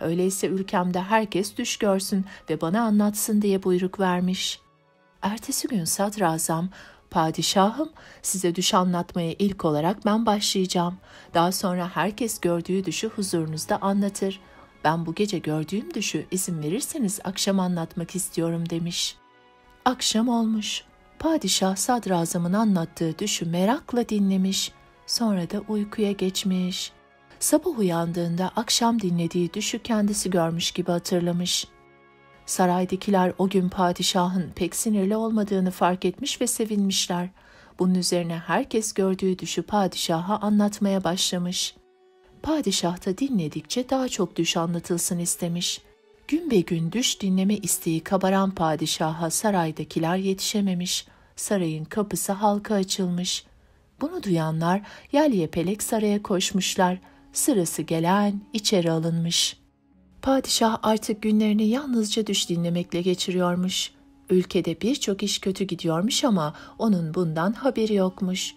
Öyleyse ülkemde herkes düş görsün ve bana anlatsın diye buyruk vermiş. Ertesi gün sadrazam, padişahım, size düş anlatmaya ilk olarak ben başlayacağım. Daha sonra herkes gördüğü düşü huzurunuzda anlatır. Ben bu gece gördüğüm düşü izin verirseniz akşam anlatmak istiyorum demiş. Akşam olmuş. Padişah sadrazamın anlattığı düşü merakla dinlemiş. Sonra da uykuya geçmiş. Sabah uyandığında akşam dinlediği düşü kendisi görmüş gibi hatırlamış. Saraydakiler o gün padişahın pek sinirli olmadığını fark etmiş ve sevinmişler. Bunun üzerine herkes gördüğü düşü padişaha anlatmaya başlamış. Padişah da dinledikçe daha çok düş anlatılsın istemiş. Gün be gün düş dinleme isteği kabaran padişaha saraydakiler yetişememiş. Sarayın kapısı halka açılmış. Bunu duyanlar yel yepelek saraya koşmuşlar. Sırası gelen içeri alınmış. Padişah artık günlerini yalnızca düş dinlemekle geçiriyormuş. Ülkede birçok iş kötü gidiyormuş ama onun bundan haberi yokmuş.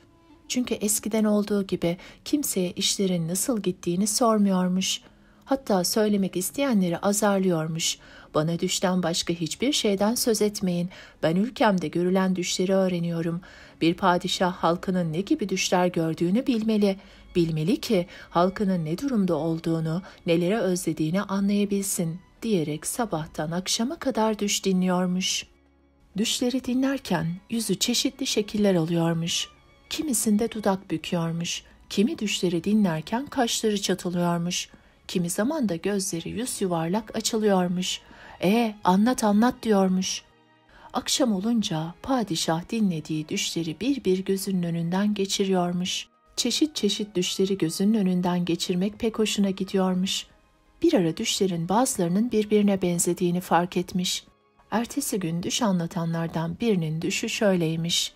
Çünkü eskiden olduğu gibi kimseye işlerin nasıl gittiğini sormuyormuş. Hatta söylemek isteyenleri azarlıyormuş. Bana düşten başka hiçbir şeyden söz etmeyin. Ben ülkemde görülen düşleri öğreniyorum. Bir padişah halkının ne gibi düşler gördüğünü bilmeli. Bilmeli ki halkının ne durumda olduğunu, nelere özlediğini anlayabilsin diyerek sabahtan akşama kadar düş dinliyormuş. Düşleri dinlerken yüzü çeşitli şekiller alıyormuş. Kimisinde dudak büküyormuş, kimi düşleri dinlerken kaşları çatılıyormuş, kimi zaman da gözleri yüz yuvarlak açılıyormuş. Anlat anlat diyormuş. Akşam olunca padişah dinlediği düşleri bir bir gözünün önünden geçiriyormuş. Çeşit çeşit düşleri gözünün önünden geçirmek pek hoşuna gidiyormuş. Bir ara düşlerin bazılarının birbirine benzediğini fark etmiş. Ertesi gün düş anlatanlardan birinin düşü şöyleymiş.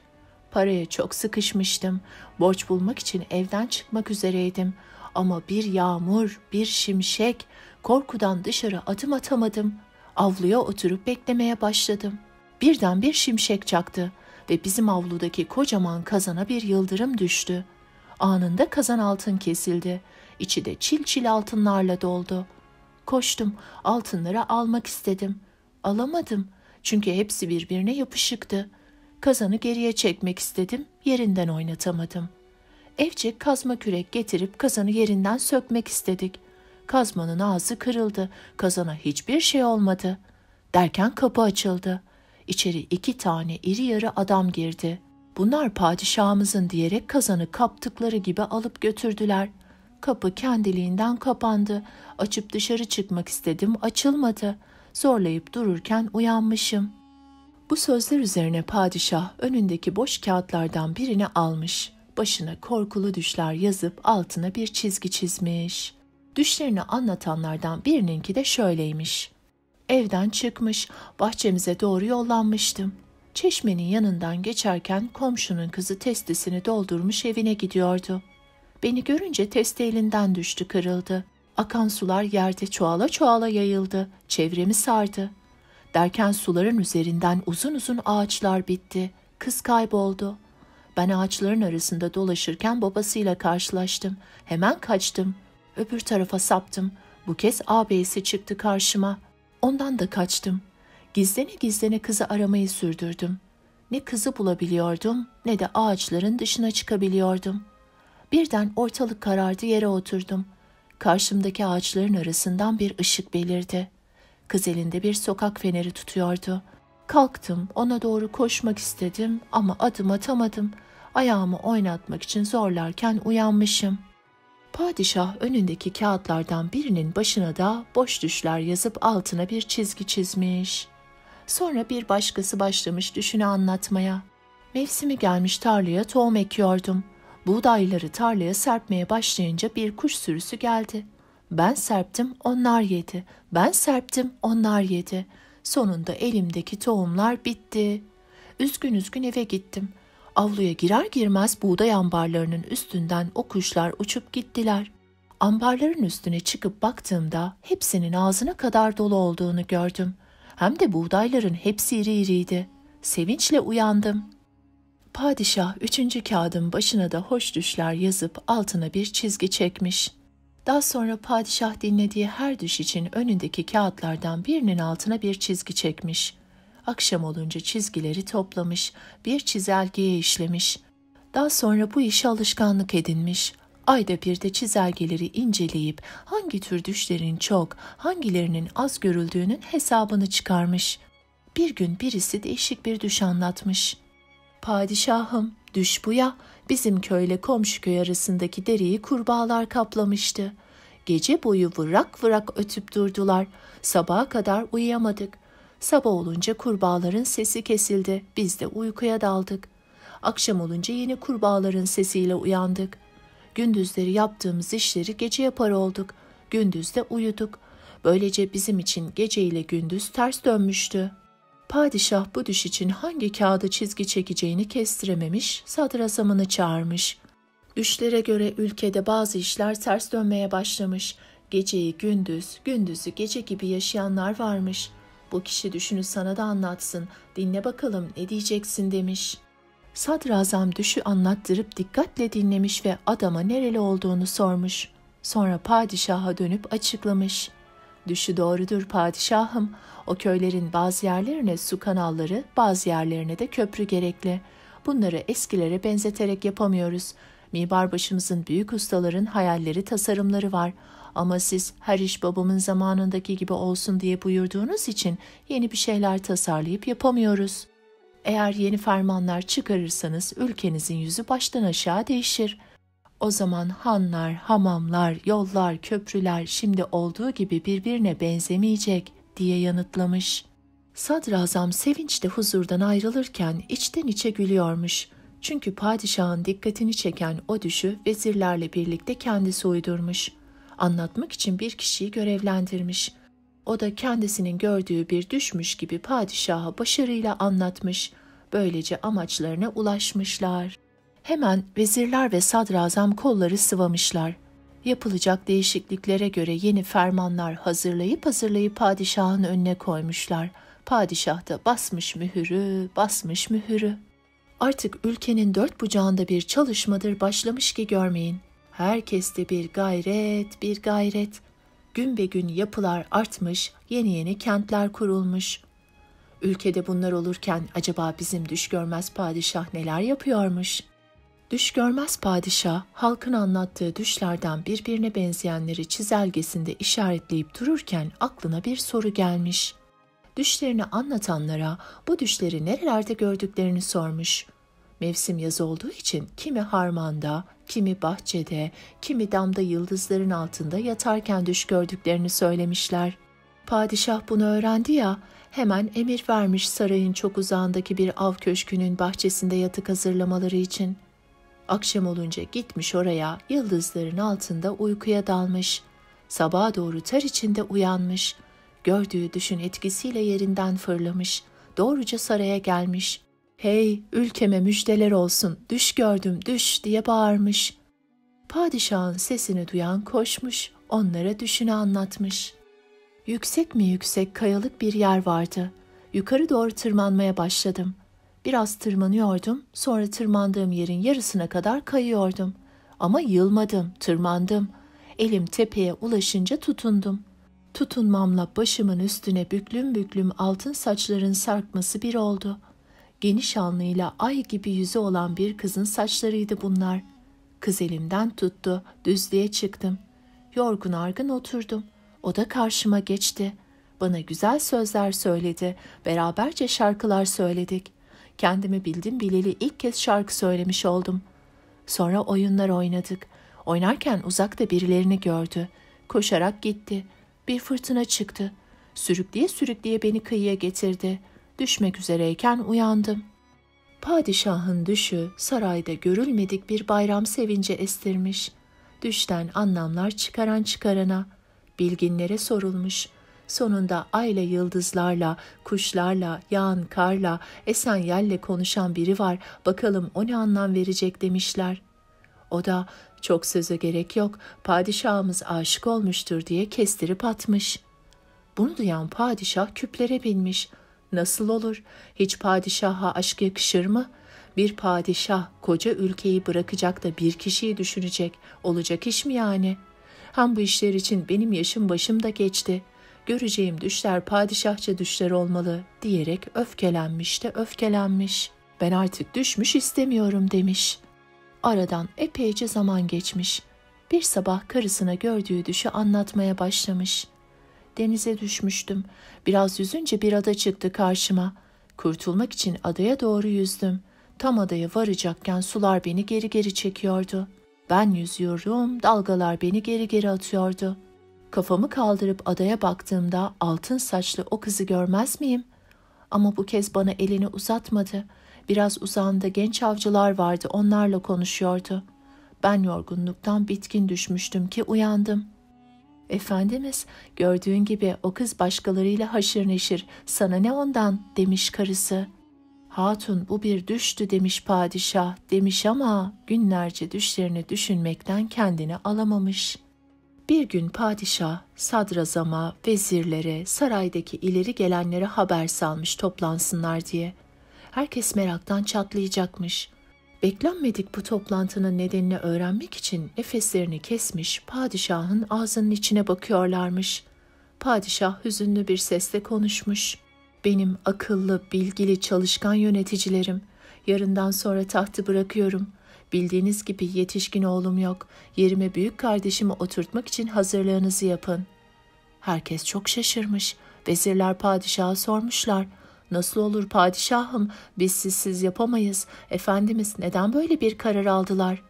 Paraya çok sıkışmıştım. Borç bulmak için evden çıkmak üzereydim. Ama bir yağmur, bir şimşek, korkudan dışarı adım atamadım. Avluya oturup beklemeye başladım. Birden bir şimşek çaktı ve bizim avludaki kocaman kazana bir yıldırım düştü. Anında kazan altın kesildi. İçi de çil çil altınlarla doldu. Koştum, altınları almak istedim. Alamadım çünkü hepsi birbirine yapışıktı. Kazanı geriye çekmek istedim, yerinden oynatamadım. Evce kazma kürek getirip kazanı yerinden sökmek istedik. Kazmanın ağzı kırıldı, kazana hiçbir şey olmadı. Derken kapı açıldı. İçeri 2 tane iri yarı adam girdi. Bunlar padişahımızın diyerek kazanı kaptıkları gibi alıp götürdüler. Kapı kendiliğinden kapandı. Açıp dışarı çıkmak istedim, açılmadı. Zorlayıp dururken uyanmışım. Bu sözler üzerine padişah önündeki boş kağıtlardan birini almış. Başına korkulu düşler yazıp altına bir çizgi çizmiş. Düşlerini anlatanlardan birininki de şöyleymiş. Evden çıkmış, bahçemize doğru yollanmıştım. Çeşmenin yanından geçerken komşunun kızı testesini doldurmuş evine gidiyordu. Beni görünce testi elinden düştü, kırıldı. Akan sular yerde çoğala çoğala yayıldı, çevremi sardı. Derken suların üzerinden uzun uzun ağaçlar bitti. Kız kayboldu. Ben ağaçların arasında dolaşırken babasıyla karşılaştım. Hemen kaçtım. Öbür tarafa saptım. Bu kez ağabeyisi çıktı karşıma. Ondan da kaçtım. Gizlene gizlene kızı aramayı sürdürdüm. Ne kızı bulabiliyordum ne de ağaçların dışına çıkabiliyordum. Birden ortalık karardı, yere oturdum. Karşımdaki ağaçların arasından bir ışık belirdi. Kız elinde bir sokak feneri tutuyordu. Kalktım, ona doğru koşmak istedim ama adım atamadım. Ayağımı oynatmak için zorlarken uyanmışım. Padişah önündeki kağıtlardan birinin başına da boş düşler yazıp altına bir çizgi çizmiş. Sonra bir başkası başlamış düşünü anlatmaya. Mevsimi gelmiş, tarlaya tohum ekiyordum. Buğdayları tarlaya serpmeye başlayınca bir kuş sürüsü geldi. Ben serptim, onlar yedi. Ben serptim, onlar yedi. Sonunda elimdeki tohumlar bitti. Üzgün üzgün eve gittim. Avluya girer girmez buğday ambarlarının üstünden o kuşlar uçup gittiler. Ambarların üstüne çıkıp baktığımda hepsinin ağzına kadar dolu olduğunu gördüm. Hem de buğdayların hepsi iri iriydi. Sevinçle uyandım. Padişah 3. kağıdın başına da hoş düşler yazıp altına bir çizgi çekmiş. Daha sonra padişah dinlediği her düş için önündeki kağıtlardan birinin altına bir çizgi çekmiş. Akşam olunca çizgileri toplamış, bir çizelgeye işlemiş. Daha sonra bu işi alışkanlık edinmiş. Ayda bir de çizelgeleri inceleyip hangi tür düşlerin çok, hangilerinin az görüldüğünün hesabını çıkarmış. Bir gün birisi değişik bir düş anlatmış. Padişahım, düş bu ya, bizim köyle komşu köy arasındaki dereyi kurbağalar kaplamıştı. Gece boyu vırak vırak ötüp durdular. Sabaha kadar uyuyamadık. Sabah olunca kurbağaların sesi kesildi. Biz de uykuya daldık. Akşam olunca yine kurbağaların sesiyle uyandık. Gündüzleri yaptığımız işleri gece yapar olduk. Gündüz de uyuduk. Böylece bizim için gece ile gündüz ters dönmüştü. Padişah bu düş için hangi kağıda çizgi çekeceğini kestirememiş, sadrazamını çağırmış. Düşlere göre ülkede bazı işler ters dönmeye başlamış. Geceyi gündüz, gündüzü gece gibi yaşayanlar varmış. Bu kişi düşünü sana da anlatsın, dinle bakalım ne diyeceksin demiş. Sadrazam düşü anlattırıp dikkatle dinlemiş ve adama nereli olduğunu sormuş. Sonra padişaha dönüp açıklamış. Düşü doğrudur padişahım. O köylerin bazı yerlerine su kanalları, bazı yerlerine de köprü gerekli. Bunları eskilere benzeterek yapamıyoruz. Mimarbaşımızın büyük ustaların hayalleri, tasarımları var. Ama siz her iş babamın zamanındaki gibi olsun diye buyurduğunuz için yeni bir şeyler tasarlayıp yapamıyoruz. Eğer yeni fermanlar çıkarırsanız ülkenizin yüzü baştan aşağı değişir. O zaman hanlar, hamamlar, yollar, köprüler şimdi olduğu gibi birbirine benzemeyecek diye yanıtlamış. Sadrazam sevinçle huzurdan ayrılırken içten içe gülüyormuş. Çünkü padişahın dikkatini çeken o düşü vezirlerle birlikte kendisi uydurmuş. Anlatmak için bir kişiyi görevlendirmiş. O da kendisinin gördüğü bir düşmüş gibi padişaha başarıyla anlatmış. Böylece amaçlarına ulaşmışlar. Hemen vezirler ve sadrazam kolları sıvamışlar. Yapılacak değişikliklere göre yeni fermanlar hazırlayıp padişahın önüne koymuşlar. Padişah da basmış mühürü. Artık ülkenin dört bucağında bir çalışmadır başlamış ki görmeyin. Herkeste bir gayret. Gün be gün yapılar artmış, yeni kentler kurulmuş. Ülkede bunlar olurken acaba bizim düş görmez padişah neler yapıyormuş? Düş görmez padişah, halkın anlattığı düşlerden birbirine benzeyenleri çizelgesinde işaretleyip dururken aklına bir soru gelmiş. Düşlerini anlatanlara bu düşleri nerelerde gördüklerini sormuş. Mevsim yaz olduğu için kimi harmanda, kimi bahçede, kimi damda yıldızların altında yatarken düş gördüklerini söylemişler. Padişah bunu öğrendi ya, hemen emir vermiş sarayın çok uzağındaki bir av köşkünün bahçesinde yatık hazırlamaları için. Akşam olunca gitmiş oraya, yıldızların altında uykuya dalmış. Sabaha doğru ter içinde uyanmış. Gördüğü düşün etkisiyle yerinden fırlamış. Doğruca saraya gelmiş. "Hey, ülkeme müjdeler olsun, düş gördüm, düş!" diye bağırmış. Padişahın sesini duyan koşmuş, onlara düşünü anlatmış. Yüksek mi yüksek kayalık bir yer vardı. Yukarı doğru tırmanmaya başladım. Biraz tırmanıyordum, sonra tırmandığım yerin yarısına kadar kayıyordum. Ama yılmadım, tırmandım. Elim tepeye ulaşınca tutundum. Tutunmamla başımın üstüne büklüm büklüm altın saçların sarkması bir oldu. Geniş alnıyla ay gibi yüzü olan bir kızın saçlarıydı bunlar. Kız elimden tuttu, düzlüğe çıktım. Yorgun argın oturdum. O da karşıma geçti. Bana güzel sözler söyledi, beraberce şarkılar söyledik. Kendimi bildim bileli ilk kez şarkı söylemiş oldum. Sonra oyunlar oynadık. Oynarken uzakta birilerini gördü. Koşarak gitti. Bir fırtına çıktı. Sürükleye beni kıyıya getirdi. Düşmek üzereyken uyandım. Padişahın düşü sarayda görülmedik bir bayram sevinci estirmiş. Düşten anlamlar çıkarana, bilginlere sorulmuş. Sonunda ayla yıldızlarla, kuşlarla, yağan karla, esen yelle konuşan biri var, bakalım o ne anlam verecek demişler. O da çok söze gerek yok, padişahımız aşık olmuştur diye kestirip atmış. Bunu duyan padişah küplere binmiş. Nasıl olur? Hiç padişaha aşk yakışır mı? Bir padişah koca ülkeyi bırakacak da bir kişiyi düşünecek. Olacak iş mi yani? Hem bu işler için benim yaşım başım da geçti. Göreceğim düşler padişahça düşler olmalı diyerek öfkelenmiş. Ben artık düşmüş istemiyorum demiş. Aradan epeyce zaman geçmiş. Bir sabah karısına gördüğü düşü anlatmaya başlamış. Denize düşmüştüm. Biraz yüzünce bir ada çıktı karşıma. Kurtulmak için adaya doğru yüzdüm. Tam adaya varacakken sular beni geri geri çekiyordu. Ben yüzüyorum, dalgalar beni geri geri atıyordu. Kafamı kaldırıp adaya baktığımda altın saçlı o kızı görmez miyim? Ama bu kez bana elini uzatmadı. Biraz uzağında genç avcılar vardı, onlarla konuşuyordu. Ben yorgunluktan bitkin düşmüştüm ki uyandım. "Efendimiz, gördüğün gibi o kız başkalarıyla haşır neşir, sana ne ondan?" demiş karısı. "Hatun, bu bir düştü," demiş padişah, demiş ama günlerce düşlerini düşünmekten kendini alamamış. Bir gün padişah sadrazama, vezirlere, saraydaki ileri gelenlere haber salmış toplansınlar diye. Herkes meraktan çatlayacakmış. Beklenmedik bu toplantının nedenini öğrenmek için nefeslerini kesmiş, padişahın ağzının içine bakıyorlarmış. Padişah hüzünlü bir sesle konuşmuş. "Benim akıllı, bilgili, çalışkan yöneticilerim, yarından sonra tahtı bırakıyorum. Bildiğiniz gibi yetişkin oğlum yok. Yerime büyük kardeşimi oturtmak için hazırlığınızı yapın." Herkes çok şaşırmış. Vezirler padişaha sormuşlar. "Nasıl olur padişahım? Biz sizsiz yapamayız. Efendimiz neden böyle bir karar aldılar?"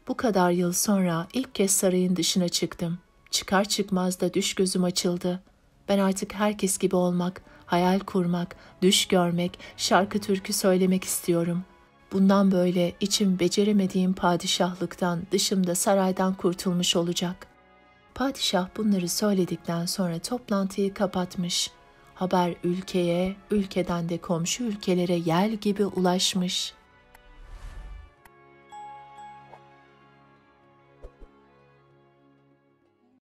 "Bu kadar yıl sonra ilk kez sarayın dışına çıktım. Çıkar çıkmaz da düş gözüm açıldı. Ben artık herkes gibi olmak, hayal kurmak, düş görmek, şarkı türkü söylemek istiyorum. Bundan böyle içim beceremediğim padişahlıktan, dışımda saraydan kurtulmuş olacak." Padişah bunları söyledikten sonra toplantıyı kapatmış. Haber ülkeye, ülkeden de komşu ülkelere yel gibi ulaşmış.